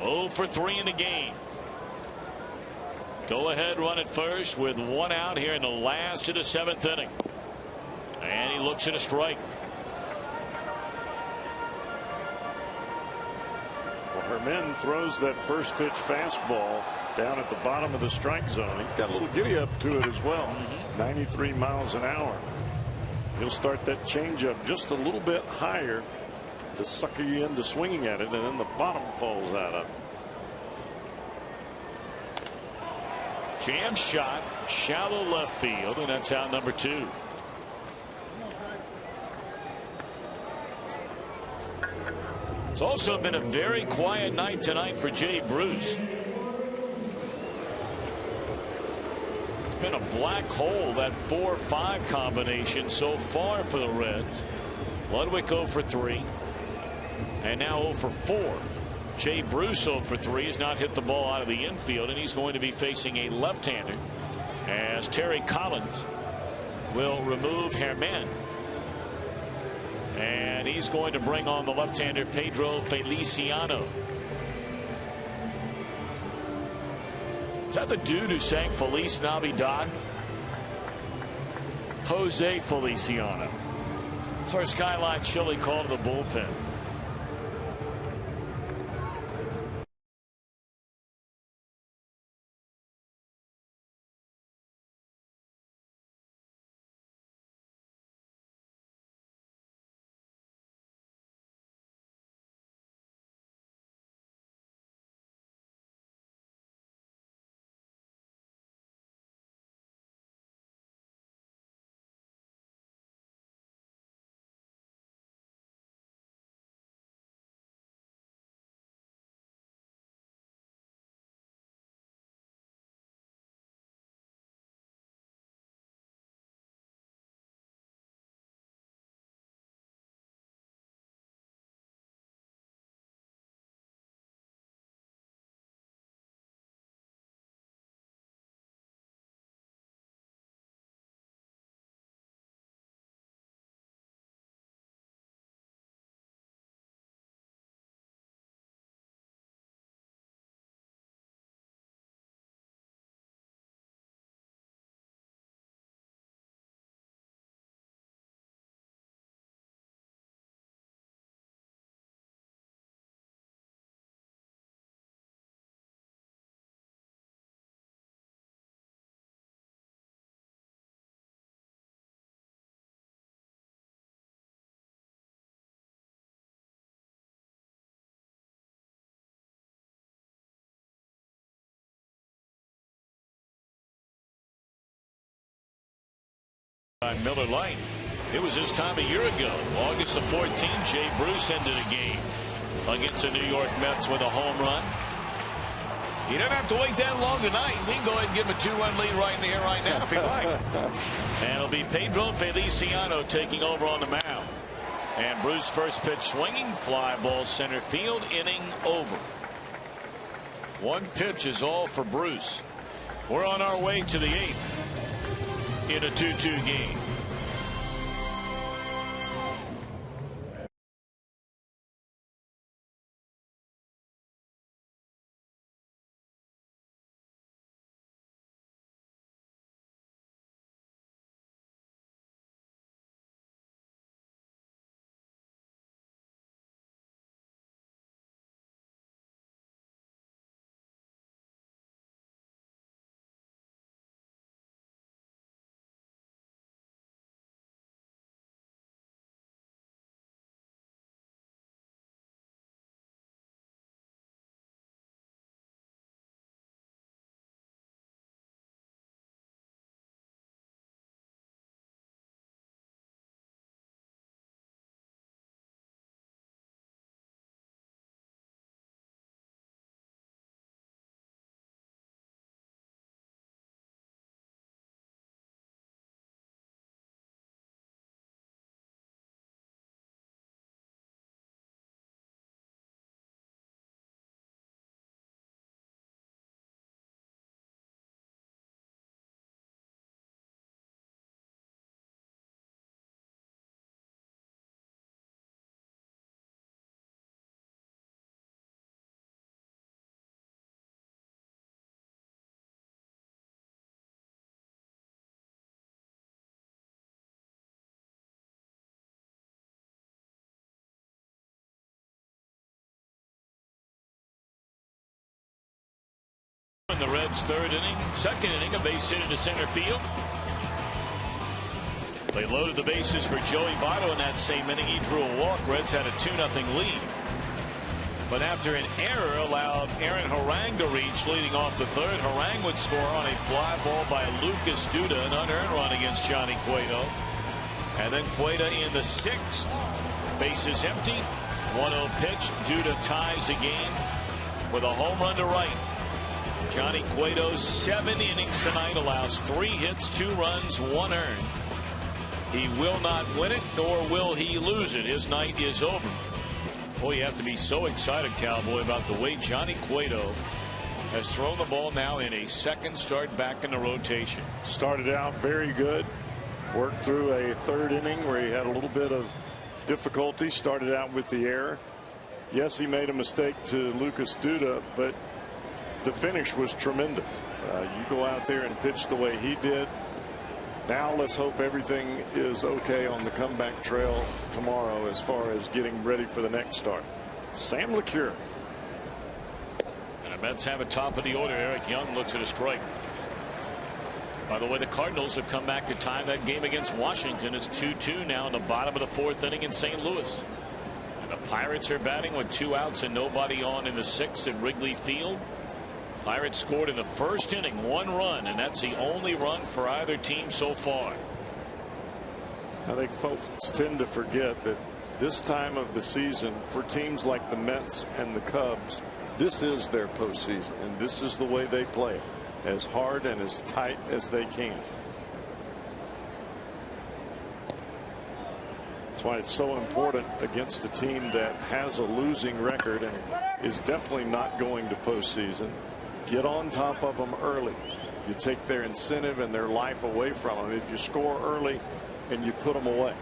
0 for 3 in the game. Go ahead run at first with 1 out here in the last of the 7th inning. And he looks at a strike. Well, Herman throws that first pitch fastball down at the bottom of the strike zone. He's got a little giddy up to it as well. 93 miles an hour. He'll start that changeup just a little bit higher to sucker you into swinging at it, and then the bottom falls out of it. Jam shot, shallow left field, and that's out number 2. It's also been a very quiet night tonight for Jay Bruce. It's been a black hole, that 4-5 combination so far for the Reds. Ludwig 0 for 3, and now 0 for 4. Jay Bruce 0 for 3 has not hit the ball out of the infield, and he's going to be facing a left-hander as Terry Collins will remove Herman. And he's going to bring on the left-hander Pedro Feliciano. Is that the dude who sang Feliz Navidad? Jose Feliciano. That's our Skyline Chili call to the bullpen. On Miller Lite. It was this time a year ago, August the 14th. Jay Bruce ended a game against the New York Mets with a home run. You don't have to wait that long tonight. We can go ahead and give him a 2-1 lead right here, right now, if you like. And it'll be Pedro Feliciano taking over on the mound. And Bruce first pitch swinging, fly ball center field, inning over. One pitch is all for Bruce. We're on our way to the 8th in a 2-2 game. In the Reds' second inning, a base hit into center field. They loaded the bases for Joey Votto in that same inning. He drew a walk. Reds had a 2-0 lead. But after an error allowed Aaron Harang to reach, leading off the third, Harang would score on a fly ball by Lucas Duda, an unearned run against Johnny Cueto. And then Cueto in the 6th. Bases empty. 1-0 pitch. Duda ties the game with a home run to right. Johnny Cueto's 7 innings tonight allows 3 hits, 2 runs, 1 earned. He will not win it, nor will he lose it. His night is over. Boy, you have to be so excited, Cowboy, about the way Johnny Cueto has thrown the ball now in a second start back in the rotation. Started out very good. Worked through a 3rd inning where he had a little bit of difficulty. Started out with the error. Yes, he made a mistake to Lucas Duda, but the finish was tremendous. You go out there and pitch the way he did. Now let's hope everything is okay on the comeback trail tomorrow as far as getting ready for the next start. Sam LeCure. And the Mets have a top of the order. Eric Young looks at a strike. By the way, the Cardinals have come back to tie that game against Washington. It's 2-2 now in the bottom of the 4th inning in St. Louis. And the Pirates are batting with 2 outs and nobody on in the 6th at Wrigley Field. Pirates scored in the 1st inning 1 run, and that's the only run for either team so far. I think folks tend to forget that this time of the season for teams like the Mets and the Cubs, this is their postseason, and this is the way they play it, as hard and as tight as they can. That's why it's so important against a team that has a losing record and is definitely not going to postseason. Get on top of them early. You take their incentive and their life away from them if you score early and you put them away.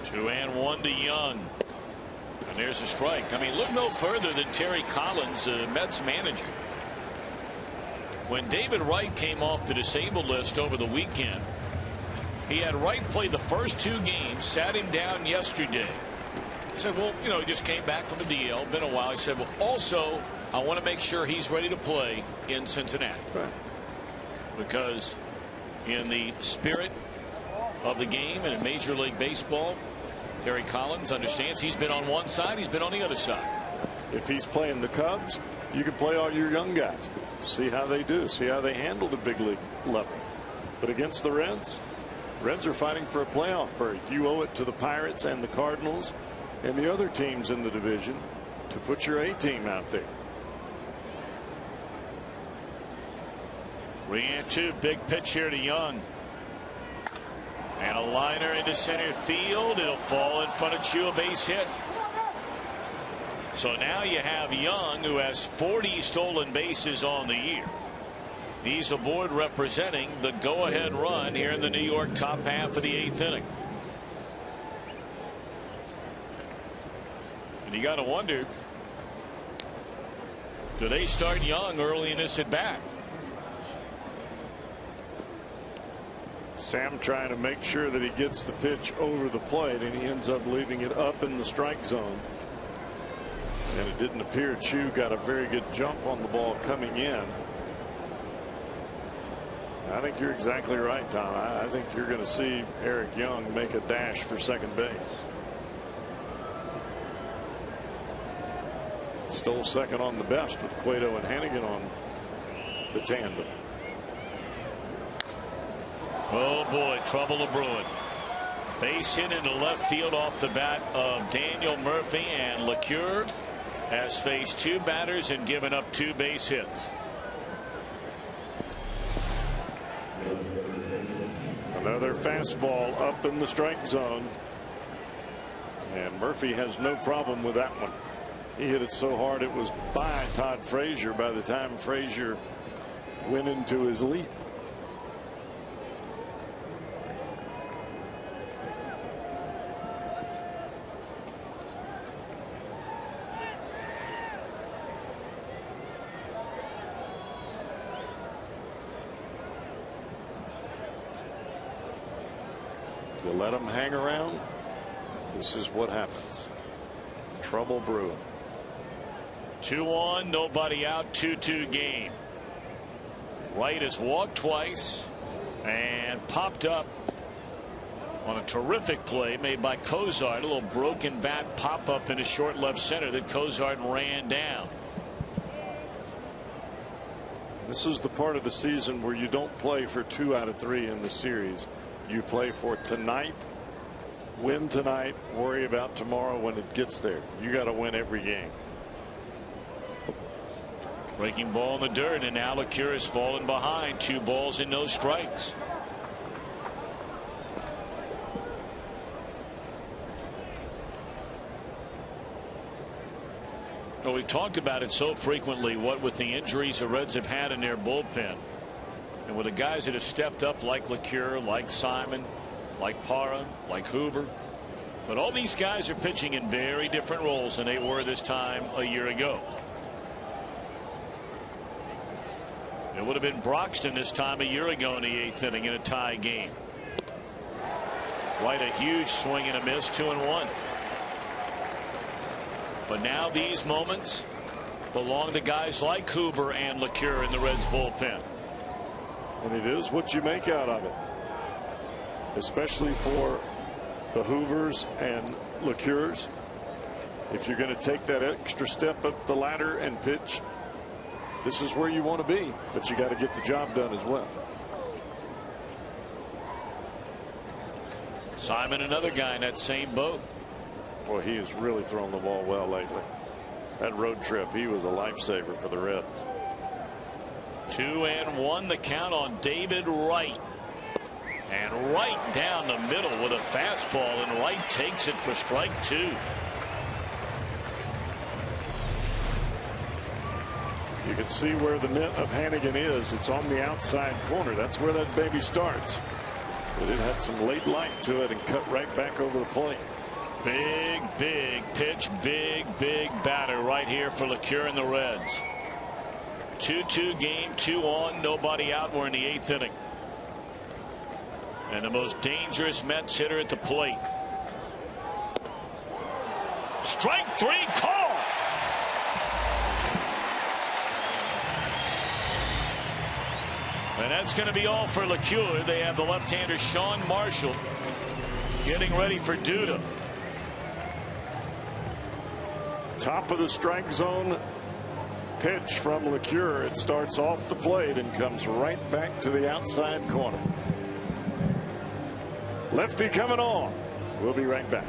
Two and one to Young. And there's a strike. I mean, look no further than Terry Collins, the Mets manager. When David Wright came off the disabled list over the weekend, he had Wright play the first 2 games, sat him down yesterday. He said, well, you know, he just came back from a DL, been a while. He said, well, also, I want to make sure he's ready to play in Cincinnati. Right. Because in the spirit of the game and in Major League Baseball, Terry Collins understands he's been on one side, he's been on the other side. If he's playing the Cubs, you can play all your young guys. See how they do. See how they handle the big league level. But against the Reds are fighting for a playoff berth. You owe it to the Pirates and the Cardinals and the other teams in the division to put your A team out there. 3-2, big pitch here to Young. And a liner into center field. It'll fall in front of Chu, a base hit. So now you have Young, who has 40 stolen bases on the year. He's aboard representing the go-ahead run here in the New York top half of the 8th inning. And you got to wonder, do they start Young early in this at bat? Sam trying to make sure that he gets the pitch over the plate, and he ends up leaving it up in the strike zone. And it didn't appear Chu got a very good jump on the ball coming in. I think you're exactly right, Tom. I think you're going to see Eric Young make a dash for second base. Stole second on the best with Cueto and Hannigan on the tandem. Oh boy, trouble a brewing. Base hit into left field off the bat of Daniel Murphy, and LeCure has faced 2 batters and given up 2 base hits. Another fastball up in the strike zone, and Murphy has no problem with that one. He hit it so hard it was by Todd Frazier by the time Frazier went into his leap. You let them hang around, this is what happens. Trouble brewing. 2 on, nobody out, 2-2 game. Wright has walked twice and popped up on a terrific play made by Cozart. A little broken bat pop up into short left center that Cozart ran down. This is the part of the season where you don't play for 2 out of 3 in the series. You play for tonight, win tonight, worry about tomorrow when it gets there. You got to win every game. Breaking ball in the dirt, and now LeCure has fallen behind. 2 balls and no strikes. Well, we've talked about it so frequently, what with the injuries the Reds have had in their bullpen. And with the guys that have stepped up like LeCure, like Simon, like Parra, like Hoover. But all these guys are pitching in very different roles than they were this time a year ago. It would have been Broxton this time a year ago in the 8th inning in a tie game. Quite a huge swing and a miss, 2-1. But now these moments belong to guys like Hoover and LeCure in the Reds bullpen. And it is what you make out of it, especially for the Hoovers and LeCures. If you're going to take that extra step up the ladder and pitch, this is where you want to be, but you got to get the job done as well. Simon, another guy in that same boat. Boy, he has really thrown the ball well lately. That road trip, he was a lifesaver for the Reds. 2-1 the count on David Wright. And right down the middle with a fastball, and Wright takes it for strike 2. You can see where the mitt of Hannigan is. It's on the outside corner. That's where that baby starts. But it had some late life to it and cut right back over the plate. Big pitch, big batter right here for LeCure and the Reds. 2-2 game, 2 on, nobody out. We're in the 8th inning. And the most dangerous Mets hitter at the plate. Strike 3 call. And that's going to be all for LeCure. They have the left-hander Sean Marshall getting ready for Duda. Top of the strike zone pitch from LeCure. It starts off the plate and comes right back to the outside corner. Lefty coming on. We'll be right back.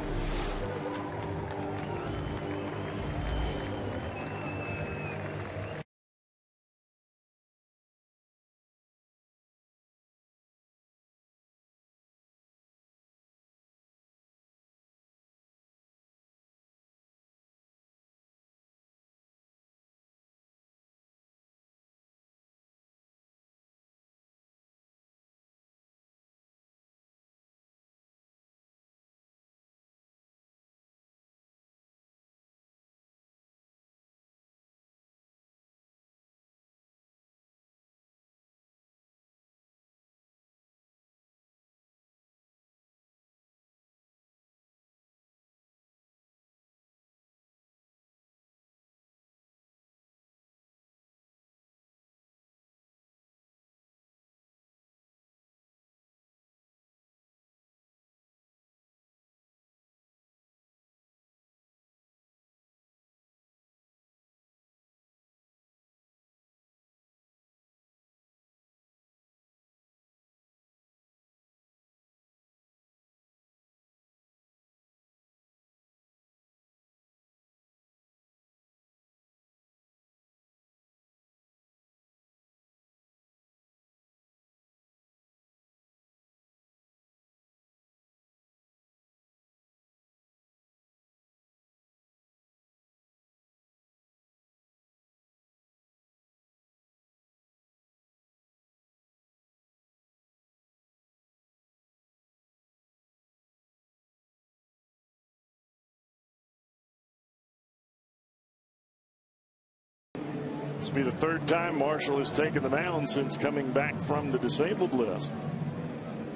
This will be the third time Marshall has taken the mound since coming back from the disabled list.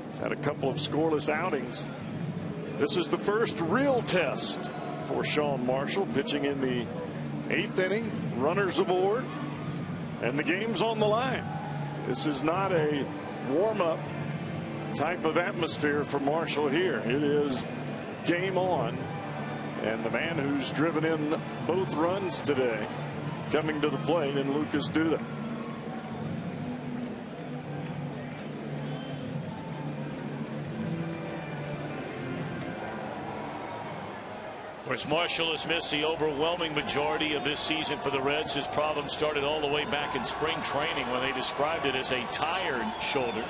He's had a couple of scoreless outings. This is the first real test for Sean Marshall, pitching in the 8th inning. Runners aboard, and the game's on the line. This is not a warm-up type of atmosphere for Marshall here. It is game on, and the man who's driven in both runs today coming to the plate in Lucas Duda. Of course, Marshall has missed the overwhelming majority of this season for the Reds. His problem started all the way back in spring training when they described it as a tired shoulder.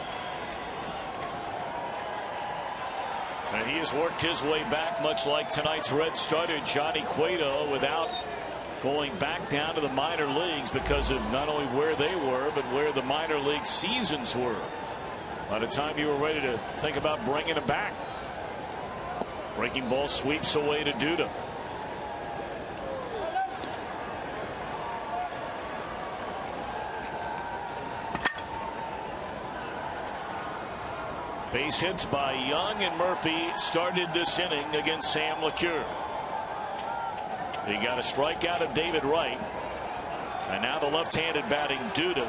And he has worked his way back, much like tonight's Red starter Johnny Cueto, without going back down to the minor leagues because of not only where they were, but where the minor league seasons were. By the time you were ready to think about bringing him back. Breaking ball sweeps away to Duda. Base hits by Young and Murphy started this inning against Sam LeCure. He got a strikeout of David Wright, and now the left-handed batting Duda,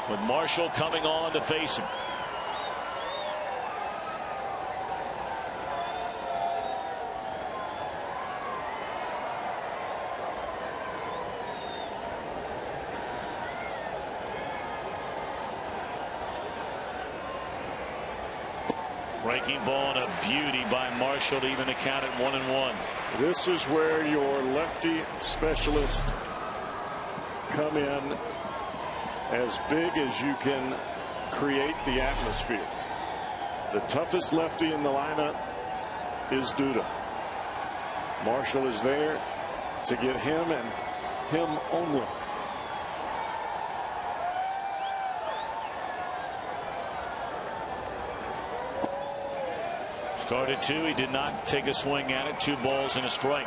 with Marshall coming on to face him. Breaking ball and a beauty by Marshall to even the count at 1-1. This is where your lefty specialists come in as big as you can create the atmosphere. The toughest lefty in the lineup is Duda. Marshall is there to get him and him only. Started 2. He did not take a swing at it. 2 balls and a strike.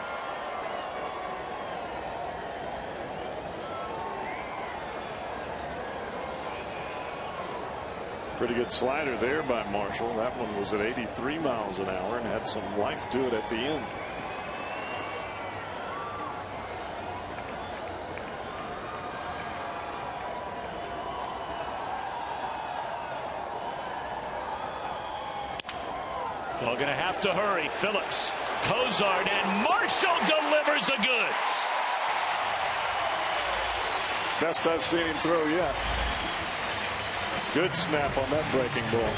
Pretty good slider there by Marshall. That one was at 83 miles an hour and had some life to it at the end. They're going to have to hurry. Phillips Cozart, and Marshall delivers the goods. Best I've seen him throw yet. Good snap on that breaking ball.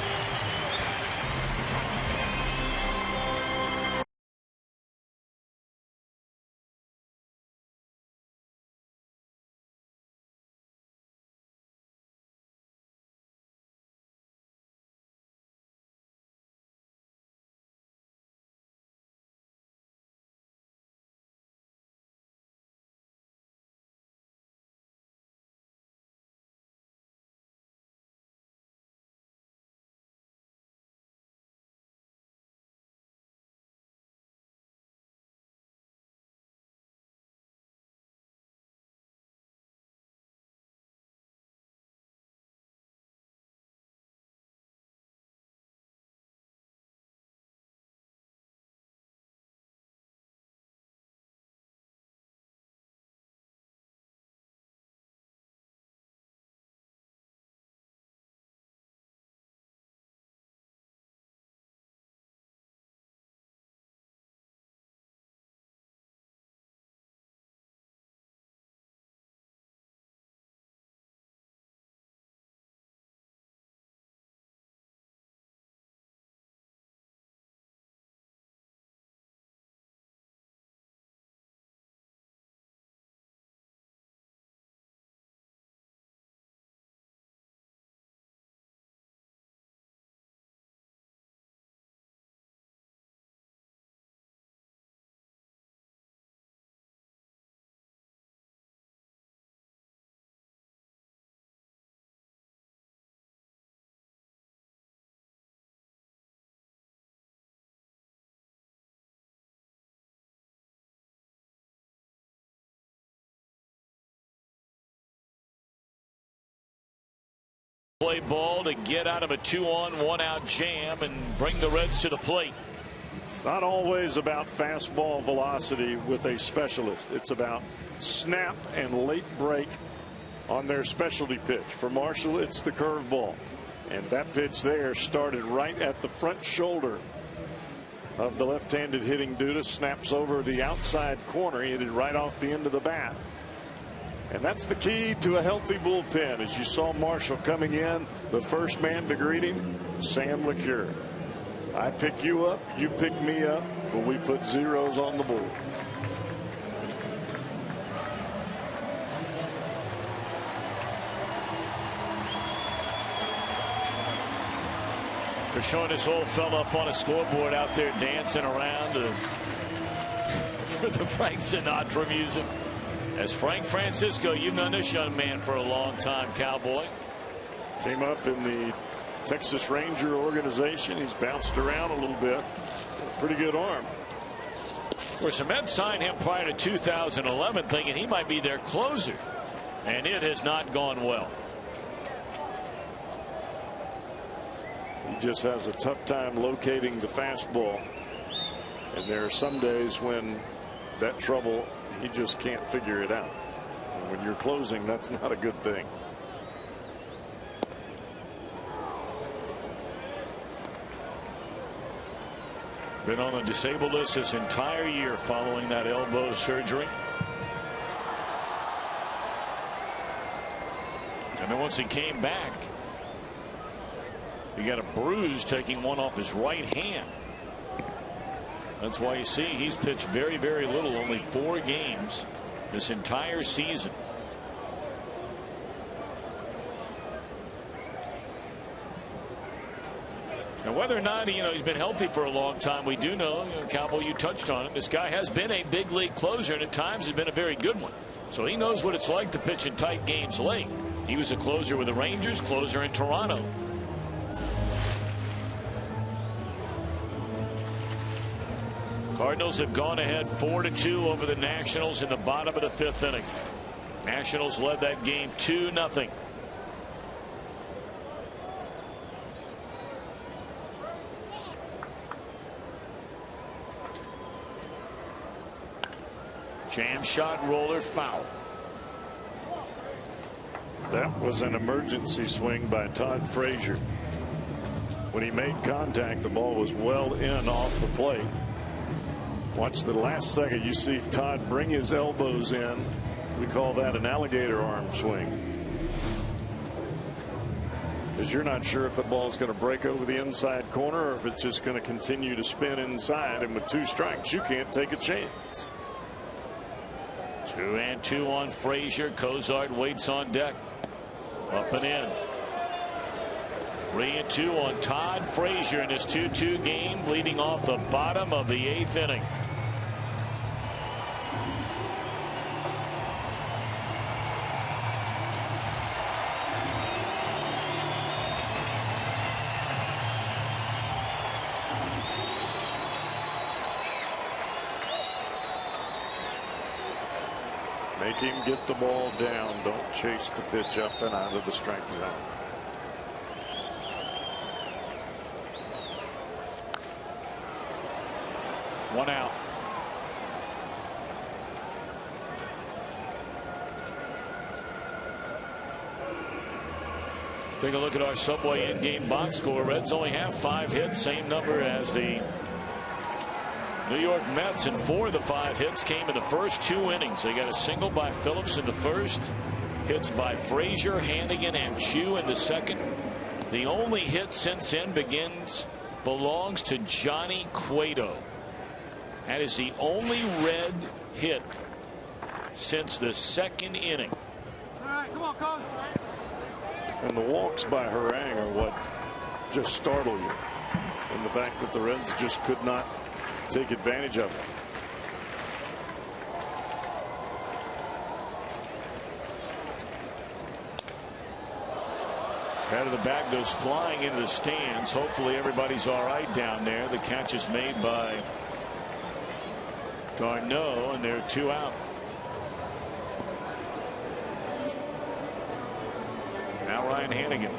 Play ball to get out of a 2-on, 1-out jam and bring the Reds to the plate. It's not always about fastball velocity with a specialist. It's about snap and late break on their specialty pitch. For Marshall, it's the curveball. And that pitch there started right at the front shoulder of the left-handed hitting Duda. Snaps over the outside corner. He hit it right off the end of the bat. And that's the key to a healthy bullpen. As you saw Marshall coming in, the first man to greet him, Sam LeCure. I pick you up, you pick me up, but we put zeros on the board. They're showing this old fella up on a scoreboard out there dancing around for the Frank Sinatra music. As Frank Francisco, you've known this young man for a long time, Cowboy. Came up in the Texas Ranger organization. He's bounced around a little bit. Pretty good arm. Of course, the Mets signed him prior to 2011 thinking he might be their closer. And it has not gone well. He just has a tough time locating the fastball. And there are some days when that trouble, he just can't figure it out. And when you're closing, that's not a good thing. Been on the disabled list this entire year following that elbow surgery. And then once he came back, he got a bruise taking one off his right hand. That's why you see he's pitched very, very little, only 4 games this entire season. And whether or not he's been healthy for a long time, we do know, Cowboy, you touched on it. This guy has been a big league closer, and at times has been a very good one. So he knows what it's like to pitch in tight games late. He was a closer with the Rangers, closer in Toronto. Cardinals have gone ahead 4-2 over the Nationals in the bottom of the 5th inning. Nationals led that game 2-0. Jam shot, roller, foul. That was an emergency swing by Todd Frazier. When he made contact, the ball was well in off the plate. Watch the last second. You see Todd bring his elbows in. We call that an alligator arm swing. Because you're not sure if the ball's going to break over the inside corner or if it's just going to continue to spin inside. And with 2 strikes, you can't take a chance. 2-2 on Frazier. Cozart waits on deck. Up and in. 3-2 on Todd Frazier in his 2-2 game, leading off the bottom of the 8th inning. Make him get the ball down. Don't chase the pitch up and out of the strike zone. One out. Let's take a look at our Subway in-game box score. Reds only have 5 hits, same number as the New York Mets, and 4 of the 5 hits came in the first 2 innings. They got a single by Phillips in the first, hits by Frazier, Hannigan, and Chu in the second. The only hit since then belongs to Johnny Cueto. That is the only Red hit since the 2nd inning. All right, come on, coach. And the walks by Harang are what just startle you. And the fact that the Reds just could not take advantage of it. Head of the bat goes flying into the stands. Hopefully everybody's all right down there. The catch is made by Garneau, and they're 2 out. Now Ryan Hannigan.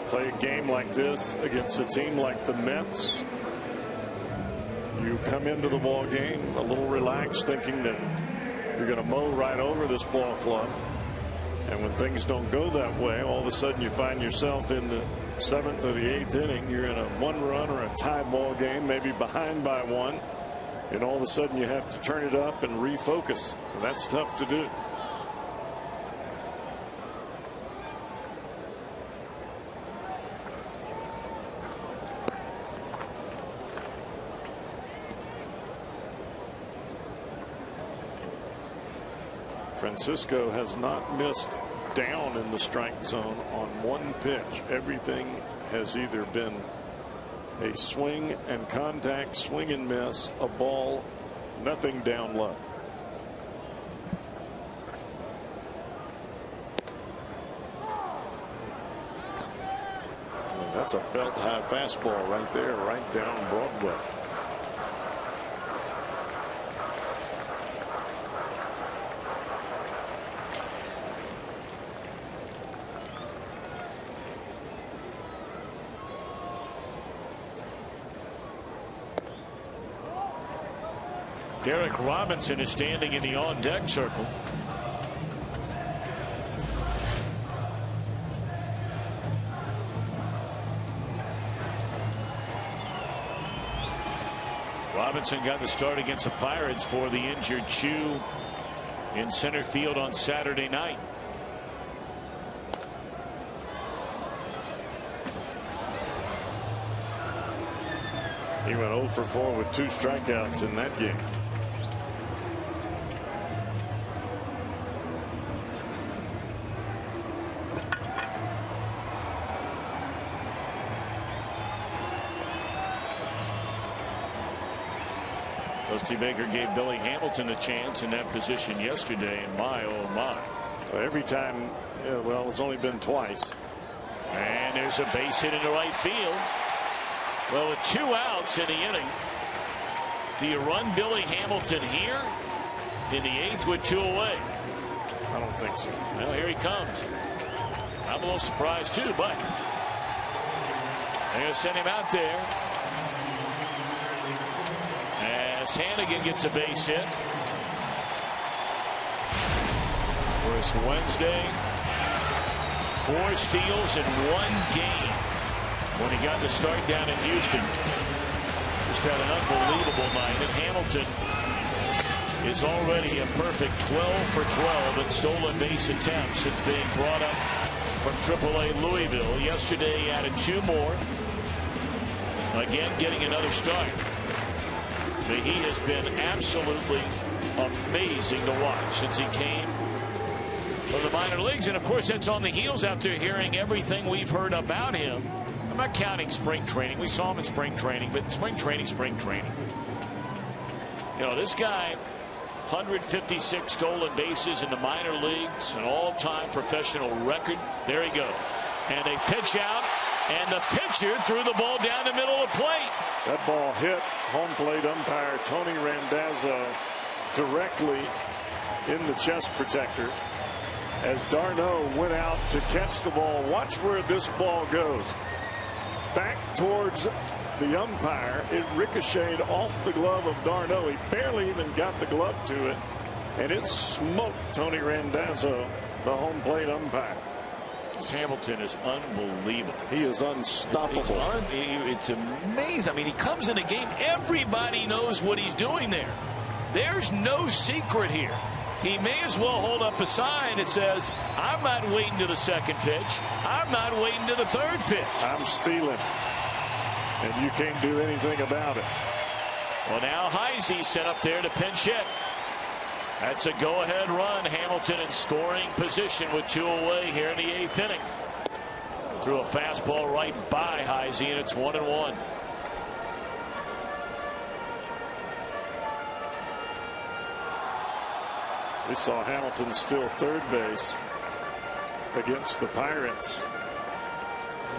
Play a game like this against a team like the Mets. You come into the ball game a little relaxed, thinking that you're going to mow right over this ball club. And when things don't go that way, all of a sudden you find yourself in the 7th or the 8th inning. You're in a 1-run or a tie ball game, maybe behind by 1. And all of a sudden you have to turn it up and refocus. So that's tough to do. Francisco has not missed down in the strike zone on 1 pitch. Everything has either been a swing and contact, swing and miss, a ball, nothing down low. And that's a belt high fastball right there, right down Broadway. Derek Robinson is standing in the on-deck circle. Robinson got the start against the Pirates for the injured Chu in center field on Saturday night. He went 0 for 4 with 2 strikeouts in that game. Dusty Baker gave Billy Hamilton a chance in that position yesterday, and my oh my. Every time, well, it's only been twice. And there's a base hit into right field. Well, with 2 outs in the inning, do you run Billy Hamilton here in the 8th with 2 away? I don't think so. Well, here he comes. I'm a little surprised too, but they're going to send him out there as Hannigan gets a base hit. First Wednesday, 4 steals in 1 game when he got the start down in Houston. Just had an unbelievable night, and Hamilton is already a perfect 12 for 12 in stolen base attempts since being brought up from AAA Louisville. Yesterday he added 2 more. Again, getting another start. But he has been absolutely amazing to watch since he came from the minor leagues. And of course, that's on the heels after hearing everything we've heard about him. I'm not counting spring training. We saw him in spring training, but spring training. You know, this guy, 156 stolen bases in the minor leagues, an all-time professional record. There he goes. And they pitch out, and the pitcher threw the ball down the middle of the plate. That ball hit home plate umpire Tony Randazzo directly in the chest protector as d'Arnaud went out to catch the ball. Watch where this ball goes. Back towards the umpire. It ricocheted off the glove of d'Arnaud. He barely even got the glove to it, and it smoked Tony Randazzo, the home plate umpire. Hamilton is unbelievable. He is unstoppable. It's amazing. I mean, he comes in a game, everybody knows what he's doing there. There's no secret here. He may as well hold up a sign that says, I'm not waiting to the second pitch. I'm not waiting to the third pitch. I'm stealing. And you can't do anything about it. Well, now Heisey sent up there to pinch hit. That's a go-ahead run. Hamilton in scoring position with 2 away here in the 8th inning. Threw a fastball right by Heisey, and it's 1-1. We saw Hamilton steal third base against the Pirates.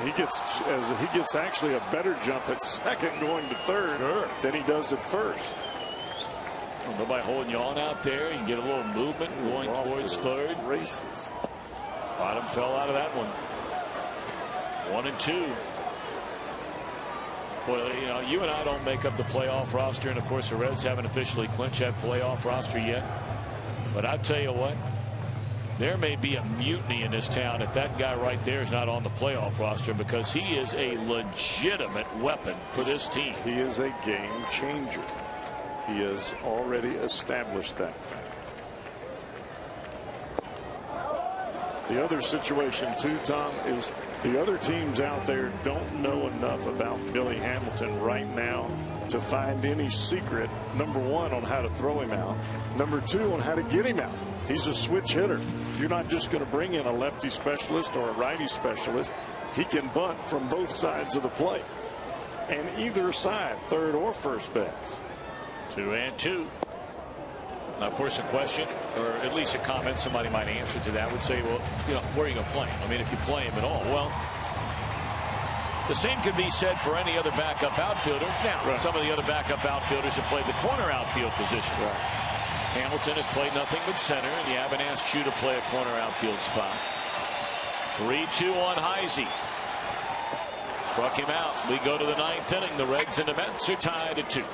He gets actually a better jump at second going to third than he does at first. Well, nobody holding you on out there. You can get a little movement going towards third. Races. Bottom fell out of that one. 1-2. Well, you know, you and I don't make up the playoff roster, and of course the Reds haven't officially clinched that playoff roster yet. But I tell you what, there may be a mutiny in this town if that guy right there is not on the playoff roster, because he is a legitimate weapon for this team. He is a game changer. He has already established that fact. The other situation too, Tom, is the other teams out there don't know enough about Billy Hamilton right now to find any secret, number one, on how to throw him out, number two, on how to get him out. He's a switch hitter. You're not just going to bring in a lefty specialist or a righty specialist. He can bunt from both sides of the plate, and either side, third or first base. 2-2. Now, of course, a question, or at least a comment somebody might answer to that would say, well, you know, where are you going to play him? I mean, if you play him at all. Well, the same could be said for any other backup outfielder. Now, some of the other backup outfielders have played the corner outfield position. Hamilton has played nothing but center, and you haven't asked you to play a corner outfield spot. 3-2 on Heisey. Struck him out. We go to the 9th inning. The Reds and the Mets are tied at 2.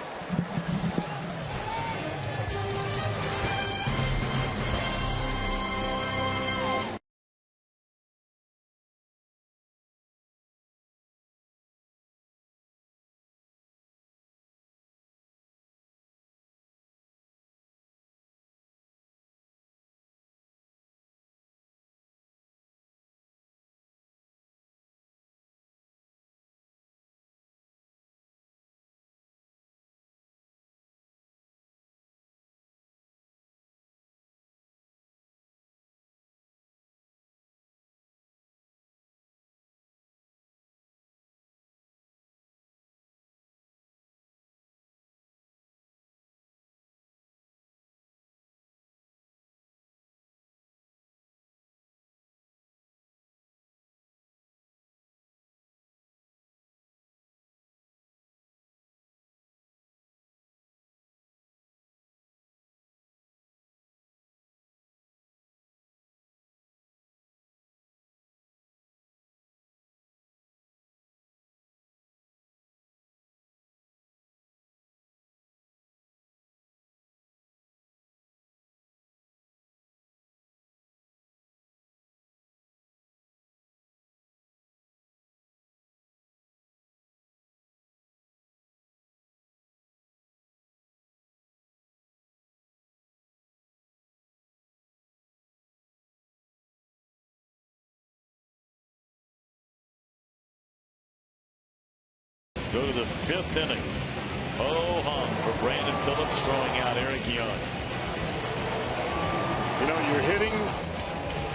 go to the 5th inning. Ho hum for Brandon Phillips, throwing out Eric Young. You know, your hitting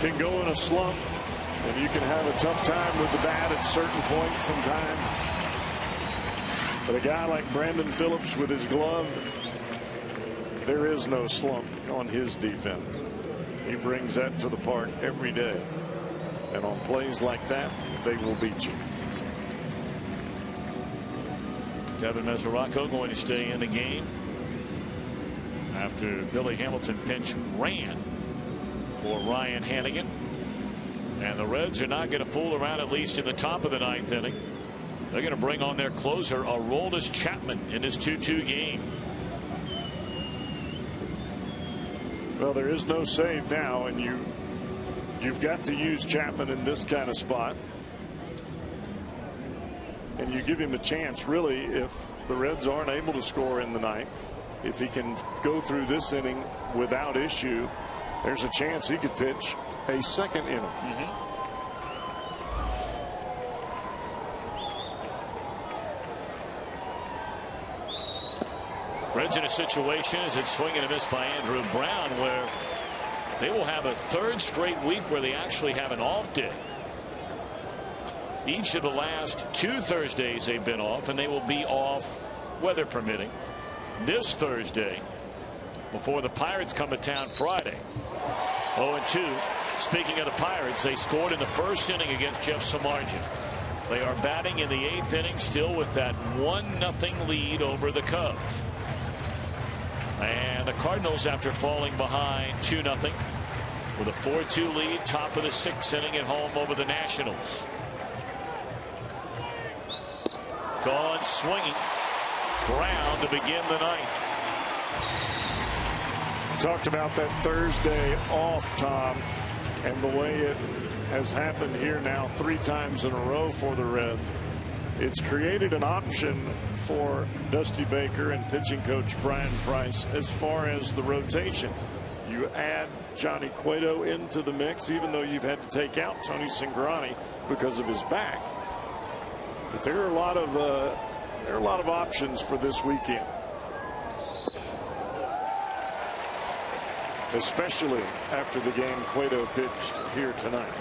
can go in a slump, and you can have a tough time with the bat at certain points in time. But a guy like Brandon Phillips with his glove, there is no slump on his defense. He brings that to the park every day. And on plays like that, they will beat you. Devin Mesoraco going to stay in the game after Billy Hamilton pinch ran for Ryan Hannigan. And the Reds are not going to fool around, at least in the top of the 9th inning. They're going to bring on their closer, Aroldis Chapman, in this 2-2 game. Well, there is no save now, and you've got to use Chapman in this kind of spot. And you give him a chance, really, if the Reds aren't able to score in the 9th. If he can go through this inning without issue, there's a chance he could pitch a 2nd inning. Reds in a situation as it's swinging and a miss by Andrew Brown, where they will have a 3rd straight week where they actually have an off day. Each of the last 2 Thursdays they've been off, and they will be off, weather permitting, this Thursday before the Pirates come to town Friday. 0-2. Speaking of the Pirates, they scored in the 1st inning against Jeff Samardzija. They are batting in the 8th inning, still with that 1-0 lead over the Cubs. And the Cardinals, after falling behind 2-0 with a 4-2 lead, top of the 6th inning at home over the Nationals. Gone swinging. Brown to begin the 9th. Talked about that Thursday off, Tom, and the way it has happened here now 3 times in a row for the Reds. It's created an option for Dusty Baker and pitching coach Brian Price as far as the rotation. You add Johnny Cueto into the mix, even though you've had to take out Tony Cingrani because of his back. But there are a lot of options for this weekend, especially after the game Cueto pitched here tonight.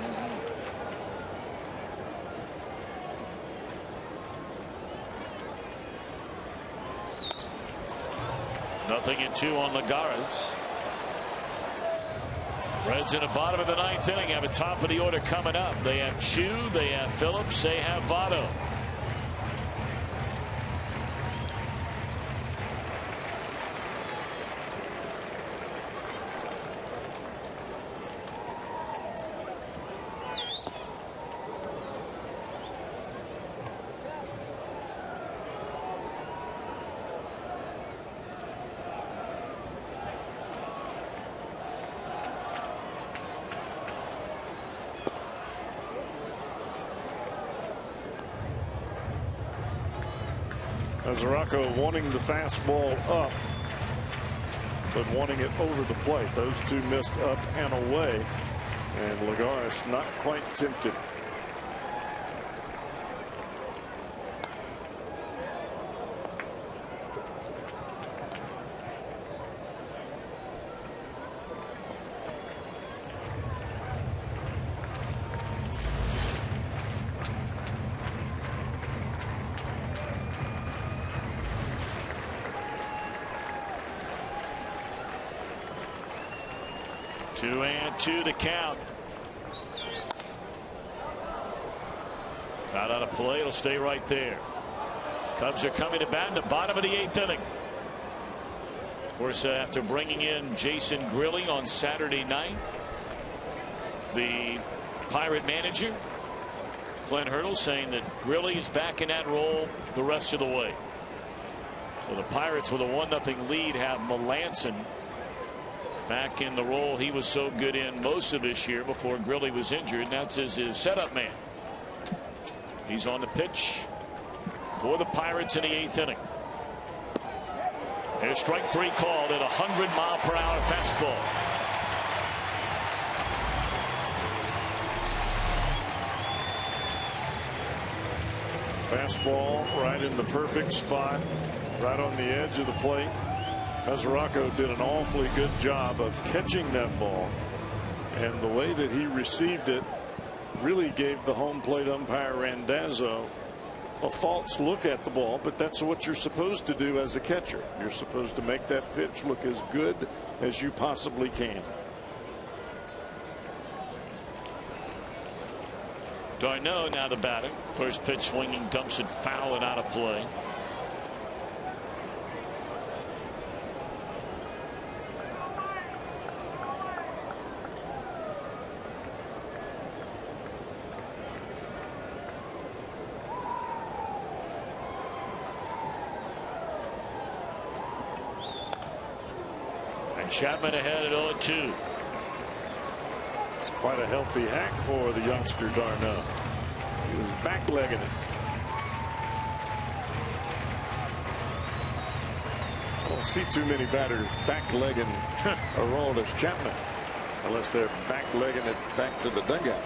Nothing in 2 on Lagares. Reds in the bottom of the 9th inning have a top of the order coming up. They have Chu, they have Phillips, they have Votto. Mesoraco wanting the fastball up, but wanting it over the plate. Those 2 missed up and away, and Lagares not quite tempted. Two to count. Foul out of play. It'll stay right there. Cubs are coming to bat in the bottom of the 8th inning. Of course, after bringing in Jason Grilli on Saturday night, the Pirate manager Clint Hurdle saying that Grilli is back in that role the rest of the way. So the Pirates with a 1-0 lead have Melanson back in the role he was so good in most of this year before Grilli was injured, and that's his setup man. He's on the pitch for the Pirates in the 8th inning. There's strike 3 called at 100-mile-per-hour fastball. Fastball right in the perfect spot, right on the edge of the plate. Mesoraco did an awfully good job of catching that ball, and the way that he received it really gave the home plate umpire Randazzo a false look at the ball, but that's what you're supposed to do as a catcher. You're supposed to make that pitch look as good as you possibly can. Darno now the batter. First pitch swinging, dumps it foul and out of play. And Chapman ahead at 0-2. Quite a healthy hack for the youngster Darno. He was backlegging it. I don't see too many batters backlegging Aroldis Chapman unless they're backlegging it back to the dugout.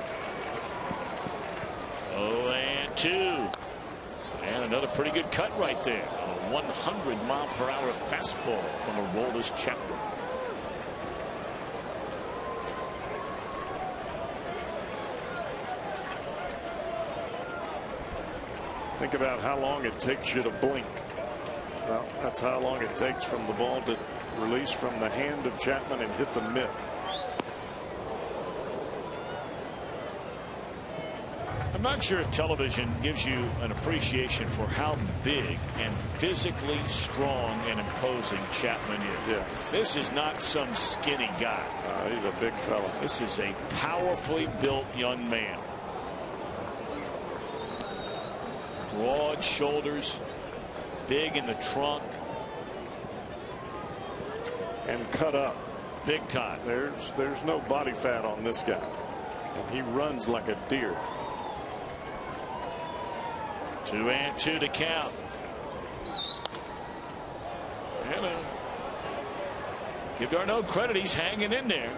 0-2. And another pretty good cut right there. A 100-mile-per-hour fastball from Aroldis Chapman. Think about how long it takes you to blink. Well, that's how long it takes from the ball to release from the hand of Chapman and hit the mitt. I'm not sure if television gives you an appreciation for how big and physically strong and imposing Chapman is. Yes. This is not some skinny guy. He's a big fella. This is a powerfully built young man. Broad shoulders, big in the trunk, and cut up big time. There's no body fat on this guy, and he runs like a deer. 2-2 to count. And give Darno credit, he's hanging in there.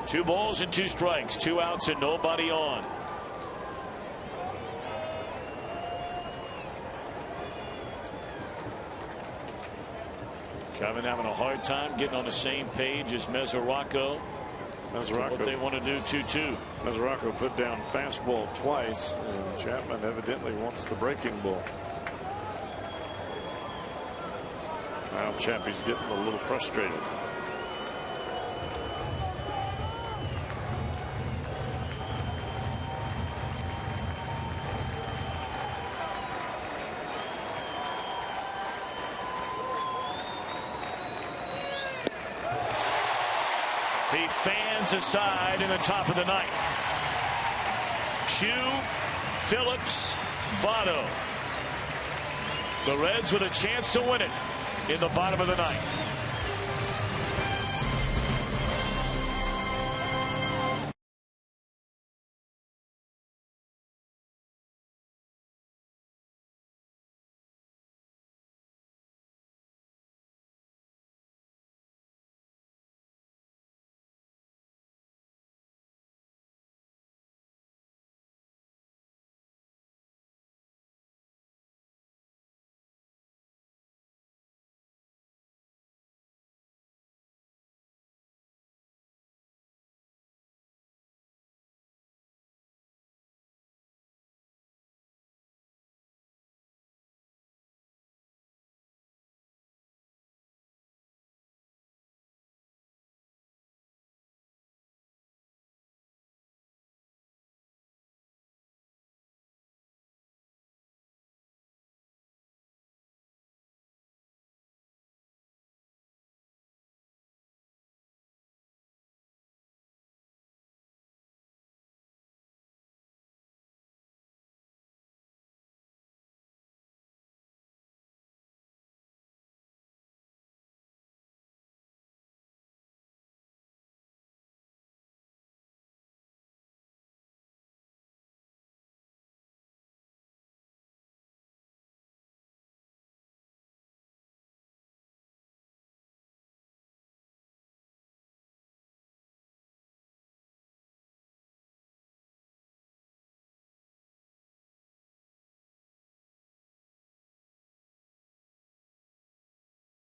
Two balls and two strikes, 2 outs and nobody on. Chapman having a hard time getting on the same page as Mesoraco. What they want to do 2-2. Mesoraco put down fastball twice, and Chapman evidently wants the breaking ball. Now Chappie's getting a little frustrated. He fans aside in the top of the ninth. Chu, Phillips, Votto. The Reds with a chance to win it in the bottom of the ninth.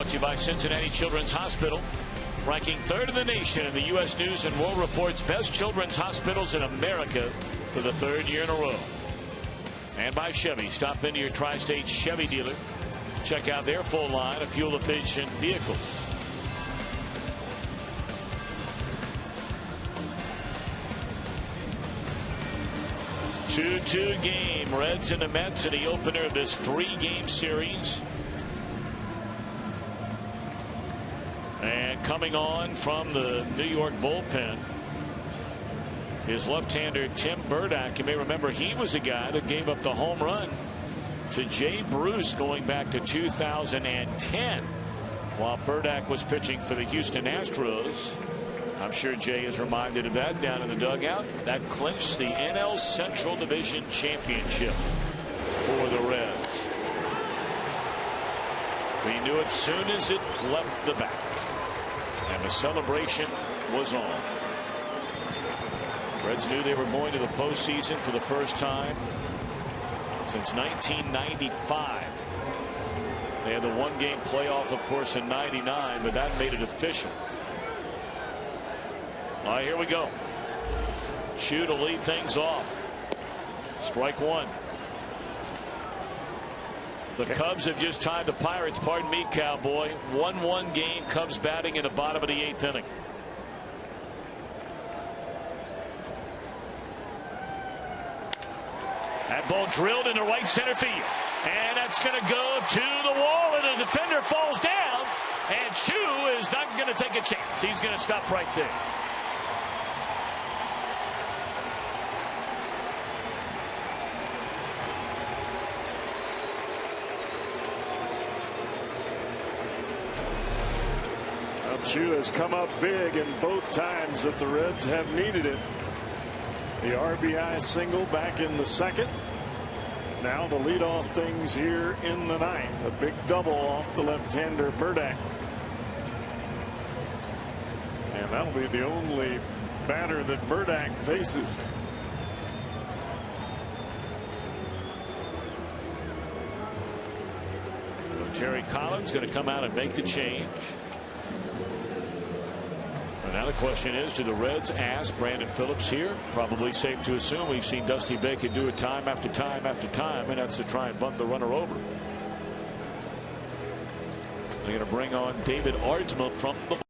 Brought to you by Cincinnati Children's Hospital, ranking 3rd in the nation in the U.S. News and World Report's best children's hospitals in America for the 3rd year in a row. And by Chevy. Stop into your Tri-State Chevy dealer. Check out their full line of fuel-efficient vehicles. 2-2 game. Reds and the Mets in the opener of this 3-game series. And coming on from the New York bullpen is left-hander Tim Burdack. You may remember he was the guy that gave up the home run to Jay Bruce going back to 2010 while Burdack was pitching for the Houston Astros. I'm sure Jay is reminded of that down in the dugout. That clinched the NL Central Division Championship for the Reds. We knew it soon as it left the bat. And the celebration was on. Reds knew they were going to the postseason for the first time since 1995. They had the 1-game playoff, of course, in '99, but that made it official. All right, here we go. Chu to lead things off. Strike one. The Cubs have just tied the Pirates. Pardon me, Cowboy. 1-1 game. Cubs batting in the bottom of the 8th inning. That ball drilled into right center field. And that's going to go to the wall, and the defender falls down. And Chu is not going to take a chance. He's going to stop right there. Chu has come up big in both times that the Reds have needed it. The RBI single back in the 2nd. Now the leadoff things here in the 9th. A big double off the left-hander Burdack. And that'll be the only batter that Burdack faces. Terry Collins going to come out and make the change. Now the question is, do the Reds ask Brandon Phillips here? Probably safe to assume. We've seen Dusty Baker do it time after time after time, and that's to try and bunt the runner over. They're going to bring on David Aardsma from the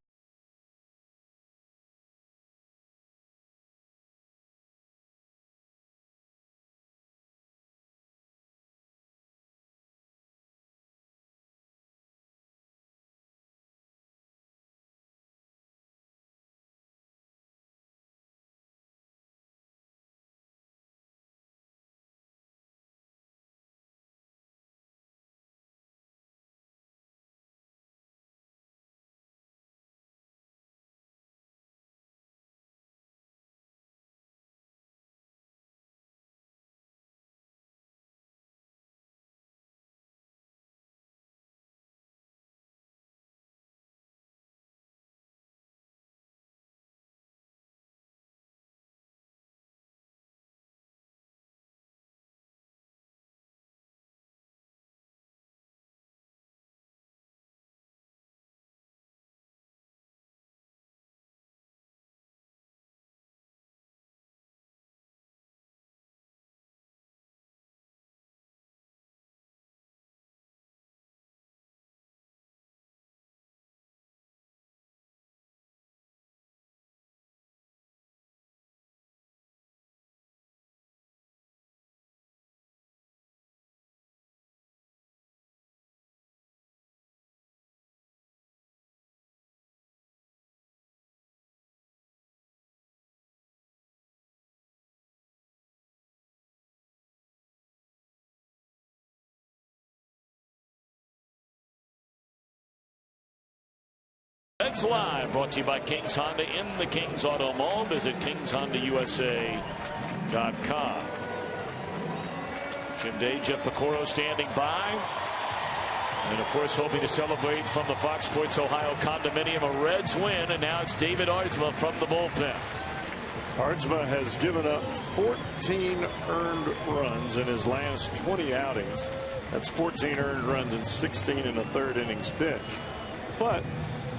Reds Live, brought to you by Kings Honda in the Kings Auto Mall. Visit KingsHondaUSA.com. Jim Day, Jeff Piccolo standing by. And of course, hoping to celebrate from the Fox Sports Ohio condominium a Reds win. And now it's David Aardsma from the bullpen. Aardsma has given up 14 earned runs in his last 20 outings. That's 14 earned runs in 16 and a third innings pitch. but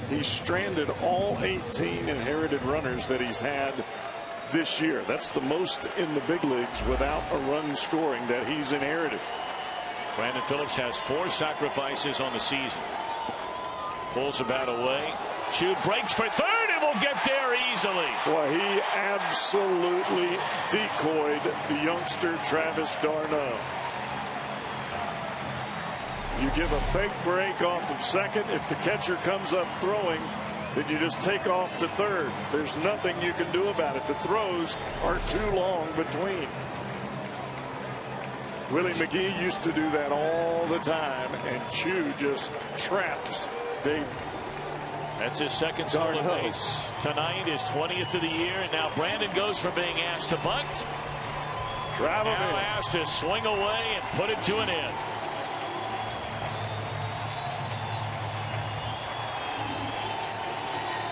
he stranded all 18 inherited runners that he's had this year. That's the most in the big leagues without a run scoring that he's inherited. Brandon Phillips has 4 sacrifices on the season. Pulls the bat away. Chu breaks for third and will get there easily. Boy, he absolutely decoyed the youngster Travis d'Arnaud. You give a fake break off of second. If the catcher comes up throwing, then you just take off to third. There's nothing you can do about it. The throws are too long between. Willie McGee used to do that all the time, and Chu just traps Dave. That's his second stolen base tonight, his 20th of the year. And now Brandon goes from being asked to bunt, now asked to swing away and put it to an end.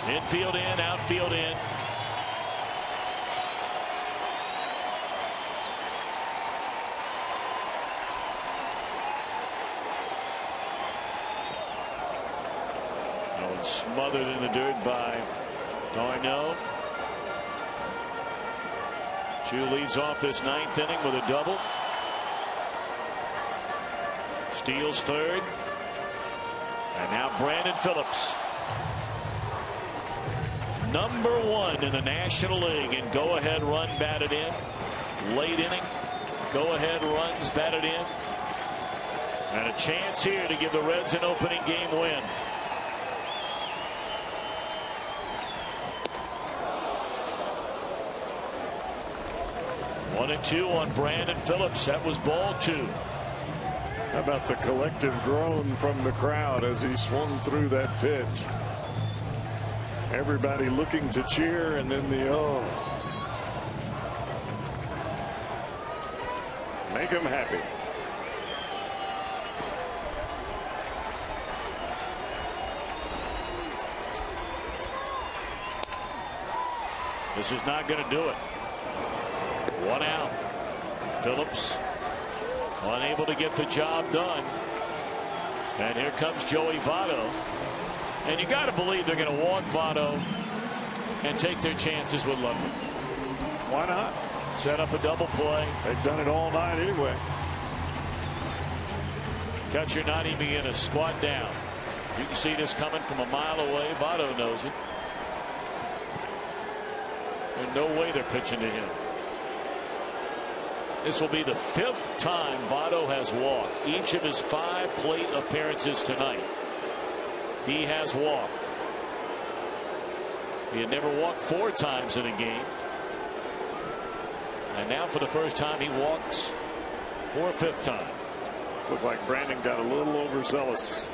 Infield in, outfield in. Smothered in the dirt by d'Arnaud. Chu leads off this 9th inning with a double. Steals third. And now Brandon Phillips, number 1 in the National League in go-ahead run batted in. Late inning, go-ahead runs batted in. And a chance here to give the Reds an opening game win. One and 2 on Brandon Phillips. That was ball 2. How about the collective groan from the crowd as he swung through that pitch? Everybody looking to cheer, and then the oh. Make him happy. This is not going to do it. 1 out. Phillips unable to get the job done. And here comes Joey Votto. And you got to believe they're going to walk Votto and take their chances with Ludwig. Why not? Set up a double play. They've done it all night anyway. Catcher not even going to squat down. You can see this coming from a mile away. Votto knows it. There's no way they're pitching to him. This will be the 5th time Votto has walked. Each of his 5 plate appearances tonight, he has walked. He had never walked 4 times in a game. And now for the first time he walks for a 5th time. Looked like Brandon got a little overzealous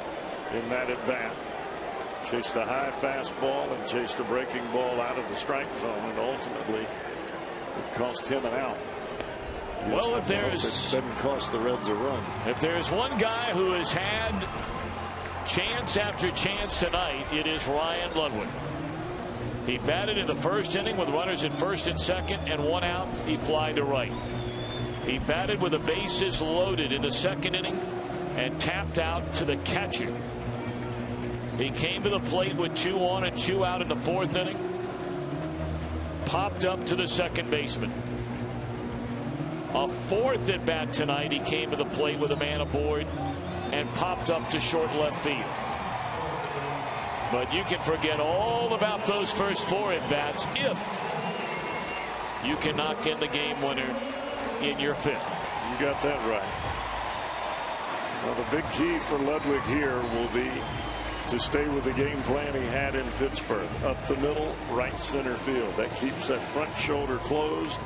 in that at bat. Chased a high fastball and chased a breaking ball out of the strike zone, and ultimately it cost him an out. Well, if there's doesn't cost the Reds a run. If there's one guy who has had chance after chance tonight, it is Ryan Ludwig. He batted in the 1st inning with runners at 1st and 2nd, and 1 out. He flied to right. He batted with the bases loaded in the 2nd inning and tapped out to the catcher. He came to the plate with 2 on and 2 out in the 4th inning. Popped up to the 2nd baseman. A 4th at bat tonight, he came to the plate with a man aboard and popped up to short left field. But you can forget all about those first 4 at bats if you can knock in the game winner in your 5th. You got that right. Well, the big key for Ludwig here will be to stay with the game plan he had in Pittsburgh. Up the middle, right center field. That keeps that front shoulder closed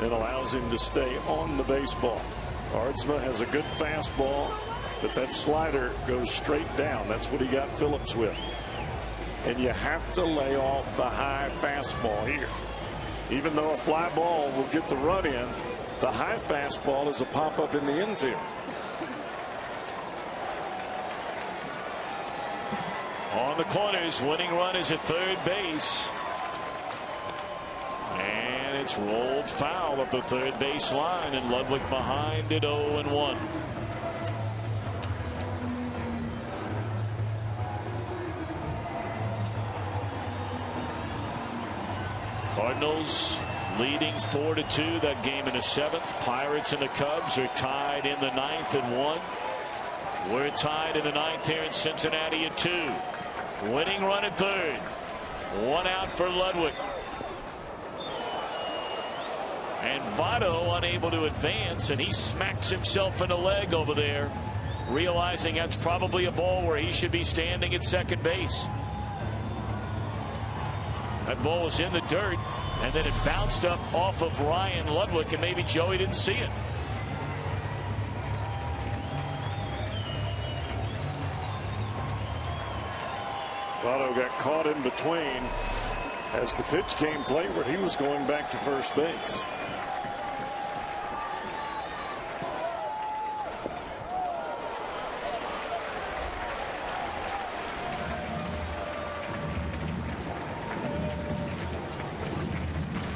and allows him to stay on the baseball. Aardsma has a good fastball, but that slider goes straight down. That's what he got Phillips with. And you have to lay off the high fastball here. Even though a fly ball will get the run in, the high fastball is a pop-up in the infield. On the corners, winning run is at 3rd base. And it's rolled foul up the 3rd base line, and Ludwig behind at 0-1. Cardinals leading 4-2 that game in the 7th. Pirates and the Cubs are tied in the 9th at 1. We're tied in the 9th here in Cincinnati at 2. Winning run at 3rd. 1 out for Ludwig. And Votto unable to advance, and he smacks himself in the leg over there, realizing that's probably a ball where he should be standing at second base. That ball was in the dirt, and then it bounced up off of Ryan Ludwig, and maybe Joey didn't see it. Votto got caught in between as the pitch came playward. He was going back to first base.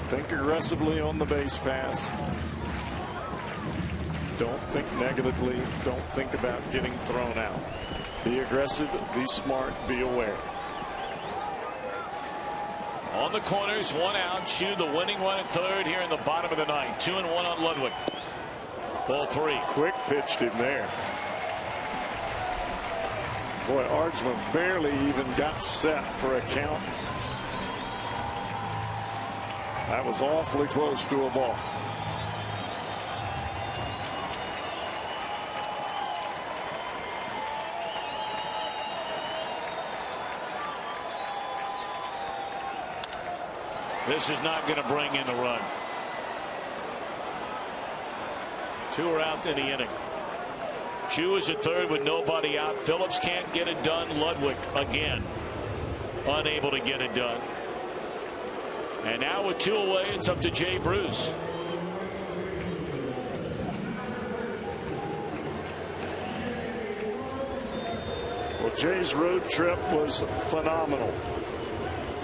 Think aggressively on the base pass. Don't think negatively. Don't think about getting thrown out. Be aggressive, be smart, be aware. On the corners, 1 out. Chew the winning run at 3rd here in the bottom of the 9th. 2-1 on Ludwig. Ball 3. Quick pitched him there. Boy, Ardsman barely even got set for a count. That was awfully close to a ball. This is not going to bring in the run. 2 are out in the inning. Chew is at 3rd with nobody out. Phillips can't get it done. Ludwig again unable to get it done. And now with 2 away, it's up to Jay Bruce. Well, Jay's road trip was phenomenal.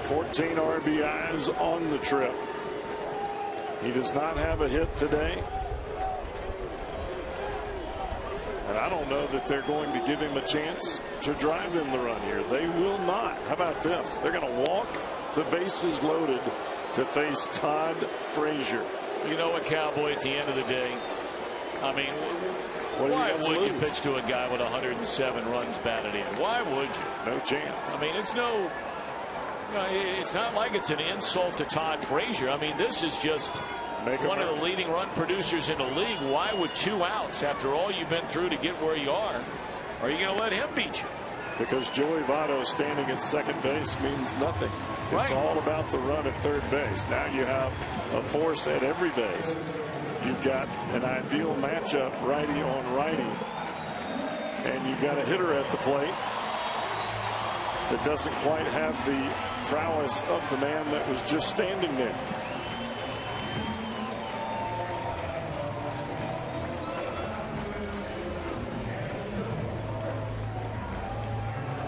14 RBIs on the trip. He does not have a hit today. And I don't know that they're going to give him a chance to drive in the run here. They will not. How about this? They're going to walk the bases loaded to face Todd Frazier. You know what, Cowboy, at the end of the day, I mean, why would you pitch to a guy with 107 runs batted in? Why would you? No chance. I mean, it's no, it's not like it's an insult to Todd Frazier. I mean, this is just one of the leading run producers in the league. Why would 2 outs after all you've been through to get where you are you going to let him beat you? Because Joey Votto standing at second base means nothing. It's all about the run at third base. Now you have a force at every base. You've got an ideal matchup, righty on righty, and you've got a hitter at the plate that doesn't quite have the prowess of the man that was just standing there.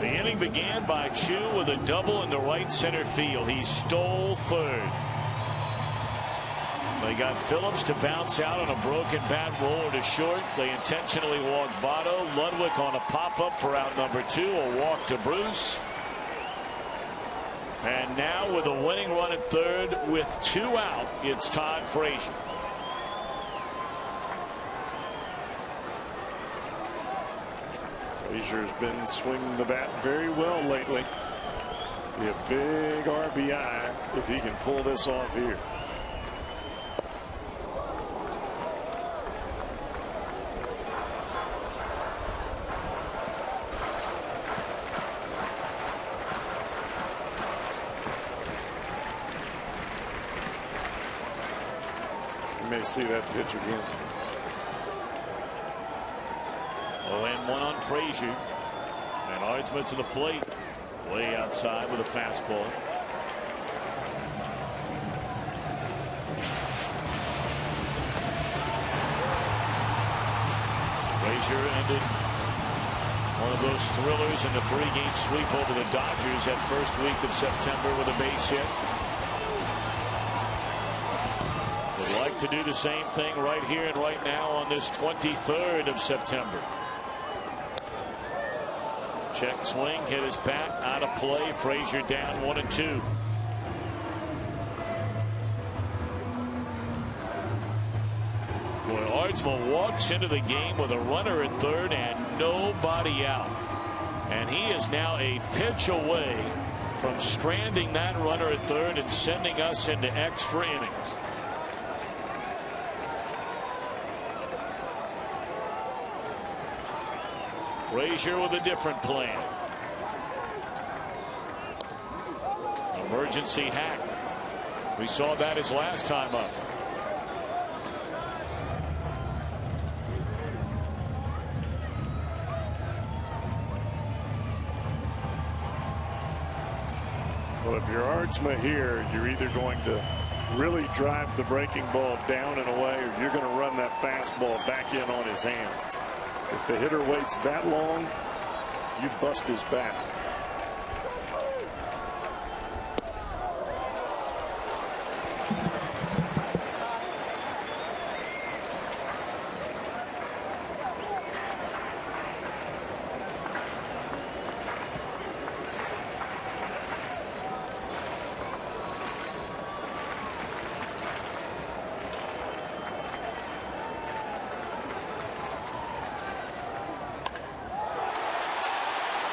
The inning began by Chew with a double in the right center field. He stole 3rd. They got Phillips to bounce out on a broken bat roller to short. They intentionally walked Votto. Ludwig on a pop-up for out number 2. A walk to Bruce. And now with a winning run at 3rd with 2 out, it's Todd Frazier. Frazier's been swinging the bat very well lately. Be a big RBI if he can pull this off here. You may see that pitch again. 0-1 on Frazier. And Ardsman to the plate. Way outside with a fastball. Frazier ended one of those thrillers in the 3-game sweep over the Dodgers that first week of September with a base hit. Would like to do the same thing right here and right now on this 23rd of September. Check swing, hit his bat, out of play. Frazier down 1-2. Boy, Ardsma walks into the game with a runner at third and nobody out. And he is now a pitch away from stranding that runner at third and sending us into extra innings. Frazier with a different plan. Emergency hack. We saw that his last time up. Well, if you're Ardsma here, you're either going to really drive the breaking ball down and away, or you're going to run that fastball back in on his hands. If the hitter waits that long, you bust his bat.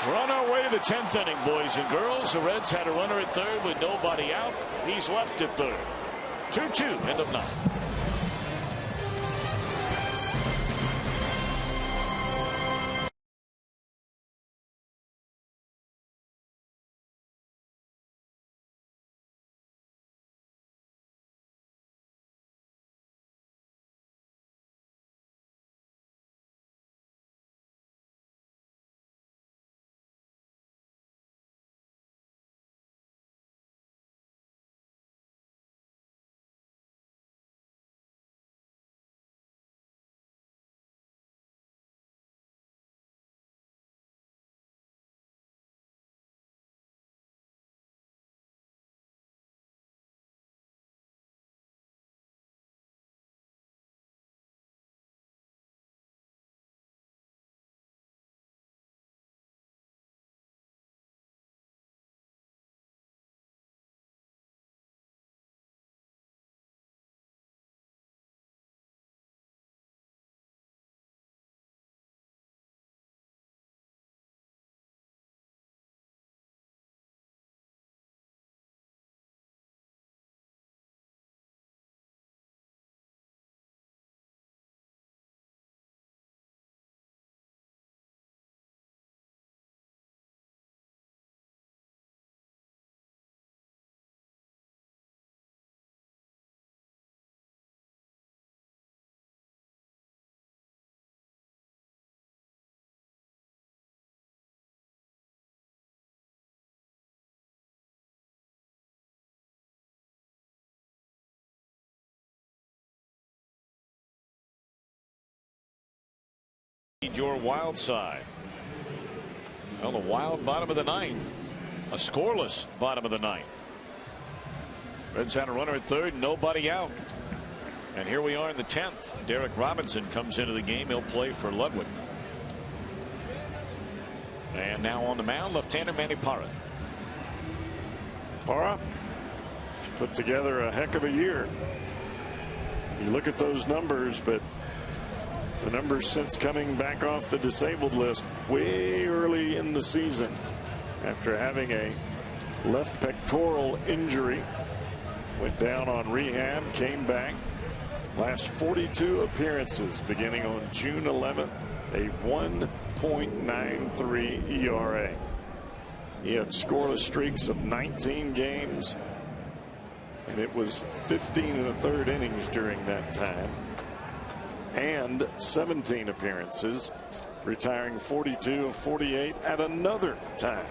We're on our way to the 10th inning, boys and girls. The Reds had a runner at third with nobody out. He's left at third. 2-2, end of 9. Your wild side. Well, the wild bottom of the 9th. A scoreless bottom of the 9th. Reds had a runner at third, nobody out. And here we are in the 10th. Derek Robinson comes into the game. He'll play for Ludwig. And now on the mound, left-hander Manny Parra. Parra put together a heck of a year. You look at those numbers, but the numbers since coming back off the disabled list way early in the season after having a left pectoral injury, went down on rehab, came back. Last 42 appearances beginning on June 11th, a 1.93 ERA. He had scoreless streaks of 19 games, and it was 15 1/3 innings during that time. And 17 appearances, retiring 42 of 48 at another time.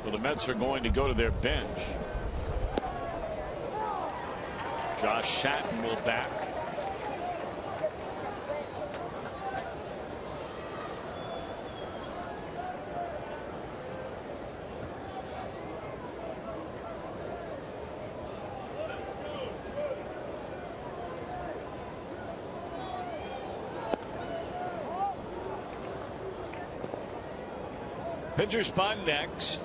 Well, the Mets are going to go to their bench. Josh Shatton will bat. Pitcher spot next.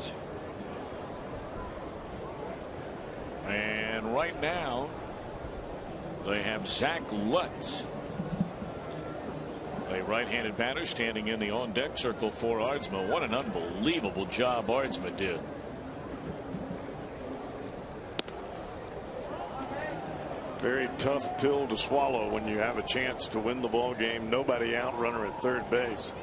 And right now they have Zach Lutz, a right-handed batter, standing in the on-deck circle for Ardsma. What an unbelievable job Ardsma did. Very tough pill to swallow when you have a chance to win the ball game. Nobody out, runner at third base.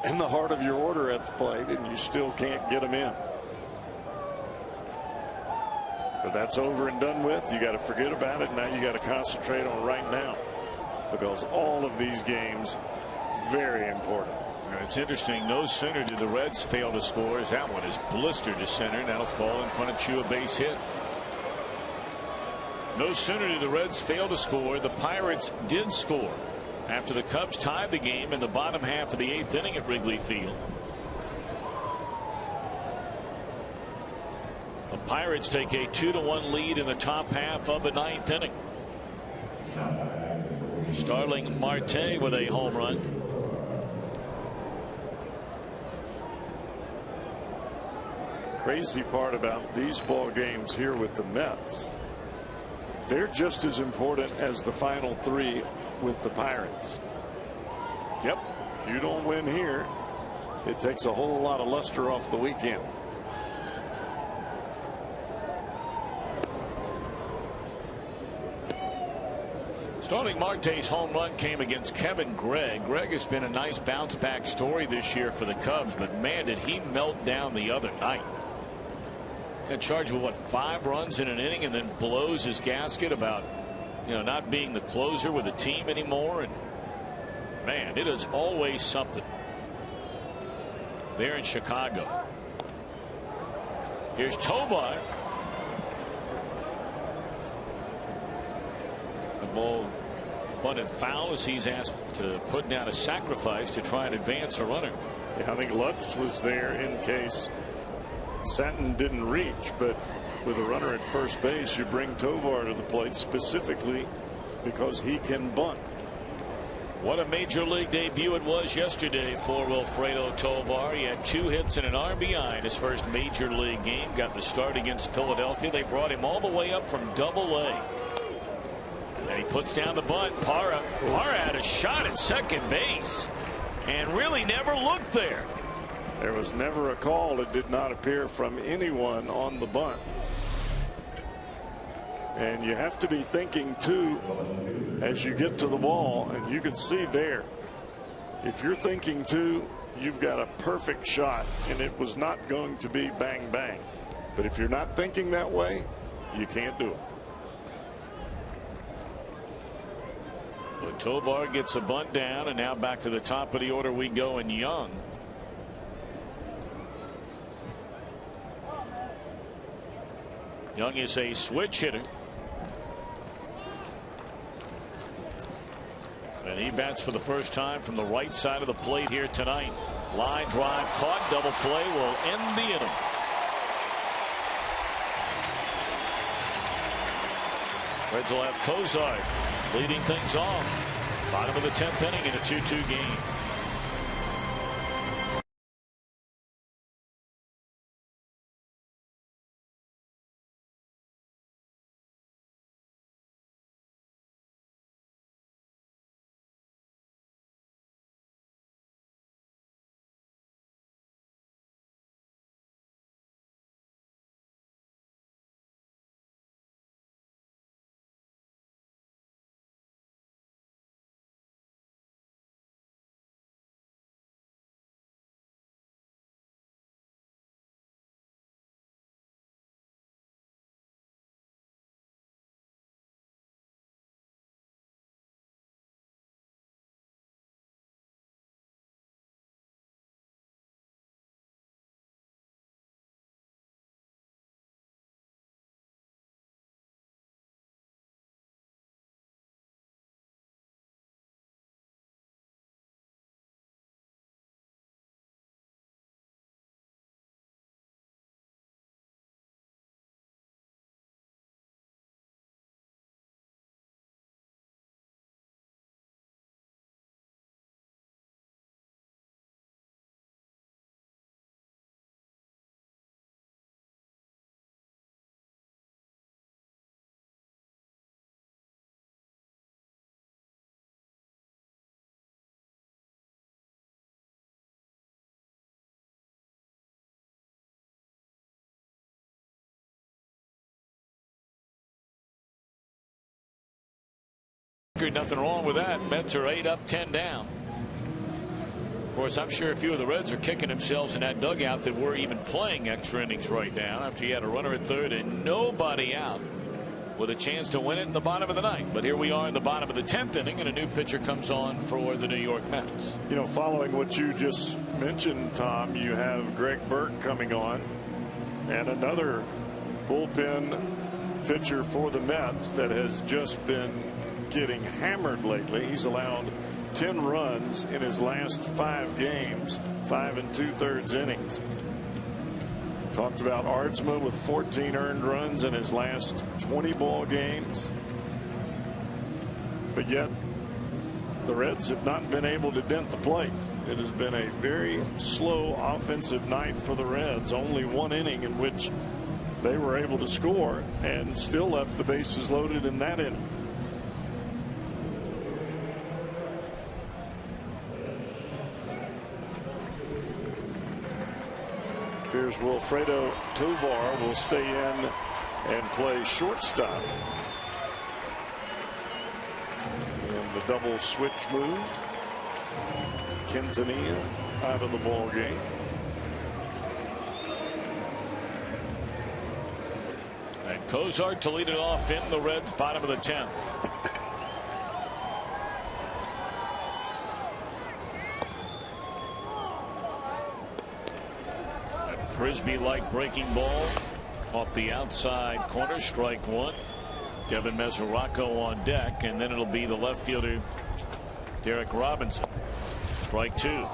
In the heart of your order at the plate, and you still can't get them in. But that's over and done with. You got to forget about it. Now you got to concentrate on right now, because all of these games very important. And it's interesting, no sooner did the Reds fail to score as that one is blistered to center. Now fall in front of Chu, a base hit. No sooner did the Reds fail to score, the Pirates did score after the Cubs tied the game in the bottom half of the 8th inning at Wrigley Field. The Pirates take a 2-1 lead in the top half of the 9th inning. Starling Marte with a home run. Crazy part about these ball games here with the Mets, they're just as important as the final 3 with the Pirates. Yep. If you don't win here, it takes a whole lot of luster off the weekend. Starling Marte's home run came against Kevin Gregg. Gregg has been a nice bounce back story this year for the Cubs, but man, did he melt down the other night. Got charged with what, 5 runs in an inning, and then blows his gasket about, not being the closer with the team anymore. And man, it is always something there in Chicago. Here's Tovar. The ball bunted foul as he's asked to put down a sacrifice to try and advance a runner. Yeah, I think Lutz was there in case Satin didn't reach, but with a runner at first base, you bring Tovar to the plate specifically because he can bunt. What a major league debut it was yesterday for Wilfredo Tovar. He had 2 hits and an RBI in his first major league game. Got the start against Philadelphia. They brought him all the way up from Double-A. And he puts down the bunt. Parra had a shot at second base and really never looked there. There was never a call. It did not appear from anyone on the bunt. And you have to be thinking too as you get to the ball, and you can see there, if you're thinking too, you've got a perfect shot, and it was not going to be bang bang. But if you're not thinking that way, you can't do it. But Tovar gets a bunt down, and now back to the top of the order we go in Young. Young is a switch hitter. And he bats for the first time from the right side of the plate here tonight. Line drive caught. Double play will end the inning. Reds will have Cozart leading things off. Bottom of the 10th inning in a 2-2 game. Nothing wrong with that. Mets are 8 up, 10 down. Of course, I'm sure a few of the Reds are kicking themselves in that dugout that we're even playing extra innings right now after he had a runner at third and nobody out with a chance to win it in the bottom of the ninth. But here we are in the bottom of the 10th inning, and a new pitcher comes on for the New York Mets. You know, following what you just mentioned, Tom, you have Greg Burke coming on, and another bullpen pitcher for the Mets that has just been getting hammered lately. He's allowed 10 runs in his last 5 games, 5 2/3 innings. Talked about Ardsma with 14 earned runs in his last 20 ball games. But yet the Reds have not been able to dent the plate. It has been a very slow offensive night for the Reds. Only 1 inning in which they were able to score and still left the bases loaded in that inning. Here's Wilfredo Tovar will stay in and play shortstop. And the double switch move. Quintanilla out of the ball game. And Cozart to lead it off in the Reds' bottom of the 10th. Frisbee-like breaking ball off the outside corner, strike 1. Devin Mesoraco on deck, and then it'll be the left fielder Derek Robinson. Strike 2.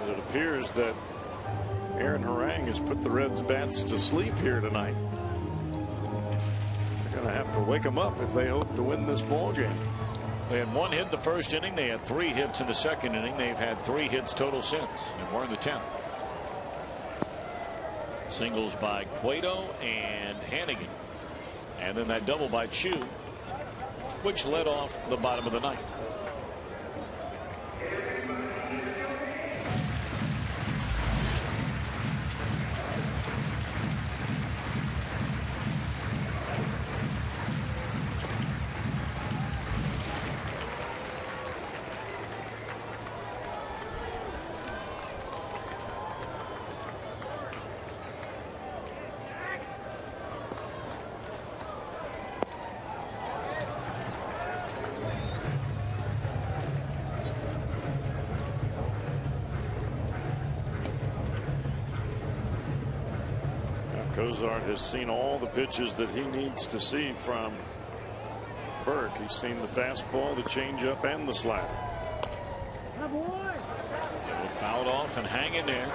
It appears that Aaron Harang has put the Reds bats to sleep here tonight. They're going to have to wake them up if they hope to win this ball game. They had 1 hit in the first inning. They had 3 hits in the second inning. They've had 3 hits total since, and we're in the 10th. Singles by Cueto and Hannigan, and then that double by Chu, which led off the bottom of the ninth. Cozart has seen all the pitches that he needs to see from Burke. He's seen the fastball, the changeup, and the slider. Fouled off and hang in there.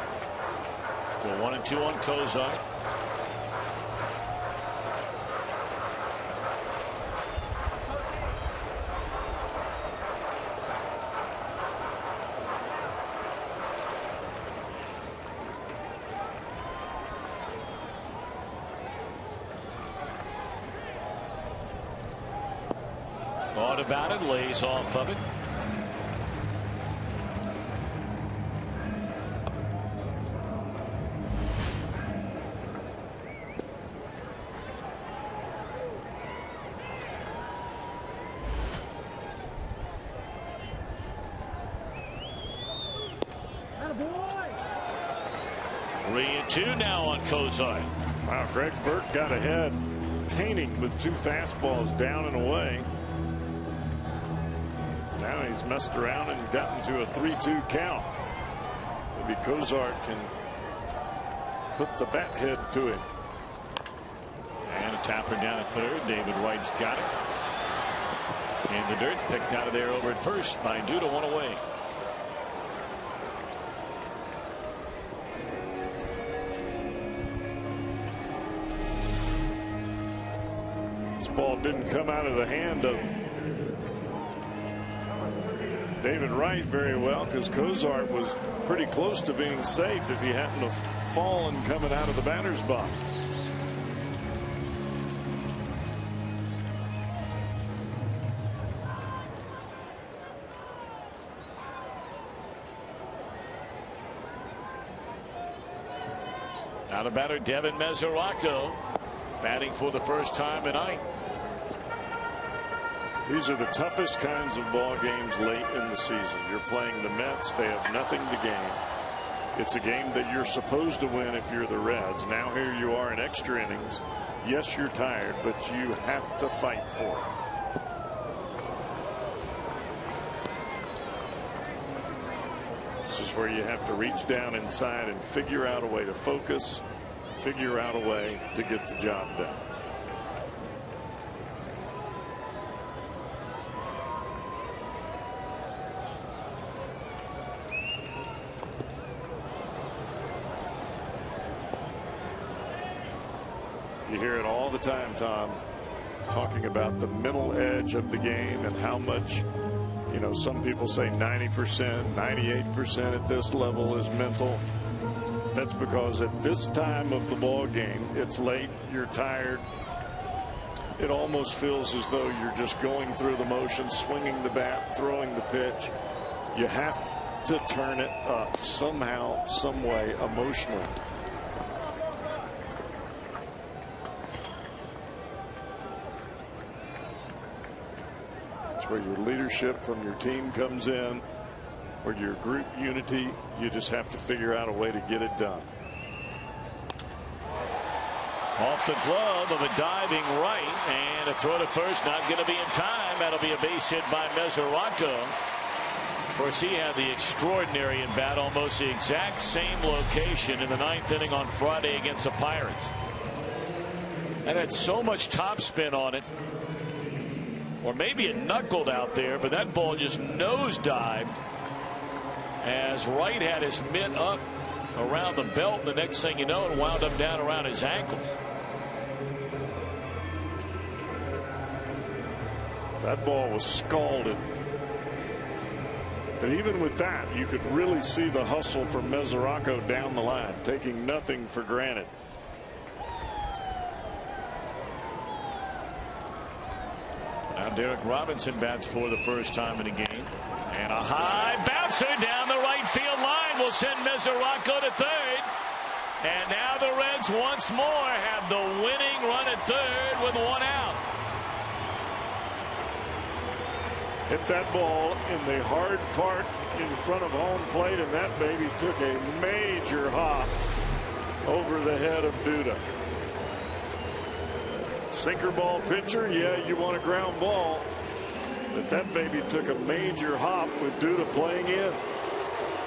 Still 1-2 on Cozart. Thought about it, lays off of it. Three and 2 now on Cozart. Wow, Greg Burke got ahead, painting with 2 fastballs down and away. Now he's messed around and gotten to a 3-2 count. Maybe Cozart can put the bat head to it. And a tapper down at third. David Wright's got it. In the dirt, picked out of there over at first by Duda, 1 away. This ball didn't come out of the hand of David Wright very well, because Cozart was pretty close to being safe if he hadn't have fallen coming out of the batter's box. Now the batter, Devin Mesoraco, batting for the first time tonight. These are the toughest kinds of ball games late in the season. You're playing the Mets. They have nothing to gain. It's a game that you're supposed to win if you're the Reds. Now here you are in extra innings. Yes, you're tired, but you have to fight for it. This is where you have to reach down inside and figure out a way to focus, figure out a way to get the job done. You hear it all the time, Tom, talking about the mental edge of the game and how much, you know, some people say 90%, 98% at this level is mental. That's because at this time of the ball game, it's late, you're tired. It almost feels as though you're just going through the motions, swinging the bat, throwing the pitch. You have to turn it up somehow, some way, emotionally. Where your leadership from your team comes in, where your group unity, you just have to figure out a way to get it done. Off the glove of a diving right, and a throw to first, not going to be in time. That'll be a base hit by Mesoraco. Of course, he had the extraordinary in bat, almost the exact same location in the 9th inning on Friday against the Pirates. That had so much topspin on it. Or maybe it knuckled out there, but that ball just nosedived as Wright had his mitt up around the belt. The next thing you know, it wound up down around his ankles. That ball was scalded. But even with that, you could really see the hustle from Mesoraco down the line, taking nothing for granted. Now Derek Robinson bats for the first time in a game. And a high bouncer down the right field line will send Mesoraco to third. And now the Reds once more have the winning run at third with one out. Hit that ball in the hard part in front of home plate, and that baby took a major hop over the head of Duda. Sinker ball pitcher, yeah, you want a ground ball, but that baby took a major hop with Duda playing in.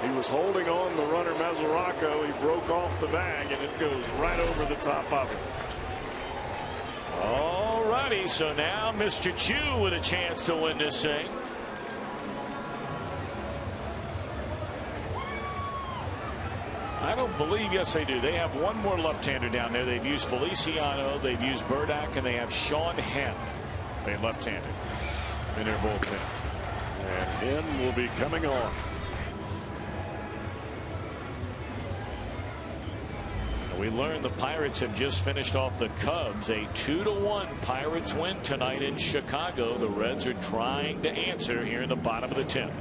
He was holding on the runner Mesoraco. He broke off the bag, and it goes right over the top of it. All righty, so now Mr. Chu with a chance to win this thing. I don't believe, yes they do. They have one more left-hander down there. They've used Feliciano, they've used Burdack, and they have Sean Henn. They left-handed in their bullpen. And Henn will be coming on. We learned the Pirates have just finished off the Cubs. A 2-1 Pirates win tonight in Chicago. The Reds are trying to answer here in the bottom of the 10th.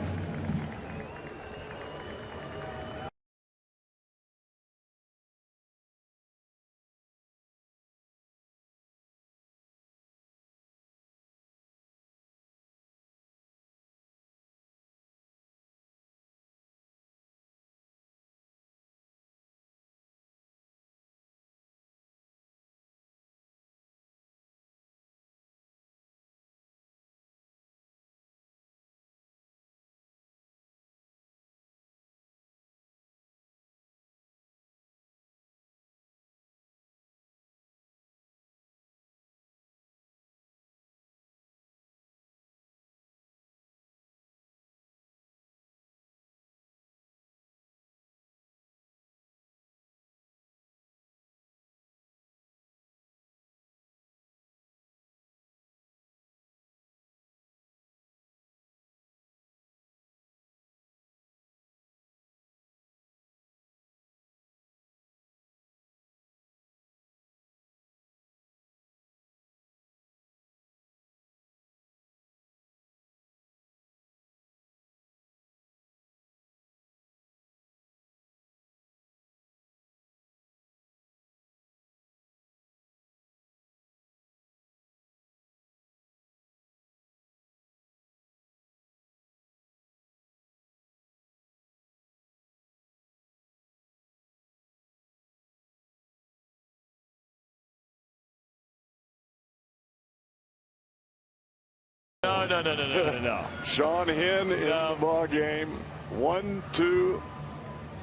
No. Sean Hinn in the ball game. 1, 2,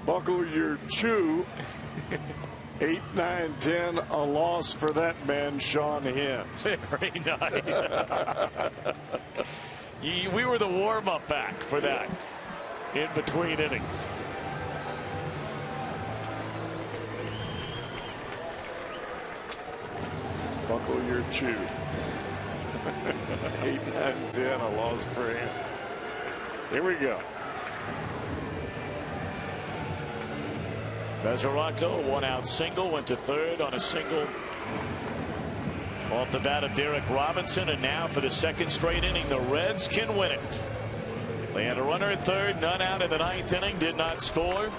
buckle your chew. 8, 9, 10, a loss for that man, Sean Hinn. Very nice. We were the warm-up act for that in between innings. Buckle your chew. 8, 9, 10, a loss for him. Here we go. Bezaracco, 1-out single, went to third on a single off the bat of Derek Robinson, and now for the second straight inning, the Reds can win it. They had a runner at third, none out in the 9th inning, did not score.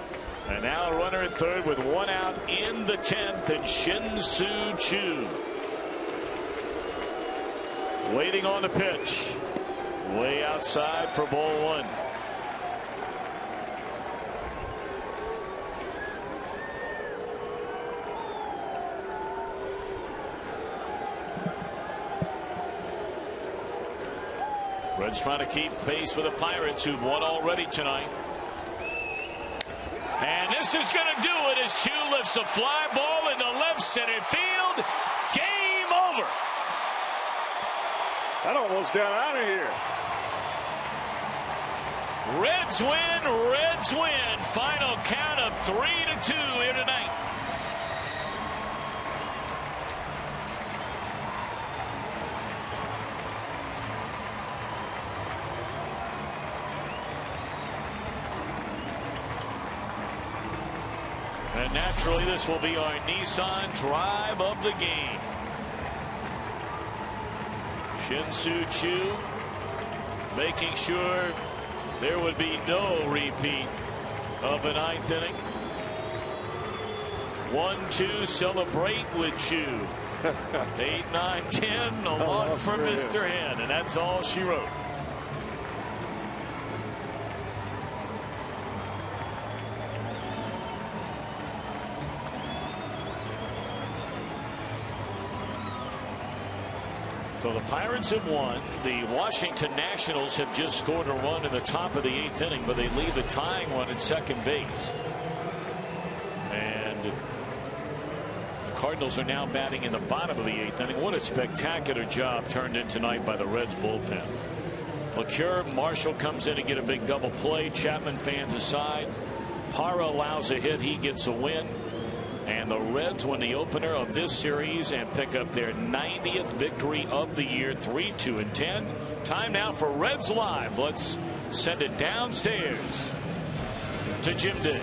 And now a runner at third with 1 out in the 10th, and Shin-Soo Choo waiting on the pitch. Way outside for ball 1. Reds trying to keep pace with the Pirates, who've won already tonight. And this is going to do it as Choo lifts a fly ball into left center field. Game over. That almost got out of here. Reds win. Reds win. Final count of 3-2 here tonight. And naturally, this will be our Nissan drive of the game. Shin-Soo Choo making sure there would be no repeat of the 9th inning. 1-2, celebrate with Choo. 8, 9, 10, a loss for Mr. Hinn, and that's all she wrote. So the Pirates have won. The Washington Nationals have just scored a run in the top of the 8th inning, but they leave the tying one at second base. And the Cardinals are now batting in the bottom of the 8th inning. What a spectacular job turned in tonight by the Reds bullpen. LeCure, Marshall comes in and get a big double play. Chapman fans aside. Parra allows a hit. He gets a win. And the Reds win the opener of this series and pick up their 90th victory of the year, 3-2-10. Time now for Reds Live. Let's send it downstairs to Jim Day.